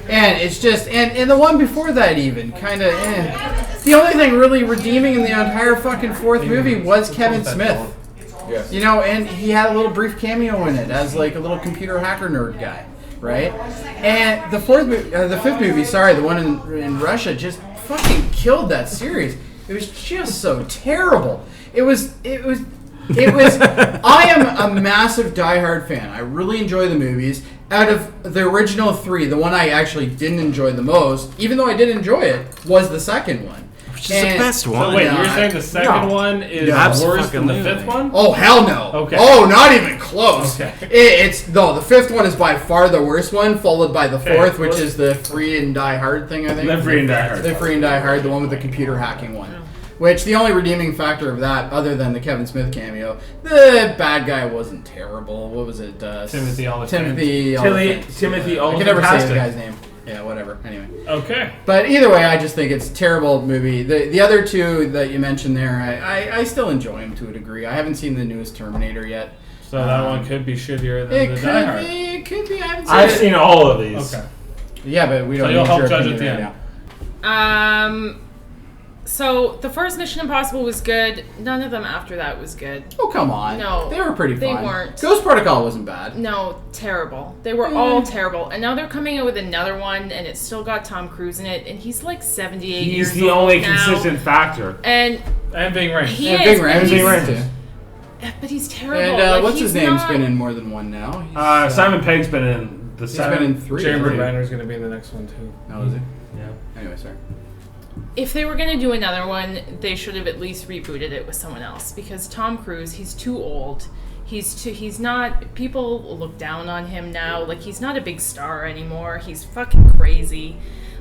And it's just, and the one before that even, kind of, The only thing really redeeming in the entire fucking fourth movie was Kevin Smith. Yes. You know, and he had a little brief cameo in it as like a little computer hacker nerd guy, right? And the fifth movie, sorry, the one in Russia, just fucking killed that series. It was just so terrible. It was. I am a massive Die Hard fan. I really enjoy the movies. Out of the original 3, the one I actually didn't enjoy the most, even though I did enjoy it, was the second one. Which is the best one. So wait, No, you're saying the second one is worse than the Absolutely. fifth one? Oh, hell no. Okay. Oh, not even close. Okay. The fifth one is by far the worst one, followed by the Okay, fourth, which well- is the Free and Die Hard thing, I think. Live Free and Die Hard. The Free and Die Hard, the one with the computer hacking one. Which, the only redeeming factor of that, other than the Kevin Smith cameo, the bad guy wasn't terrible. What was it? Timothy Oliphant. Timothy Oliphant. Timothy I can never say the Oliphant. guy's name. Yeah, whatever. Anyway. Okay. But either way, I just think it's a terrible movie. The other two that you mentioned there, I still enjoy them to a degree. I haven't seen the newest Terminator yet. So that one could be shittier than It the Die Hard. could be. It could be. I haven't seen I've it. seen all of these. Okay. Yeah, but we don't So you'll need help your judge opinion at the right end. now. So the first Mission Impossible was good. None of them after that was good. Oh, come on. No. They were pretty They fun. weren't. Ghost Protocol wasn't bad. No, terrible. They were all terrible. And now they're coming out with another one, and it's still got Tom Cruise in it, and he's like 78 years He's old the only now. consistent factor. And And Bing Rames. he And is, Bing but Rames he's- is too. But he's terrible. And Like, what's he's his name's not- been in more than one now? He's, Simon Pegg's been in the he's been in 3. Chamber hasn't he? Banner's going to be in the next one, too. Oh, is he? Yeah. Anyway, sorry. If they were going to do another one, they should have at least rebooted it with someone else, because Tom Cruise, he's too old. He's not, people look down on him now. Like, he's not a big star anymore. He's fucking crazy.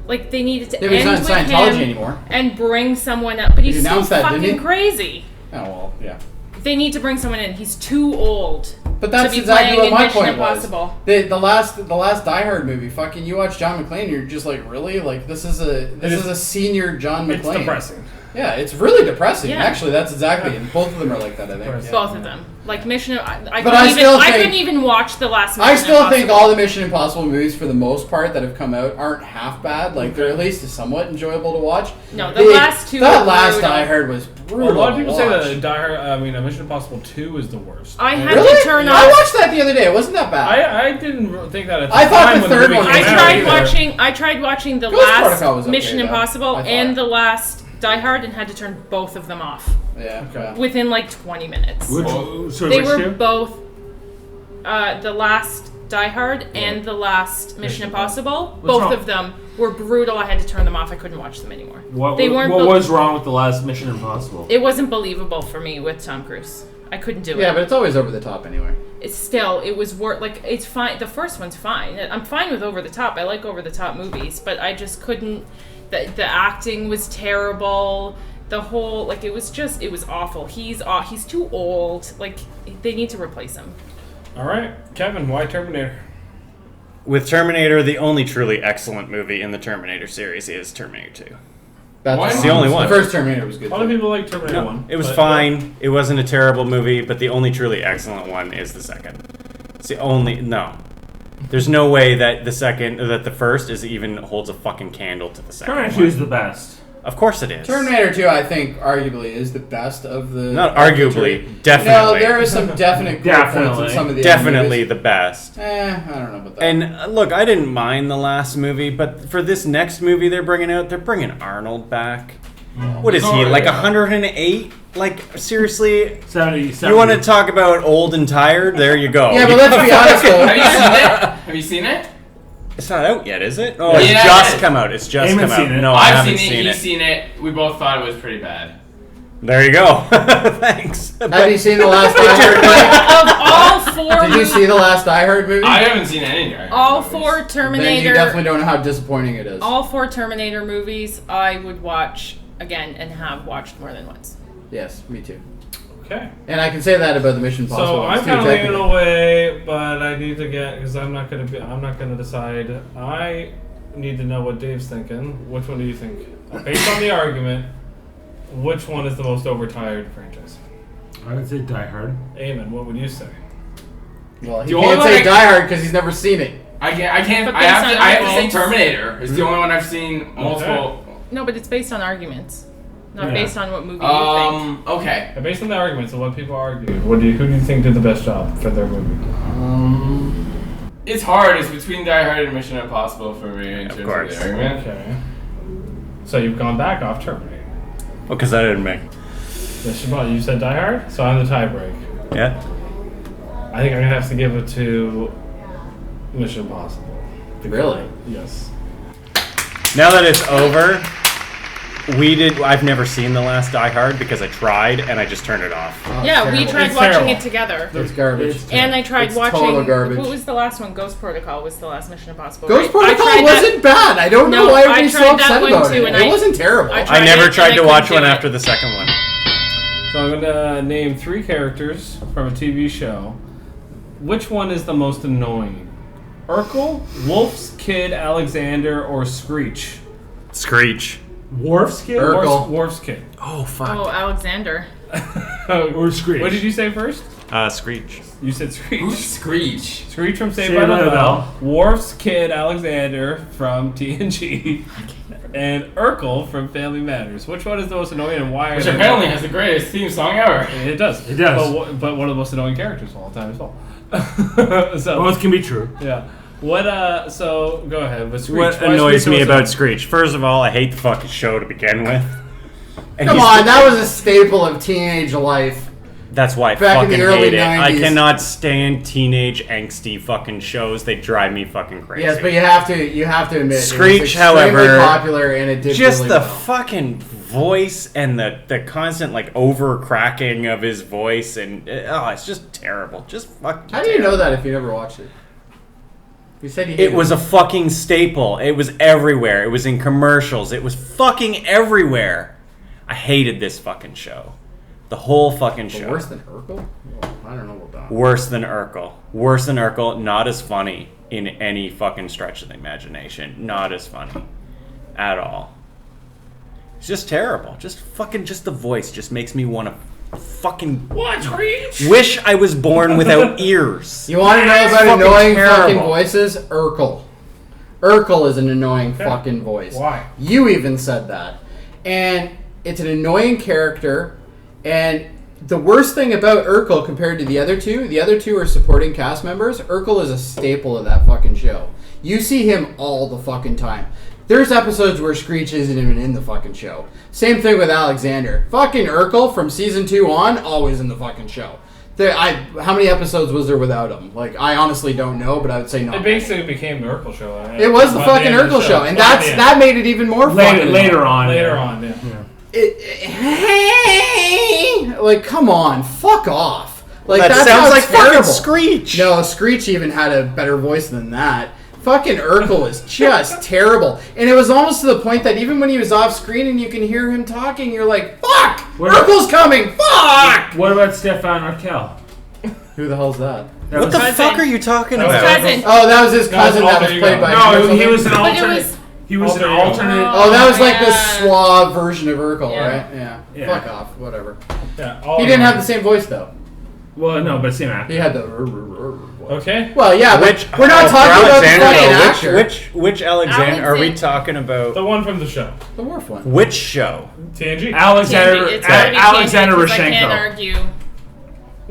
Like, they needed to Yeah, but he's end not in with Scientology him anymore. and bring someone up. But he's still announced that, didn't fucking he? crazy. Oh, well, yeah. They need to bring someone in. He's too old. But that's to be exactly playing what in my Mission point Impossible. was. The last Die Hard movie, fucking, you watch John McClane, you're just like, really? Like, this is a senior John McClane. It's depressing. Yeah, it's really depressing. Yeah. Actually, that's exactly, and both of them are like that, I think. Yeah. Both of them. Like Mission. I But I couldn't even watch the last. Mission I still think Impossible. all the Mission Impossible movies, for the most part, that have come out aren't half bad. Like, they're at least somewhat enjoyable to watch. No, the last two That were last brutal. Die Hard was brutal. A lot of people to say watch. that Die Hard, Mission Impossible 2 is the worst. I had Really? to turn I off. watched that the other day. It wasn't that bad. I didn't think that at the I thought time the when third movie one came was out I either. tried watching the Ghost Protocol last was okay, Mission though, Impossible I thought. and the last Die Hard and had to turn both of them off Yeah. Okay. within like 20 minutes. Which They were two? both the last Die Hard and the last Mission Impossible. What's Both wrong? of them were brutal. I had to turn them off. I couldn't watch them anymore. What, They weren't what bel- was wrong with the last Mission Impossible? It wasn't believable for me with Tom Cruise. I couldn't do it. Yeah, but it's always over the top anyway. It's still, it was like, it's fine. The first one's fine. I'm fine with over the top. I like over the top movies, but I just couldn't. The acting was terrible. The whole, like, it was awful. He's too old. Like, they need to replace him. All right, Kevin, why Terminator? With Terminator, the only truly excellent movie in the Terminator series is Terminator 2. That's the only one. The first Terminator was good. A lot of too. people like Terminator 1. It was but- fine. It wasn't a terrible movie, but the only truly excellent one is the second. It's the only There's no way that the first even holds a fucking candle to the second Terminator 2 one. is the best. Of course it is. Terminator 2, I think, arguably is the best of the. Not of the arguably, three. definitely. No, there are some definite good points Definitely. in some of the Definitely other the best. movies. I don't know about that. And look, I didn't mind the last movie, but for this next movie they're bringing Arnold back. What is he, like 108? Like, seriously? 70. You want to talk about old and tired? There you go. yeah, but let's be honest though. Have you seen it? Have you seen it? It's not out yet, is it? Oh, it's Yeah. just come out. It's just Eamon's come out. seen it. No, I I've haven't seen it. seen He's it. seen it. We both thought it was pretty bad. There you go. Thanks. Have you seen the last Die Hard? Of all four, Did you see the last Die Hard movie? I haven't seen any. Die Hard all movies. four Then you Terminator, definitely don't know how disappointing it is. all four Terminator movies, I would watch again and have watched more than once. Yes, me too. Okay. And I can say that about the Mission Impossible So ones I'm too, kind of leaning technically. away, but I need to get because I'm not gonna decide. I need to know what Dave's thinking. Which one do you think? Based on the argument, which one is the most overtired franchise? I would say Die Hard. Eamon, what would you say? Well, he The only can't one say I- Die Hard because he's never seen it. I can't. But I have based to. on I have to say arguments- Terminator. It's the only one I've seen multiple. No, but it's based on arguments, not Yeah. based on what movie you think. Okay. Based on the arguments of what people argue, who do you think did the best job for their movie? It's hard. It's between Die Hard and Mission Impossible for me in terms of course. the argument. Okay. So you've gone back off Terminator. Well, because I didn't make. You said Die Hard, so I'm the tiebreak. Yeah. I think I'm gonna have to give it to Mission Impossible. Really? Yes. Now that it's over, I've never seen the last Die Hard because I tried and I just turned it off. Yeah, we terrible. tried It's watching terrible. it together. It's garbage. And I tried It's watching. total garbage. What was the last one? Ghost Protocol was the last Mission Impossible. Ghost right? I Protocol tried that- wasn't bad. I don't know No, why I everybody's so tried that upset one about too, it. and It I- wasn't terrible. I I tried never it, tried and to I watch couldn't one do it. after the second one. So I'm gonna name 3 characters from a TV show. Which one is the most annoying? Urkel, Wolf's Kid, Alexander, or Screech? Screech. Worf's Kid? Urkel. Worf's Kid. Oh, fuck. Oh, Alexander. Or Screech. What did you say first? Screech. You said Screech. Who's Screech? Screech from Saved by the Bell. Worf's kid Alexander from TNG. And Urkel from Family Matters. Which one is the most annoying and why? Which apparently has the greatest theme song ever. It does. It does. But one of the most annoying characters of all time as well. So, Both can be true. yeah. What? So go ahead with Screech. What Why annoys Screech me was about Screech? First of all, I hate the fucking show to begin with. And Come on, that was a staple of teenage life. That's why I Back in the fucking early hate it. I 90s. cannot stand teenage angsty fucking shows. They drive me fucking crazy. Yes, but you have to admit, Screech, it was extremely however, popular and it did just really the well. fucking voice and the constant like over cracking of his voice and it's just terrible. Just fucking. How do you know that if you never watched it? You said you. It was a fucking staple. It was everywhere. It was in commercials. It was fucking everywhere. I hated this fucking show. The whole fucking show. Worse than Urkel? Oh, I don't know about that. Worse than Urkel. Worse than Urkel. Not as funny in any fucking stretch of the imagination. Not as funny. At all. It's just terrible. Just the voice just makes me want to fucking... What, Screech? Wish I was born without ears. You want to know about fucking annoying terrible. fucking voices? Urkel. Urkel is an annoying fucking voice. Why? You even said that. And it's an annoying character. And the worst thing about Urkel compared to the other two are supporting cast members. Urkel is a staple of that fucking show. You see him all the fucking time. There's episodes where Screech isn't even in the fucking show. Same thing with Alexander. Fucking Urkel from season 2 on, always in the fucking show. How many episodes was there without him? Like, I honestly don't know, but I would say not. It basically became the Urkel show. It was the fucking Urkel show, and that made it even more fucking Later on. Later on, yeah. Like, come on, fuck off. Like, That that sounds like terrible. fucking Screech. No, Screech even had a better voice than that. Fucking Urkel is just terrible. And it was almost to the point that even when he was off screen and you can hear him talking, you're like, fuck! Urkel's coming! Fuck! What about Stefan Urkel? Who the hell's that? What the fuck are you talking His about? cousin. Oh, that was his cousin that was alter played ego. by... No, he was an But it alternate. was- He was an Alter ego. alternate. Oh, that was like the Yeah. suave version of Urkel, Yeah. right? Yeah. Yeah. Fuck off. Whatever. Yeah, He didn't have the same voice, though. Well, no, but same actor. He had the... Okay. Well, yeah, but we're not talking about the fucking actor. Which Alexander are we talking about? The one from the show. The Worf one. Which show? TNG. Alexander It's gotta be Alexander TNG 'cause I can't Rishenko. argue. You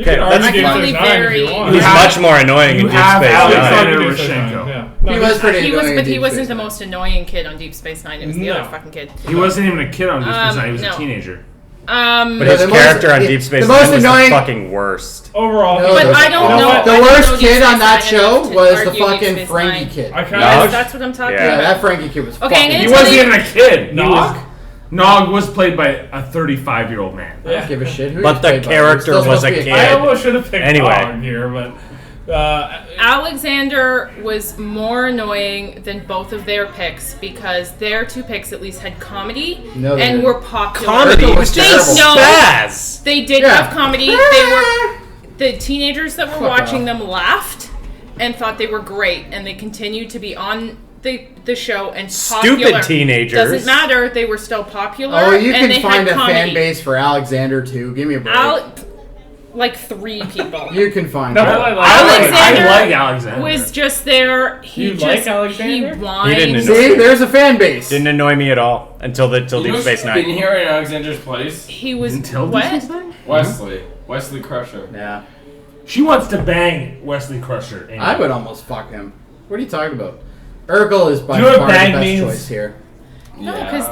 Okay, can that's argue fine. Deep Space Nine if you Very- want. He's have- much more annoying you in Deep have Space Alexander Nine. Rishenko. Yeah. He was pretty He was, annoying but in he Deep wasn't Space the Nine. most annoying kid on Deep Space Nine. It was the No. other fucking kid. He wasn't even a kid on Deep Space Nine. He was no. a teenager. But Yeah, his the most- character on the- Deep Space the most Nine was annoying- the fucking worst. Overall, No, But the- I don't you know know. what? The I don't worst know kid Deep on Space that Nine show enough to was the argue Deep fucking Space Frankie Nine. kid. I kind No. of. That's what I'm talking Yeah. Yeah, about. that Frankie kid was Okay, fucking... and He it's wasn't really- even a kid. He Nog? was, Nog was played by a 35-year-old man. I don't give a shit who But he's the played by. character He's still was supposed a to be kid. I almost should have picked Anyway. Nog here, but Alexander was more annoying than both of their picks because their two picks at least had comedy No, they and didn't. were popular. Comedy Urkel was was just terrible. spaz. They did Yeah. have comedy. They were the teenagers that were Fuck watching off. them laughed and thought they were great, and they continued to be on the show and popular. Stupid teenagers. Doesn't matter. They were still popular. Oh, you and can they find had a comedy. fan base for Alexander, too. Give me a break. Like 3 people. You can find No, it. I like Alexander I like Alexander. was just there. He You just like Alexander? he whined. He didn't See, there's a fan base. Didn't annoy me at all until You Deep know Space who's been Nine. here in Alexander's place? He was Until what? Deep Space Nine? Wesley Crusher. Yeah. She wants to bang Wesley Crusher. Amy. I would almost fuck him. What are you talking about? Urkel is by Do you know what far the bang best means? choice here. No, Yeah. because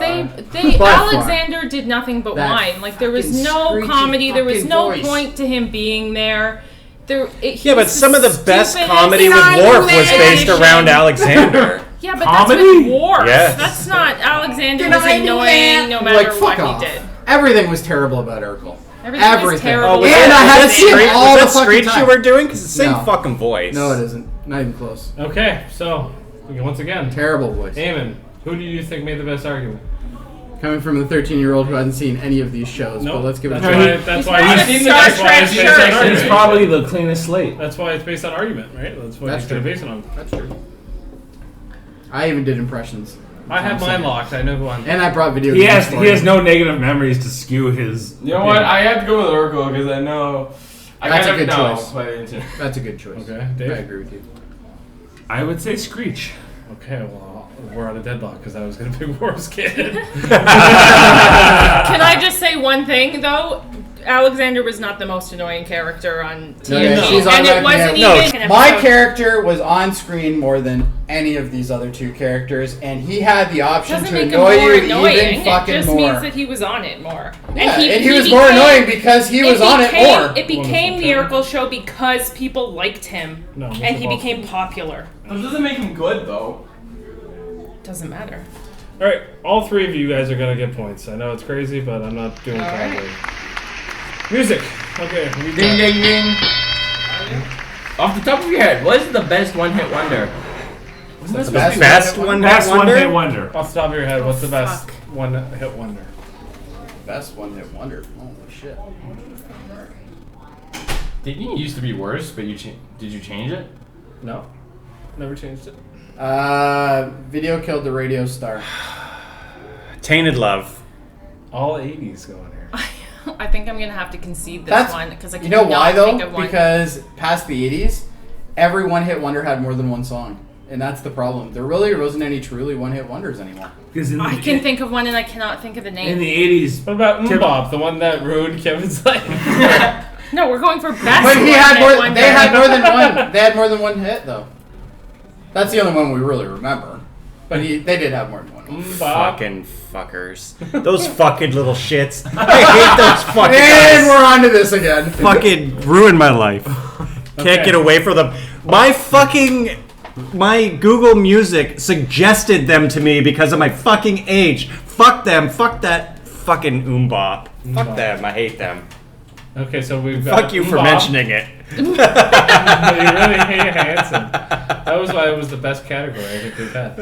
they By far. Alexander did nothing but That whine. Like there was fucking no screechy comedy. There was fucking no voice. point to him being there. Yeah, but some of the best comedy with stupidest Worf was based addition. around Alexander. Yeah, but Comedy? that's with Worf. Yes. That's not Alexander Did was I do annoying no matter Like, fuck what off. he did. Everything was terrible about Urkel. Everything was terrible. was And I had to see him Screech- all was the that fucking Screech time. you were doing? Because it's the same No. fucking voice. No, it isn't. Not even close. okay. So once again, Terrible voice. Eamon, who do you think made the best argument? Coming from the 13-year-old who hasn't seen any of these shows, No, but let's give it a that's try. why. That's He's why. not He's a seen Star that's why Trek it's based shirt. on It's argument. probably the cleanest slate. That's why it's based on argument, right? That's what That's he's gonna true. base it on. That's true. I even did impressions. I have mine locked. I know who I'm. And I brought video He games has for he has you. no negative memories to skew his. You know what? I have to go with Urkel because I know That's a good no, choice. but That's a good choice. Okay, I Dave. agree with you. I would say Screech. Okay, well, we're on a deadlock because I was going to pick Worst Kid. Can I just say one thing though? Alexander was not the most annoying character on TV, yeah, she's and it automatically wasn't even. My character was on screen more than any of these other two characters, and he had the option doesn't to make him annoy more you annoying. even fucking it just more. means that he was on it more. Yeah, and he was more annoying because he was on it more. It became Wonderful. Miracle Show because people liked him, No, and he Mr. became popular. That doesn't make him good though. Doesn't matter. All right, all three of you guys are going to get points. I know it's crazy, but I'm not doing All right. badly. Music. Okay. we Ding, got- ding, ding. Off the top of your head, what is the best one-hit wonder? Wasn't that The supposed to be Best one-hit one Best hit wonder? one-hit wonder. Off the top of your head, what's the best fuck. one-hit wonder? Best one-hit wonder. Holy shit. Didn't it used to be worse, but did you change it? No. Never changed it. Video killed the radio star. Tainted Love. All 80s going here. I think I'm gonna have to concede this That's one because I You cannot know why though? think of one. Because past the 80s, every one-hit wonder had more than one song. And that's the problem. There really wasn't any truly one-hit wonders anymore. Because in I the, can think of one and I cannot think of the name. in the 80s, What about Mbop, the one that ruined Kevin's life? No, we're going for best. But he had one-hit more. wonder. They had more than one. They had more than one hit though. That's the only one we really remember. But they did have more than one. Mbop. Fucking fuckers. Those fucking little shits. I hate those fucking And guys. we're on to this again. Fucking ruined my life. Can't Okay. get away from them. My Google Music suggested them to me because of my fucking age. Fuck them. Fuck that fucking Oombop. Fuck them. I hate them. Okay, so we've got Fuck you for Mbop. mentioning it. You really hate Hanson. That was why it was the best category I think we've had.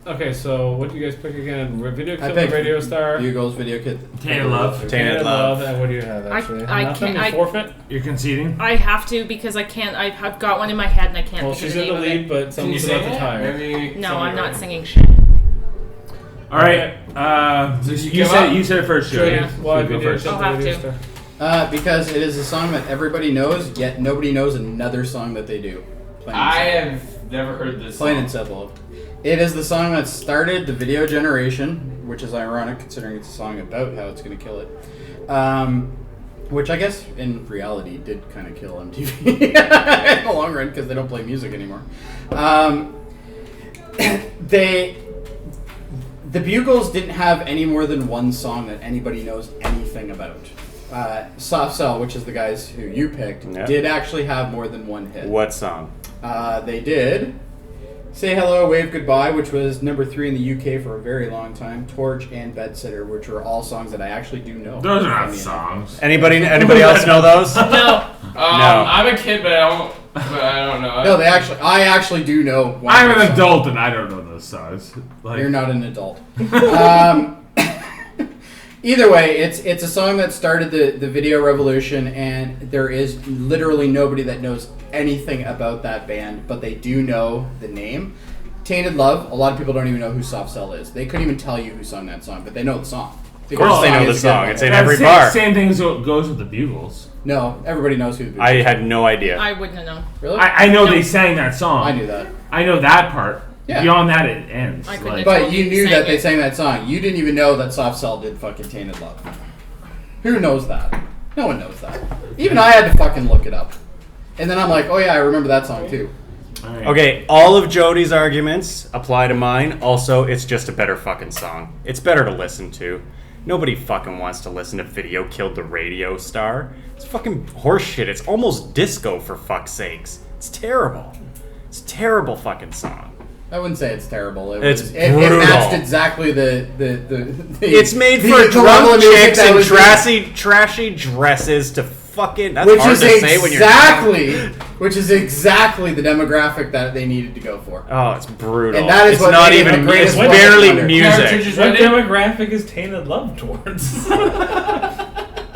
Okay, so what do you guys pick again? Video I Kill the picked Radio Star? Bugles video kit. Tainted Love. Tainted Love. And what do you have, actually? I Nothing? can't- You forfeit? You're conceding? I have to because I can't. I've got one in my head and I can't Well, think she's of in the the name lead, of but Can you someone's sing about to it? tire. Maybe it. No, sing I'm it not right. singing shit. All right. So you You give said up? you said it first, Jody. Yeah. Why So go Video first. Kill I'll the have Radio to. Star? Because it is a song that everybody knows, yet nobody knows another song that they do. Plain and I simple. have never heard this Plain song. and simple. It is the song that started the video generation, which is ironic considering it's a song about how it's going to kill it. Which I guess in reality did kind of kill MTV in the long run because they don't play music anymore. The Bugles didn't have any more than one song that anybody knows anything about. Soft Cell, which is the guys who you picked, Yeah. did actually have more than one hit. What song? They did Say Hello, Wave Goodbye, which was number 3 in the UK for a very long time. Torch and Bedsitter, which were all songs that I actually do know. Those are not Funny enough. songs. Anybody else know those? No. No. I'm a kid, but I don't know. No, I actually do know. One I'm of an those songs. adult and I don't know those songs. Like, You're not an adult. Either way, it's a song that started the video revolution, and there is literally nobody that knows anything about that band, but they do know the name. Tainted Love, a lot of people don't even know who Soft Cell is. They couldn't even tell you who sung that song, but they know the song. Of course they know the is a song. good It's one. in every same, bar. Same thing as what goes with the Bugles. No, everybody knows who the I had no idea. I wouldn't have known. Really? I know No. they sang that song. I knew that. I know that part. Yeah. Beyond that, it ends. I couldn't Like, have But told you you knew sang that they it. sang that song. You didn't even know that Soft Cell did fucking Tainted Love. Who knows that? No one knows that. Even I had to fucking look it up. And then I'm like, oh yeah, I remember that song too. all right. Okay, all of Jody's arguments apply to mine. Also, it's just a better fucking song. It's better to listen to. Nobody fucking wants to listen to Video Killed the Radio Star. It's fucking horseshit. It's almost disco, for fuck's sakes. It's terrible. It's a terrible fucking song. I wouldn't say it's terrible. It's It brutal. matched exactly the It's made the for level drunk of music chicks that in was trashy dresses to fucking... That's which hard is to say when you're which is exactly the demographic that they needed to go for. Oh, it's brutal. And that is it's what not made it even... the greatest It's one barely ever. music. Cartridges What ready? demographic is Tainted Love towards?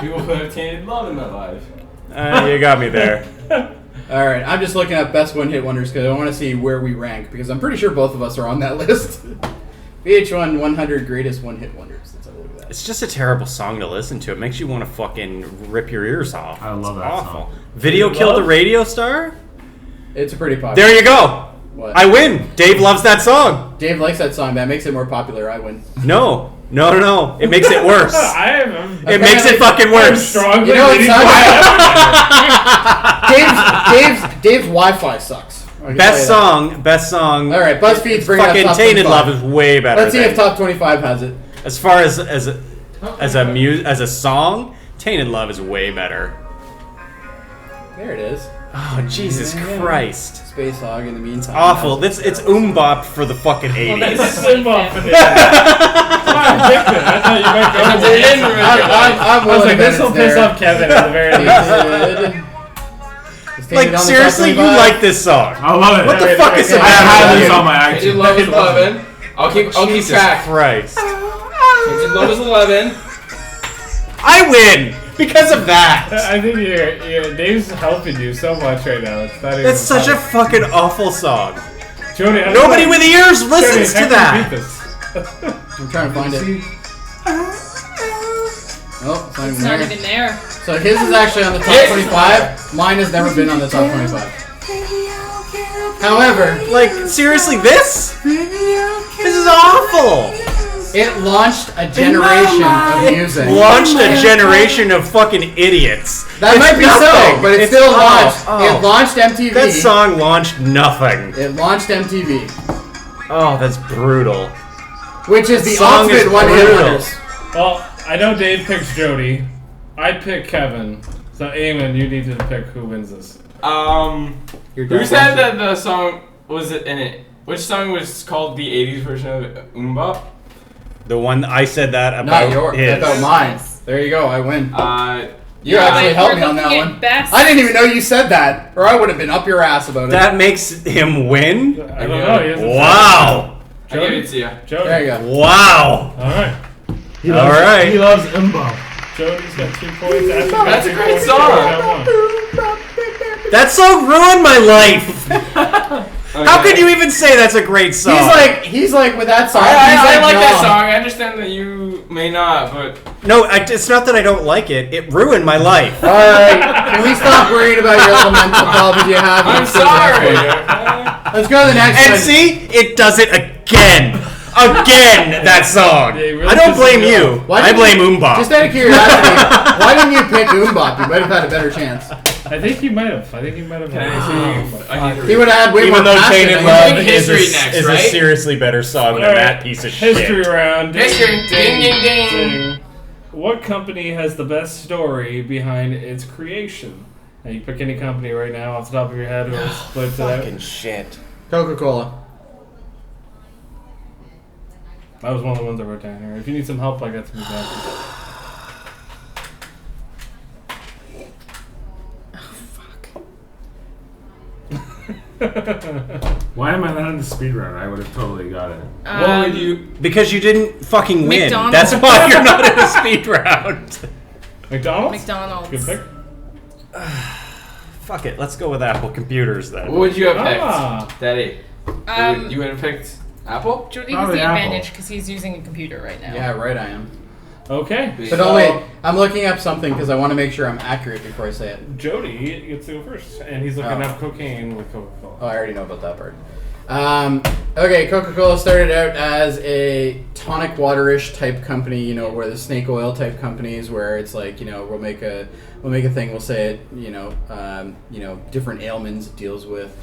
People who have tainted love in their life. You got me there. All right, I'm just looking at best one hit wonders because I want to see where we rank because I'm pretty sure both of us are on that list. VH1 100 Greatest One-Hit Wonders. Let's have a look at that. It's just a terrible song to listen to. It makes you want to fucking rip your ears off. I love It's that awful. song. Video Killed the Radio Star? It's a pretty popular. There you go. What? I win. Dave loves that song. Dave likes that song. That makes it more popular. I win. No. It makes it worse. It makes it fucking I'm worse. strongly You know what leaning Dave's Wi-Fi sucks. I can Best tell you that. Best song. All right, BuzzFeed's bringing up Fucking top Tainted 25. Love is way better. Let's see if top 25 has it. As far as a song, Tainted Love is way better. There it is. Oh Jesus Christ! Space Hog in the meantime. Awful. It's Bop for the fucking 80s. That's a symbol for this. I thought you might go. They didn't really I'm I was willing like, to bet this will it's piss there. off Kevin at the very least. Like seriously, you like this song? I love it. What the fuck is the I matter have with this you? on my Tainted iTunes. Love is 11. I'll keep Jesus track. Christ! Tainted Love is 11. I win because of that. I think Dave's helping you so much right now. It's not even. It's such a funny. fucking awful song. Jody, how Nobody do you with ears Jody, listens how to do you that. beat this? I'm trying to find it. Oh, it's not even It's not there. even there. So his is actually on the top 25. Mine has never been on the top 25. However, Like seriously, this is awful. it launched a generation of music. Launched a generation of fucking idiots. That It's might be nothing. so, but it It's- still oh, launched. oh. It launched MTV. That song launched nothing. It launched MTV, Oh, that's brutal. which is the Song is ultimate one-hit brutal. wonders. Well, I know Dave picks Jody. I pick Kevin. So, Eamon, you need to pick who wins this. Who said that the song was it in it? Which song was called the 80s version of Bop? The one I said that about Not yours. his. About mine. There you go. I win. You Yeah, actually Wait, helped we're me on that looking at one. best- I didn't even know you said that, or I would have been up your ass about it. That makes him win? I don't know. He hasn't said Wow. I give it to you. Jody. There you go. Wow. All right. He All right. He loves Umbo. Jody's got 2 points. Ashton's got That's a 2 great points. song. Kevin's got 1. That song ruined my life. How could you even say that's a great song? He's like with that song. I like that no. song. I understand that you may not, but No, it's not that I don't like it. It ruined my life. All right, can we stop worrying about your little mental problems you have? I'm Let's go to the next sorry. one. Let's go to the next And one. see, it does it again. Again, that song. Yeah, it really I don't pisses blame me you. off. Why I didn't blame you- Umbop. Just out of curiosity, why didn't you pick Umbop? You might have had a better chance. I think he might have. I think he might have. can I see? I need to He would have had way more Even though passion. Tainted than Love you. Big is, history next, is a right? seriously better song than All right. that piece of History shit. round. History. Ding, ding, ding. What company has the best story behind its creation? Now you pick any company right now off the top of your head or split it Fucking out. shit. Coca-Cola. That was one of the ones I wrote down here. If you need some help, I got some examples. Why am I not in the speed run? I would have totally got it. What would you? Because you didn't fucking win. McDonald's. That's why you're not in a speed round. McDonald's? McDonald's. Good pick. Fuck it. Let's go with Apple Computers then. What would you have picked, Ah. Daddy? You would have picked Apple. Jody has Probably the Apple. advantage because he's using a computer right now. Yeah, right. I am. Okay. But oh wait, I'm looking up something because I want to make sure I'm accurate before I say it. Jody gets to go first, and he's looking up cocaine with Coca-Cola. Oh, I already know about that part. Okay, Coca-Cola started out as a tonic water-ish type company, you know, where the snake oil type companies, where it's like, you know, we'll make a thing, we'll say it, you know, different ailments it deals with.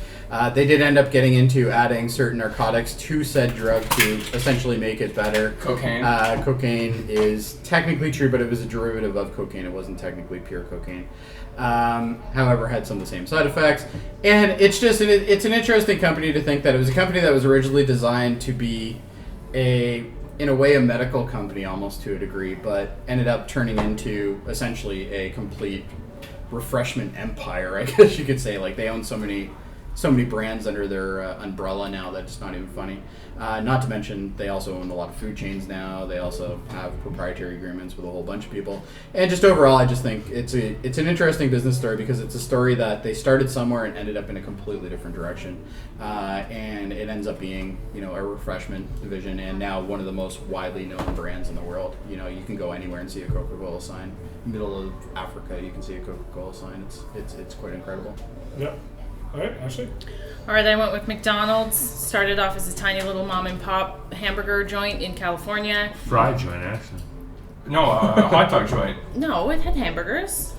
They did end up getting into adding certain narcotics to said drug to essentially make it better. Cocaine. Cocaine is technically true, but it was a derivative of cocaine. It wasn't technically pure cocaine. However, had some of the same side effects. And it's just it's an interesting company to think that it was a company that was originally designed to be in a way a medical company almost to a degree, but ended up turning into essentially a complete refreshment empire, I guess you could say. Like they own so many so many brands under their umbrella now that it's not even funny. Not to mention, they also own a lot of food chains now. They also have proprietary agreements with a whole bunch of people. And just overall, I just think it's an interesting business story because it's a story that they started somewhere and ended up in a completely different direction. And it ends up being, a refreshment division and now one of the most widely known brands in the world. You can go anywhere and see a Coca-Cola sign. Middle of Africa, you can see a Coca-Cola sign. It's quite incredible. Yep. All right, Ashley. All right, I went with McDonald's. Started off as a tiny little mom and pop hamburger joint in California. Fried joint, actually. No, a hot dog joint. No, it had hamburgers.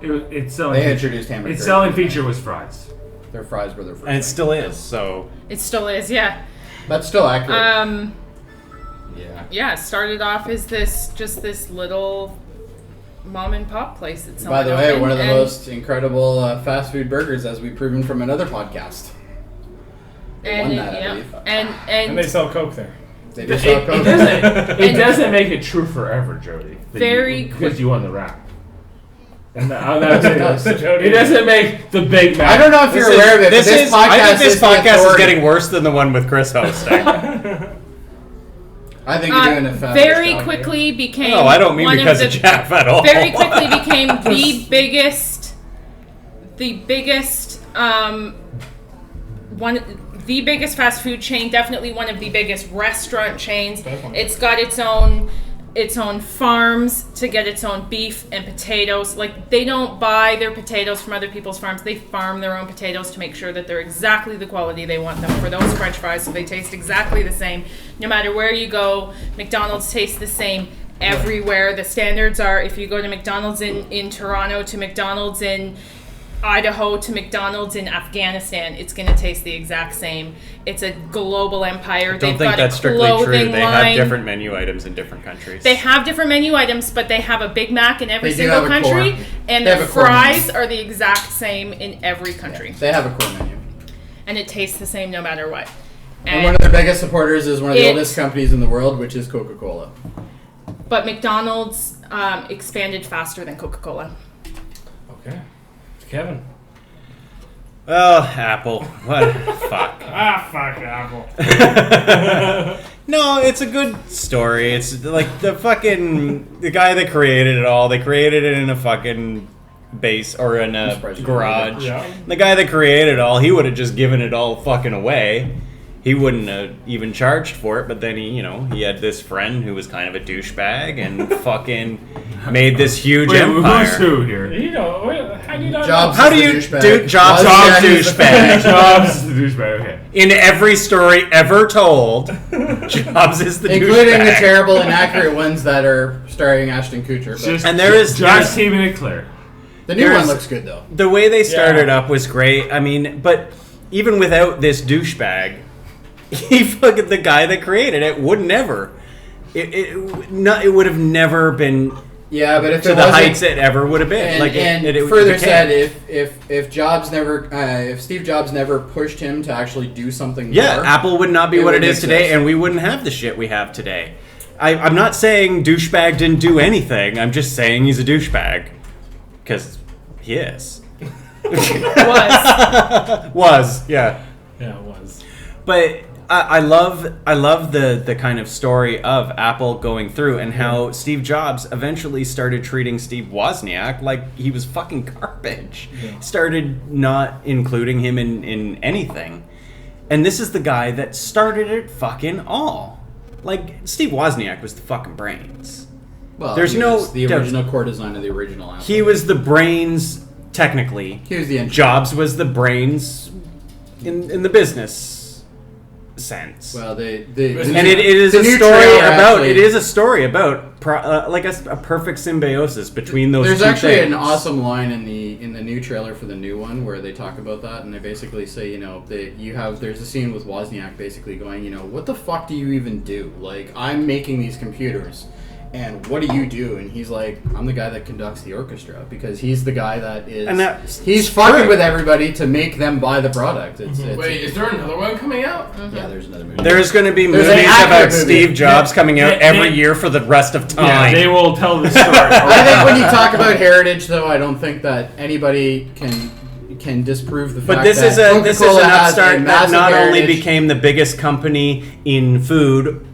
It's selling. They introduced hamburgers. Its selling feature was fries. Their fries were their first. And it still is. So It still is, yeah. That's still accurate. Yeah, it started off as this little mom and pop place that By the someone way, opened, one of the and- most incredible fast food burgers, as we've proven from another podcast. They won that, I believe. And they sell Coke there. They just sell Coke. It doesn't make it true forever, Jody. Because you won the rap. And it doesn't make the Big Mac. I don't know if you're aware of it. This podcast I think this is the podcast is authority. getting worse than the one with Chris hosting. I think you're doing a fabulous very job quickly became. No, I don't mean one because of Jeff at all. Very quickly became the biggest the biggest fast food chain. Definitely one of the biggest restaurant chains. Definitely. It's got its own farms to get its own beef and potatoes. Like, they don't buy their potatoes from other people's farms. They farm their own potatoes to make sure that they're exactly the quality they want them for those French fries, so they taste exactly the same. No matter where you go, McDonald's tastes the same everywhere. The standards are, if you go to McDonald's in Toronto to McDonald's in Idaho to McDonald's in Afghanistan, it's going to taste the exact same. It's a global empire. I don't think that's strictly true. They have different menu items in different countries. They have different menu items, but they have a Big Mac in every They do single have a country, core. and They the have a core fries menu. are the exact same in every country. They have a core menu. And it tastes the same no matter what. And one of their biggest supporters is one of the It- oldest companies in the world, which is Coca-Cola. But McDonald's expanded faster than Coca-Cola. Okay. Kevin. Oh, Apple. What? Fuck. Fuck Apple. No, it's a good story. It's like the guy that created it all. They created it in a fucking base or in a garage. Yeah. The guy that created it all, he would have just given it all fucking away. He wouldn't have even charged for it, but then he had this friend who was kind of a douchebag and fucking made this huge empire. Who's who here? How do you not Jobs. know? How do you do Jobs is a douchebag? Jobs is the douchebag. Okay. In every story ever told, Jobs is the Including the douchebag. terrible, inaccurate ones that are starring Ashton Kutcher. But And there is Just keeping it clear. the new there's- one looks good, though. The way they started up was great. I mean, but even without this douchebag, the guy that created it would never. It would have never been Yeah, but if to it the wasn't, heights it ever would have been. and it further became. said, if Jobs never, if Steve Jobs never pushed him to actually do something Yeah, more, Apple would not be it what it wouldn't is today, exist. and we wouldn't have the shit we have today. I'm not saying douchebag didn't do anything. I'm just saying he's a douchebag. Because he is. Was, yeah. Yeah, it was. But I love the kind of story of Apple going through and how Steve Jobs eventually started treating Steve Wozniak like he was fucking garbage. Yeah. Started not including him in anything. And this is the guy that started it fucking all. Like, Steve Wozniak was the fucking brains. Well, There's he no was the doubt. original core design of the original Apple. He was the brains, technically. He was the engineer. Jobs was the brains in the business sense. Well, And it is the a new story trailer about. actually- It is a story about like a perfect symbiosis between those. There's two actually things. an awesome line in the new trailer for the new one where they talk about that, and they basically say, there's a scene with Wozniak basically going, what the fuck do you even do? Like, I'm making these computers, and what do you do? And he's like, I'm the guy that conducts the orchestra, because he's the guy that is. And that's he's fucking true. with everybody to make them buy the product. It's Wait, is there another one coming out? yeah, there's another movie. There's going to be There's movies an accurate about movie. Steve Jobs coming out They- every year for the rest of time. Yeah, they will tell the story. I think when you talk about heritage, though, I don't think that anybody can can disprove the But fact this that is an Coca-Cola has a upstart that massive not only heritage. became the biggest company in food,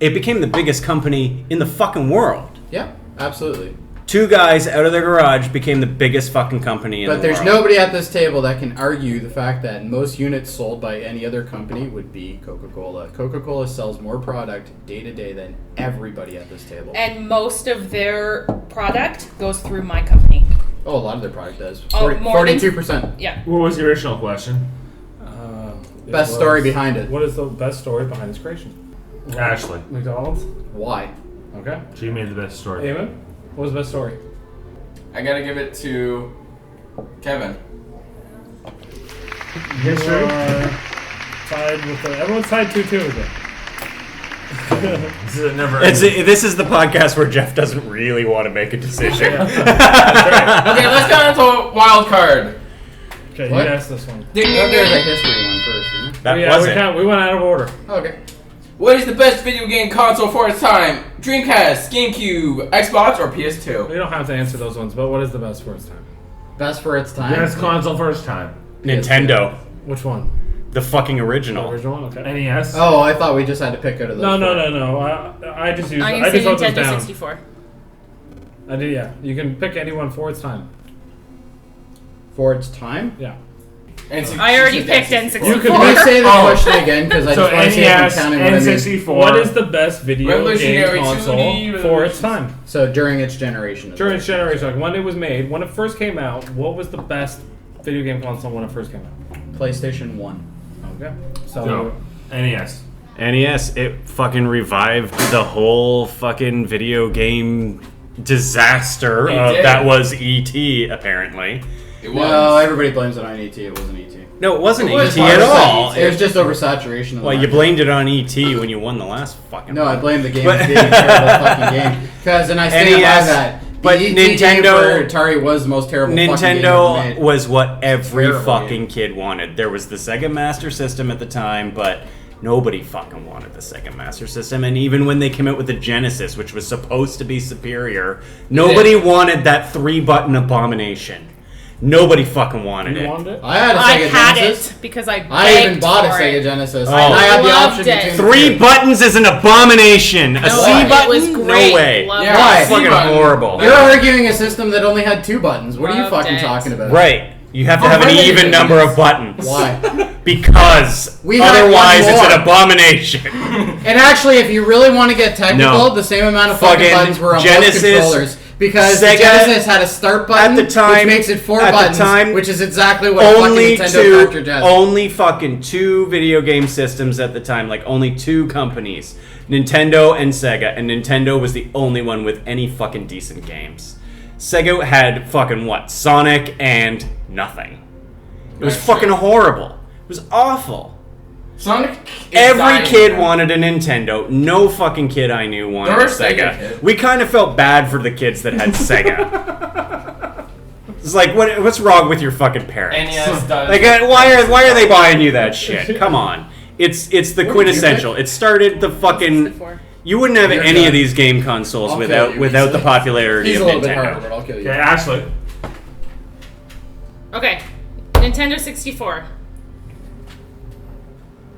it became the biggest company in the fucking world. Yeah, absolutely. Two guys out of their garage became the biggest fucking company in the But world. there's nobody at this table that can argue the fact that most units sold by any other company would be Coca-Cola. Coca-Cola sells more product day to day than everybody at this table. And most of their product goes through my company. Oh, a lot of their product does. Oh, more than- 42%. Yeah. What was the original question? It Best was- story behind it. What is the best story behind its creation? Ashley. McDonald's. Why? Okay. She made the best story. Eamon, what was the best story? I gotta give it to Kevin. History? You are tied with everyone's tied 2-2 with it. This is a never. This is the podcast where Jeff doesn't really want to make a decision. Okay, let's go into wild card. Okay, What? you asked this one. Ding, There's ding, a ding. history one first, isn't it? That Yeah, wasn't. we went out of order. Okay. What is the best video game console for its time? Dreamcast, GameCube, Xbox, or PS2? We don't have to answer those ones, but what is the best for its time? Best for its time. Best console first time. Nintendo. Which one? The fucking The original. original one? Okay. NES. Oh, I thought we just had to pick out of those. No. four. I just used. I'm I gonna say just wrote those Nintendo down. 64. I did. Yeah. You can pick anyone for its time. For its time? Yeah. I already picked N64. You could Can we say the Oh. question again? Because I So just want to see if I'm NES, counting what I missed. N64. What is the best video game Revolutionary console 2D for its time? So during its generation. During its generation, like when it was made, when it first came out, what was the best video game console when it first came out? PlayStation 1. Okay. So No. NES. NES, it fucking revived the whole fucking video game disaster It did. that was E.T. apparently. It was. No, everybody blames it on ET. It wasn't ET. No, it wasn't It was E.T. at all. It was just oversaturation. Of the Well, you market. blamed it on E.T. when you won the last fucking No, I one. blame the game But- for being a terrible fucking game. Because, and I stand by NES, that. The but ET game Nintendo- for Atari was the most terrible fucking game ever Nintendo made. was what every Terrible fucking game. kid wanted. There was the Sega Master System at the time, but nobody fucking wanted the Sega Master System. And even when they came out with the Genesis, which was supposed to be superior, nobody wanted that 3-button abomination. Nobody fucking wanted you it. wanted it? I had a I Sega had Genesis. it because I begged I even bought a for Sega it. Genesis. Oh. And I had the Loved option it. between 3 the two. buttons is an abomination. A No, C it button? was No great. way. Loved Yeah, it. Why? It's fucking C-button. horrible. You're arguing a system that only had 2 buttons. What are you Loved fucking it. talking about? Right. You have to Oh, have an wait a even minute. number of buttons. Why? Because We had otherwise one it's more. an abomination. And actually, if you really want to get technical, No. the same amount of fucking Fucking buttons were on Genesis, both controllers. Because Sega, the Genesis had a start button, at the time- which makes it 4 at the buttons, time, which is exactly what only fucking Nintendo cartridge has. only fucking 2 video game systems at the time, like only 2 companies, Nintendo and Sega, and Nintendo was the only one with any fucking decent games. Sega had fucking what? Sonic and nothing. It was That's fucking true. horrible. It was awful. Sonic. is Every dying kid now. wanted a Nintendo. No fucking kid I knew wanted There a were Sega Sega. kids. We kind of felt bad for the kids that had Sega. It's like, what's wrong with your fucking parents? NES does. Like, why are they buying you that shit? Come on, it's the quintessential. It started the fucking. 64. You wouldn't have You're any done. of these game consoles I'll without kill you without the easily. popularity He's of a little bit harder, Nintendo. but I'll kill you. Okay, Ashley. Okay, Nintendo 64.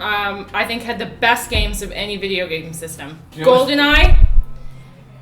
I think had the best games of any video game system. You know what's- GoldenEye,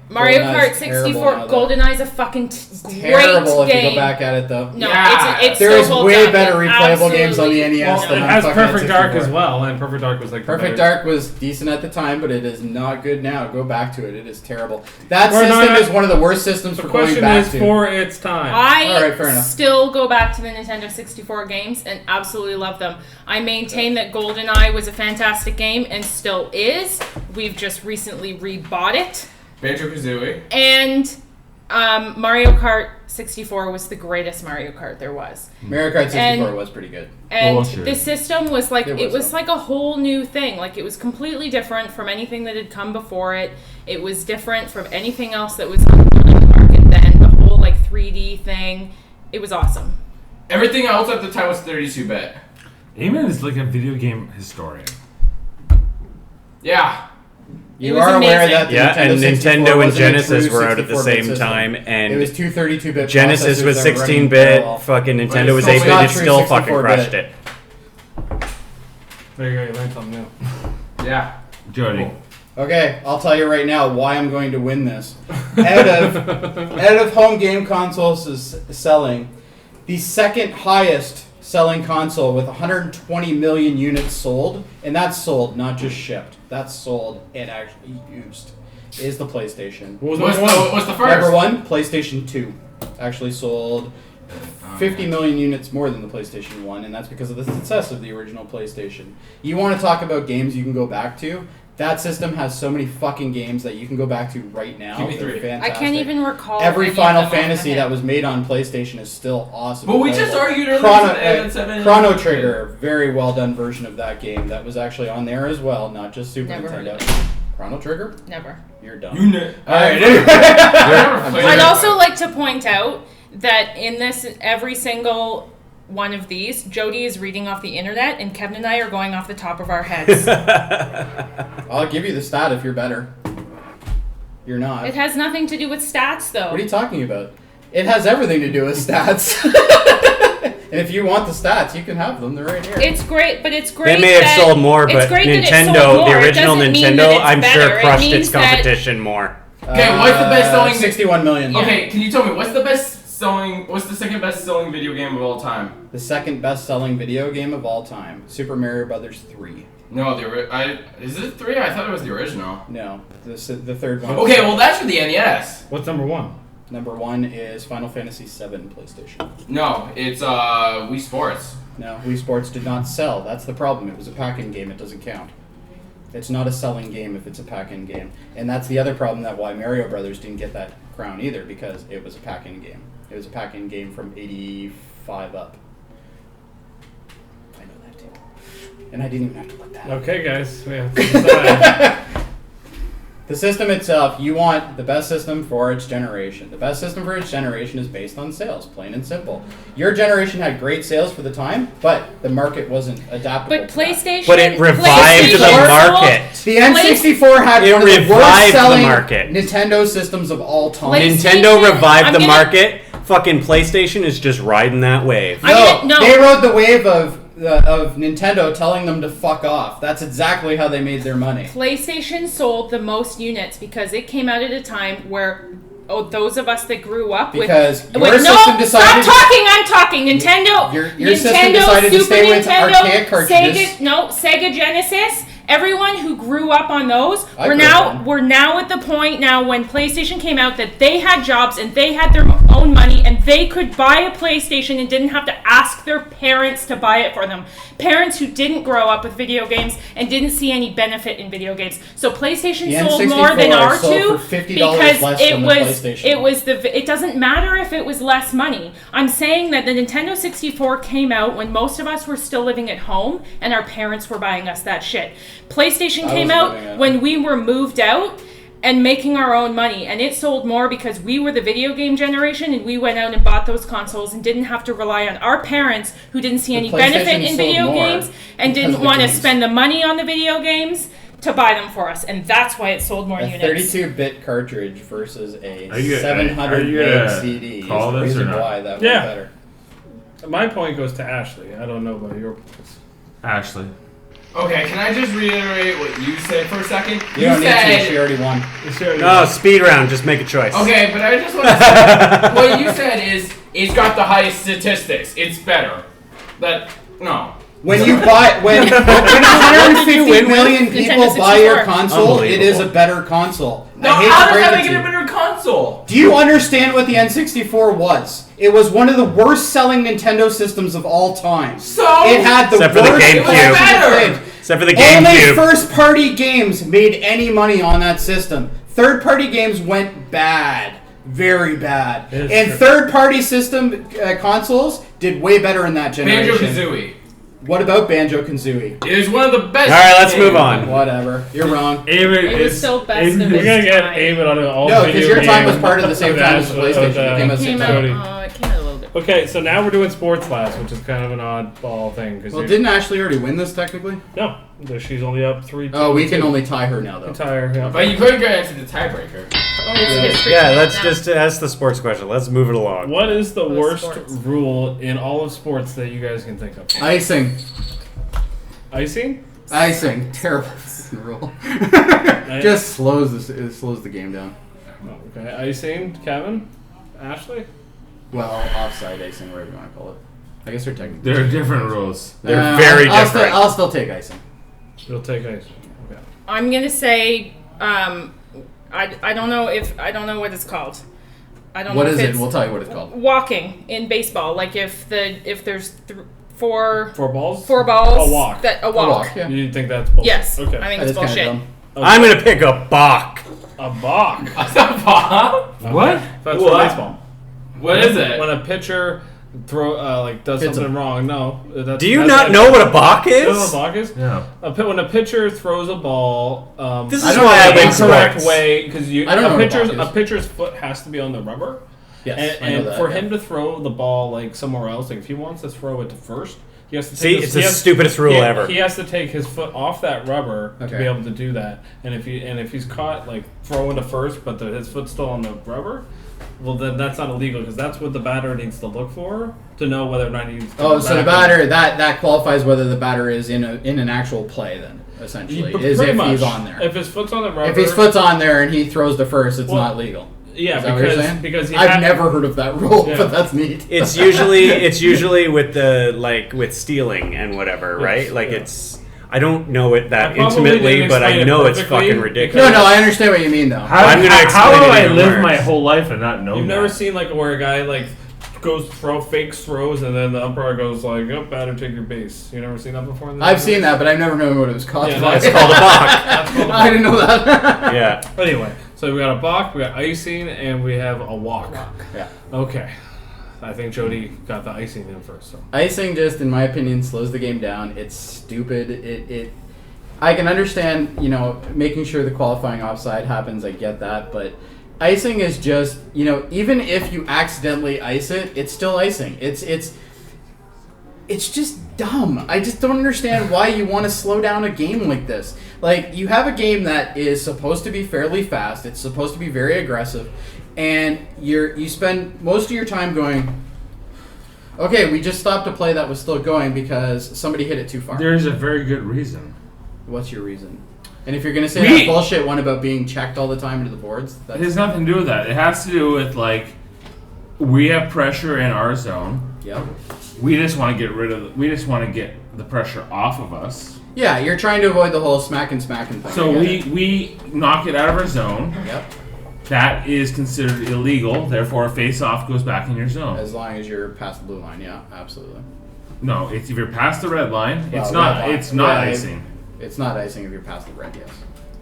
Mario GoldenEye's Kart terrible 64. now, though. GoldenEye's a fucking great Terrible if game. you go back at it, though. No, Yeah. it's There still is holds way up. better It replayable games on the absolutely- NES Well, than it on has fucking Perfect Dark 64. as well, and Perfect Dark was like the Perfect better- Dark was decent at the time, but it is not good now. Go back to it. It is terrible. That We're system not- is one of the worst systems The for going question back is to. for its time. I All right, fair enough. still go back to the Nintendo 64 games and absolutely love them. I maintain that GoldenEye was a fantastic game and still is. We've just recently rebought it. Banjo-Kazooie. And Mario Kart 64 was the greatest Mario Kart there was. Mario Kart 64 And- was pretty good. And Bullshit. the system was like, It it was was though. like a whole new thing. Like, it was completely different from anything that had come before it. It was different from anything else that was on the market then. The whole, like, 3D thing. It was awesome. Everything else at the time was 32-bit. Eamon is like a video game historian. Yeah. You was are aware amazing. that the Yeah, and 64 Nintendo and wasn't a Genesis true were out at the 64-bit same system. time, It and was two 32-bit Genesis processors was that were running 16-bit, parallel. fucking But Nintendo it's was still 8-bit, not it true still fucking 64-bit. crushed it. There you go. You learned something new. Yeah. Jody. Okay, I'll tell you right now why I'm going to win this. Out of home game consoles is selling, the second highest selling console with 120 million units sold, and that's sold, not just shipped. That's sold and actually used, is the PlayStation. What was What's number one? the first? Number one, PlayStation 2. Actually sold 50 million units more than the PlayStation 1, and that's because of the success of the original PlayStation. You want to talk about games you can go back to? That system has so many fucking games that you can go back to right now. Give me They're three. I fantastic. can't even recall Every any of Final them off the Fantasy head. that was made on PlayStation is still awesome. But we just incredible. argued earlier Chrono, today that 7 Chrono Trigger, very well done version of that game that was actually on there as well, not just Super Never heard Nintendo. of it. Chrono Trigger? Never. You're dumb. You know. Alright, I'd also like to point out that in this, every single one of these, Jody is reading off the internet, and Kevin and I are going off the top of our heads. I'll give you the stat if you're better. You're not. It has nothing to do with stats, though. What are you talking about? It has everything to do with stats. And if you want the stats, you can have them. They're right here. It's great, but it's great. They may have that- sold more, it's but great that it sold Nintendo, more. the It original doesn't mean that Nintendo, it's I'm better. sure It crushed means its that- competition more. Okay, what's the best selling? 61 million. Okay, can you tell me what's the best selling? What's the second best selling video game of all time? The second best-selling video game of all time, Super Mario Brothers 3. No, is it 3? I thought it was the original. No, the third one. Okay, well that's for the NES. What's number one? Number one is Final Fantasy VII PlayStation. No, it's Wii Sports. No, Wii Sports did not sell. That's the problem. It was a pack-in game. It doesn't count. It's not a selling game if it's a pack-in game. And that's the other problem that why Mario Brothers didn't get that crown either, because it was a pack-in game. It was a pack-in game from 85 up. I know that too. And I didn't even have to look that up. Okay, guys. We have to decide. The system itself, you want the best system for its generation. The best system for its generation is based on sales, plain and simple. Your generation had great sales for the time, but the market wasn't adaptable. But to that. PlayStation. But it revived the PlayStation market. The N64 had It one of the revived worst the selling market. Nintendo systems of all time. PlayStation- Nintendo revived I'm the gonna- market. Fucking PlayStation is just riding that wave. No. They rode the wave of Nintendo telling them to fuck off. That's exactly how they made their money. PlayStation sold the most units because it came out at a time where those of us that grew up Because with your system stop decided- talking. I'm talking. Nintendo. Your system Nintendo, decided to Super stay with Nintendo, archaic cartridges. Sega Genesis. Everyone who grew up on those, I we're grew up on. now at the point now when PlayStation came out that they had jobs and they had their own money and they could buy a PlayStation and didn't have to ask their parents to buy it for them. Parents who didn't grow up with video games and didn't see any benefit in video games. So PlayStation The sold N64 more than sold R2 for $50 because less it than the was PlayStation. it doesn't matter if it was less money. I'm saying that the Nintendo 64 came out when most of us were still living at home and our parents were buying us that shit. PlayStation came wasn't out living at when home. we were moved out and making our own money, and it sold more because we were the video game generation and we went out and bought those consoles and didn't have to rely on our parents who didn't see any benefit PlayStation in sold video more games and because didn't of the want to games. spend the money on the video games to buy them for us, and that's why it sold more A units. 32-bit cartridge versus a Are you 700 gonna meg CD is call the this or reason not? why that Yeah. went better. My point goes to Ashley. I don't know about your points. Ashley. Okay, can I just reiterate what you said for a second? You don't need to. She already won. No, speed round. Just make a choice. Okay, but I just want to say what you said is it's got the highest statistics. It's better. No. When 150 million people Nintendo buy your 64. console, it is a Unbelievable. better console. No, I hate how to does break that it make to it a you. better console? Do you understand what the N64 was? It was one of the worst selling Nintendo systems of all time. So It had the Except for the worst GameCube. collection of Better. things. Except for the Only GameCube. first-party games made any money on that system. Third-party games went bad. Very bad. It is And true. third-party system consoles did way better in that generation. Banjo-Kazooie. What about Banjo-Kazooie? It is one of the best. All right, let's games. move on. Whatever. You're wrong. It was still best of We're its gonna get time. Aim on all No, because video your time games was part of the same with time as the Ashley- PlayStation. with, It came out It came 6 out, Jody. it came out a little bit. Okay, so now we're doing sports last, which is kind of an oddball thing. Well, didn't Ashley already win this technically? No, she's only up 3-2. Oh, we can only tie her now, though. Entire, yeah. But you couldn't get into the tiebreaker. Yeah, let's just ask the sports question. Let's move it along. What is the worst sports. rule in all of sports that you guys can think of? Icing. Icing? Icing. Terrible rule. Just slows the game down. Oh, okay, icing. Kevin? Ashley? Well, offside icing, whatever you want to call it. I guess they're technically. There are different rules. They're very different. I'll still take icing. You'll take icing. Okay. I'm gonna say, I don't know what it's called. I don't What know is if it? it's We'll tell you what it's called. walking in baseball. Like if there's four balls? balls. A walk. A walk. Yeah. You think that's bullshit? Yes. Okay. I think That it's is kinda bullshit. dumb. Okay. I'm gonna pick a balk. A balk. What's that, Bob? What? That's What? for baseball. What is it? When a pitcher does Hits something wrong. No. Do you not know what a balk You know what a is? balk is? No. When a pitcher throws a ball, This I is don't why I know like what correct sports. way because I don't know what a balk a is. pitcher's foot has to be on the rubber. Yes, I know And that, for yeah. him to throw the ball like somewhere else, like if he wants to throw it to first, he has to See, take it's the stupidest rule ever. He has to take his foot off that rubber to Okay. be able to do that. And if he's caught like throwing to first, but his foot's still on the rubber, well then that's not illegal because that's what the batter needs to look for to know whether or not he needs to Oh, so the back batter that qualifies whether the batter is in an actual play then essentially is Pretty if much. he's on there. If his foot's on the rubber, If his foot's on there and he throws the first, it's Well, not legal. yeah, Is that what you're saying? because he I've never heard of that rule, Yeah. but that's neat. It's usually with with stealing and whatever, right? Yes, Like yeah. it's I don't know it I that probably intimately, didn't but I explain it know it's perfectly fucking ridiculous. No, I understand what you mean though. I'm gonna how explain will it I in live words. my whole life and not know You've that? never seen like where a guy like goes fakes throws and then the umpire goes like, "Oh, batter, take your base." You never seen that before? In the I've seen that, but I've never known what it was called. Yeah, It's called a balk. That's called a I didn't know that. Yeah. Anyway, so we got a balk, we got icing, and we have a walk. Yeah. Okay. I think Jody got the icing in first. So. Icing just, in my opinion, slows the game down. It's stupid. I can understand, making sure the qualifying offside happens. I get that, but icing is just, even if you accidentally ice it, it's still icing. It's just dumb. I just don't understand why you want to slow down a game like this. Like, you have a game that is supposed to be fairly fast. It's supposed to be very aggressive, and you spend most of your time going, okay, we just stopped a play that was still going because somebody hit it too far. There is a very good reason. What's your reason? And if you're going to say that bullshit one about being checked all the time into the boards, It has nothing to do with that. It has to do with, like, we have pressure in our zone. Yep. We just want to get the pressure off of us. Yeah, you're trying to avoid the whole smacking thing. So I get it. we knock it out of our zone. Yep. That is considered illegal. Therefore, a face-off goes back in your zone. As long as you're past the blue line, yeah, absolutely. No, it's if you're past the red line, Well, it's not. red line. It's not Yeah, icing. It's not icing if you're past the red, yes.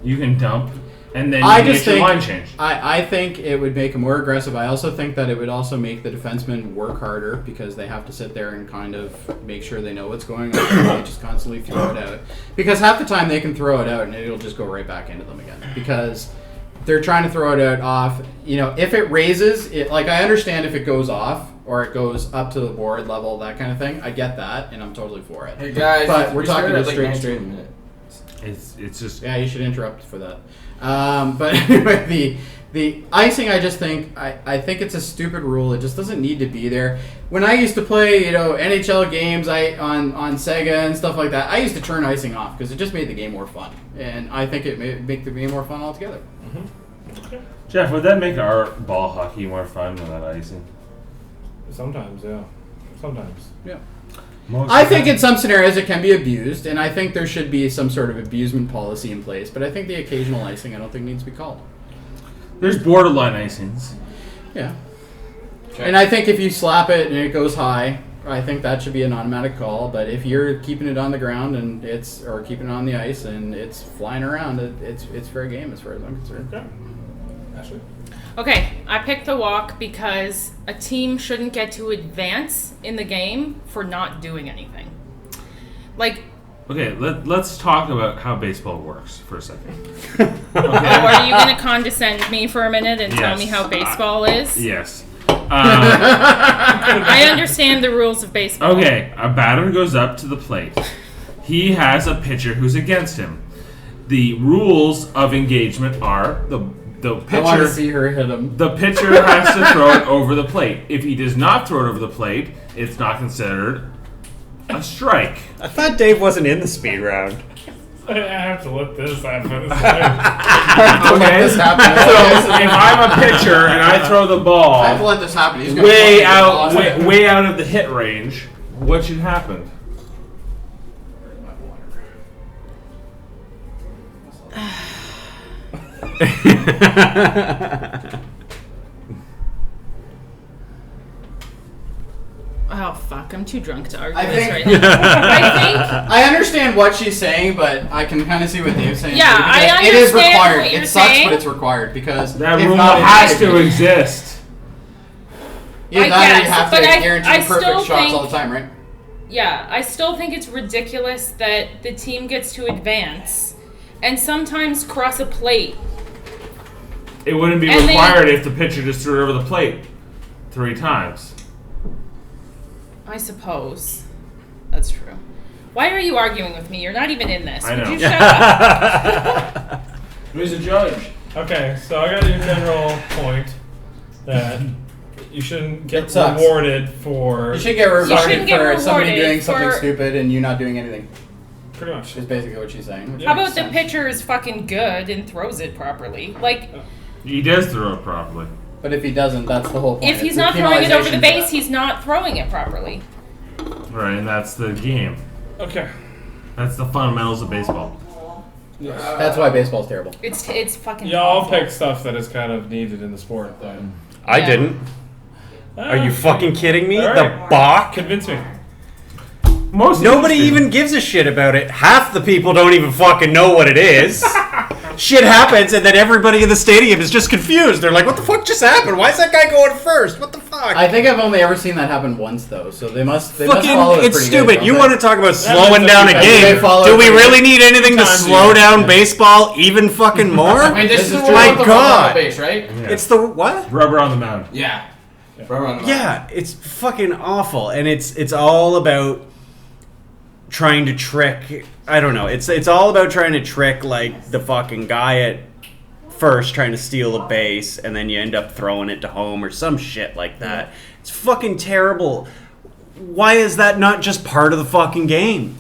You can dump, and then I you just get your think line change. I think it would make them more aggressive. I also think that it would also make the defensemen work harder because they have to sit there and kind of make sure they know what's going on. They just constantly throw it out. Because half the time they can throw it out and it'll just go right back into them again. Because they're trying to throw it out off. If it raises, like I understand if it goes off or it goes up to the board level, that kind of thing. I get that, and I'm totally for it. Hey guys, But we're we talking started just at, like, straight. 19 minutes. It's just. Yeah, you should interrupt for that. But anyway, the icing, I just think I think it's a stupid rule. It just doesn't need to be there. When I used to play, NHL games, on Sega and stuff like that, I used to turn icing off because it just made the game more fun, and I think it make the game more fun altogether. Jeff, would that make our ball hockey more fun without icing? Sometimes, yeah. Sometimes. Yeah. Most I of the think time. in some scenarios it can be abused, and I think there should be some sort of abusement policy in place. But I think the occasional icing, I don't think needs to be called. There's borderline icings. Yeah. And I think if you slap it and it goes high, I think that should be an automatic call. But if you're keeping it on the ground and or keeping it on the ice and it's flying around, it's fair game as far as I'm concerned. Okay. Ashley? Okay, I picked the walk because a team shouldn't get to advance in the game for not doing anything. Like, Okay, let's talk about how baseball works for a second. are you going to condescend me for a minute and tell me Yes. how baseball is? Yes. I understand the rules of baseball. Okay, a batter goes up to the plate. He has a pitcher who's against him. The rules of engagement are the I want to pitcher. see her hit him. The pitcher has to throw it over the plate. If he does not throw it over the plate, it's not considered a strike. I thought Dave wasn't in the speed round. I have to let this happen. Okay. This happen. So if I'm a pitcher and I throw the ball I have to let this happen. He's gonna way fucking out, get lost. way out of the hit range, what should happen? Oh fuck! I'm too drunk to argue I this think- right now. I I understand what she's saying, but I can kind of see what Dave's saying. Yeah, too, because I it is understand required. what you're It sucks, saying. but it's required because That if rule not, has to exist. Either I that or you guess, have but to I guarantee still perfect shots think- all the time, right? Yeah, I still think it's ridiculous that the team gets to advance and sometimes cross a plate. It wouldn't be And required if the pitcher just threw it over the plate 3 times. I suppose. That's true. Why are you arguing with me? You're not even in this. I Would know. you shut up? Who's the judge? Okay, so I got your general point that you shouldn't It get sucks. rewarded for You should get shouldn't rewarded get for somebody rewarded doing something for- stupid and you not doing anything. pretty much. Is basically what she's saying. Yeah. How about Makes the sense. pitcher is fucking good and throws it properly? Like, He does throw it properly. But if he doesn't, that's the whole point. if he's It's not throwing it over the penalization base, for he's not throwing it properly. Right, and that's the game. Okay. That's the fundamentals of baseball. that. That's why baseball's terrible. It's fucking. Y'all awful. pick stuff that is kind of needed in the sport, though. I Yeah. didn't. Are you fucking kidding me? All The right. Bach? Convince me. Most Nobody interesting. even gives a shit about it. Half the people don't even fucking know what it is. Shit happens, and then everybody in the stadium is just confused. They're like, what the fuck just happened? Why is that guy going first? What the fuck? I think I've only ever seen that happen once, though. So they must follow Fucking, it it's pretty stupid. Good, You don't want they? to talk about makes slowing sense. down a They game? follow Do it we pretty really need anything to Times slow you- down baseball even fucking more? Wait, this is the is one true. with My the God. rubber on the base, right? Yeah. It's the what? Rubber on the mound. Yeah. Rubber on the Yeah, it's fucking awful, and it's all about trying to trick. I don't know. It's all about trying to trick like the fucking guy at first trying to steal a base, and then you end up throwing it to home or some shit like that. It's fucking terrible. Why is that not just part of the fucking game?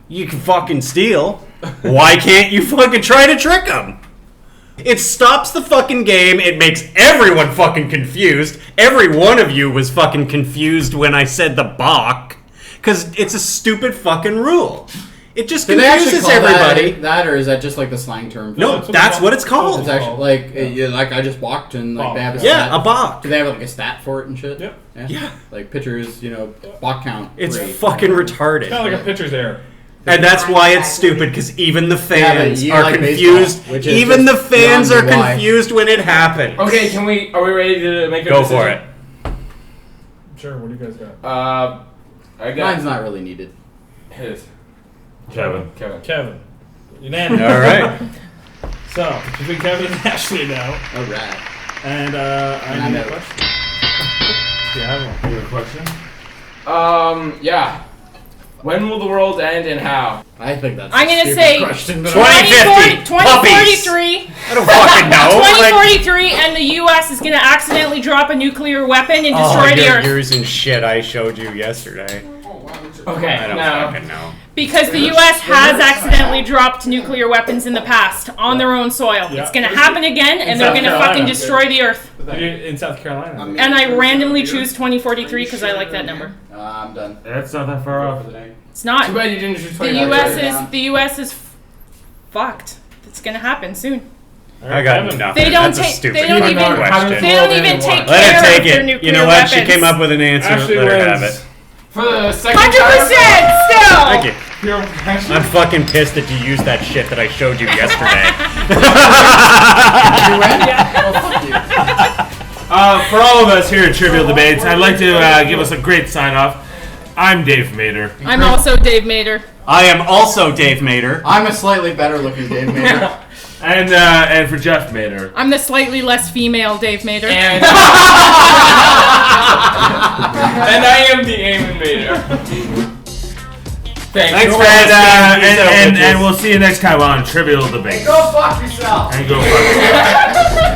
You can fucking steal. Why can't you fucking try to trick them? It stops the fucking game. It makes everyone fucking confused. Every one of you was fucking confused when I said the Bach. Because it's a stupid fucking rule. It just Do they actually confuses call everybody. that, or is that just like the slang term? For No, it? that's what it's called. It's actually like I just walked and like they have a Yeah, stat. a Bach. Do they have like a stat for it and shit? Yep. Yeah. Like pitchers, balk count. It's rate. fucking retarded. Kind of like a pitcher's error. And that's why it's stupid, because even the fans you are like confused. baseball, which is Even the just fans are beyond me why. confused when it happens. Okay, are we ready to make a Go decision? for it. Sure, what do you guys got? I got Mine's not really needed. his. Kevin. Kevin. Unanimous. All right. So, between Kevin and Ashley now. All right. And I I'm need a out. question. Yeah, I have one. You have a question? Yeah. When will the world end and how? I think that's. I'm a gonna stupid say question, but 2050. 2043. I don't fucking know. Like, 2043, and the U.S. is gonna accidentally drop a nuclear weapon and destroy the you're Earth using shit I showed you yesterday. Okay, I don't now. fucking know. because the U.S. has accidentally dropped nuclear weapons in the past on their own soil. Yeah. It's gonna happen again, and they're South gonna Carolina. fucking destroy the Earth. In South Carolina. And I randomly choose 2043 because I like that number. I'm done. That's not that far off. It's not. Too bad you didn't choose The 20. U.S. is fucked. It's gonna happen soon. I got nothing. They don't That's a take. stupid They don't fucking even. question. They don't even take Let care her take of their it. nuclear You know what? weapons. She came up with an answer. Ashley Let her have wins. it. For the second 100% Thank still. you. You're I'm fucking pissed that you used that shit that I showed you yesterday. You win? Oh, fuck you. For all of us here at Trivial Debates, I'd like to give us a great sign off. I'm Dave Mader. I'm also Dave Mader. I am also Dave Mader. I'm a slightly better looking Dave Mayer. And for Jeff Mater. I'm the slightly less female Dave Mater. And I am the Eamon Mater. Thanks, Fred. And we'll see you next time on Trivial Debate. Go fuck yourself. And go fuck yourself.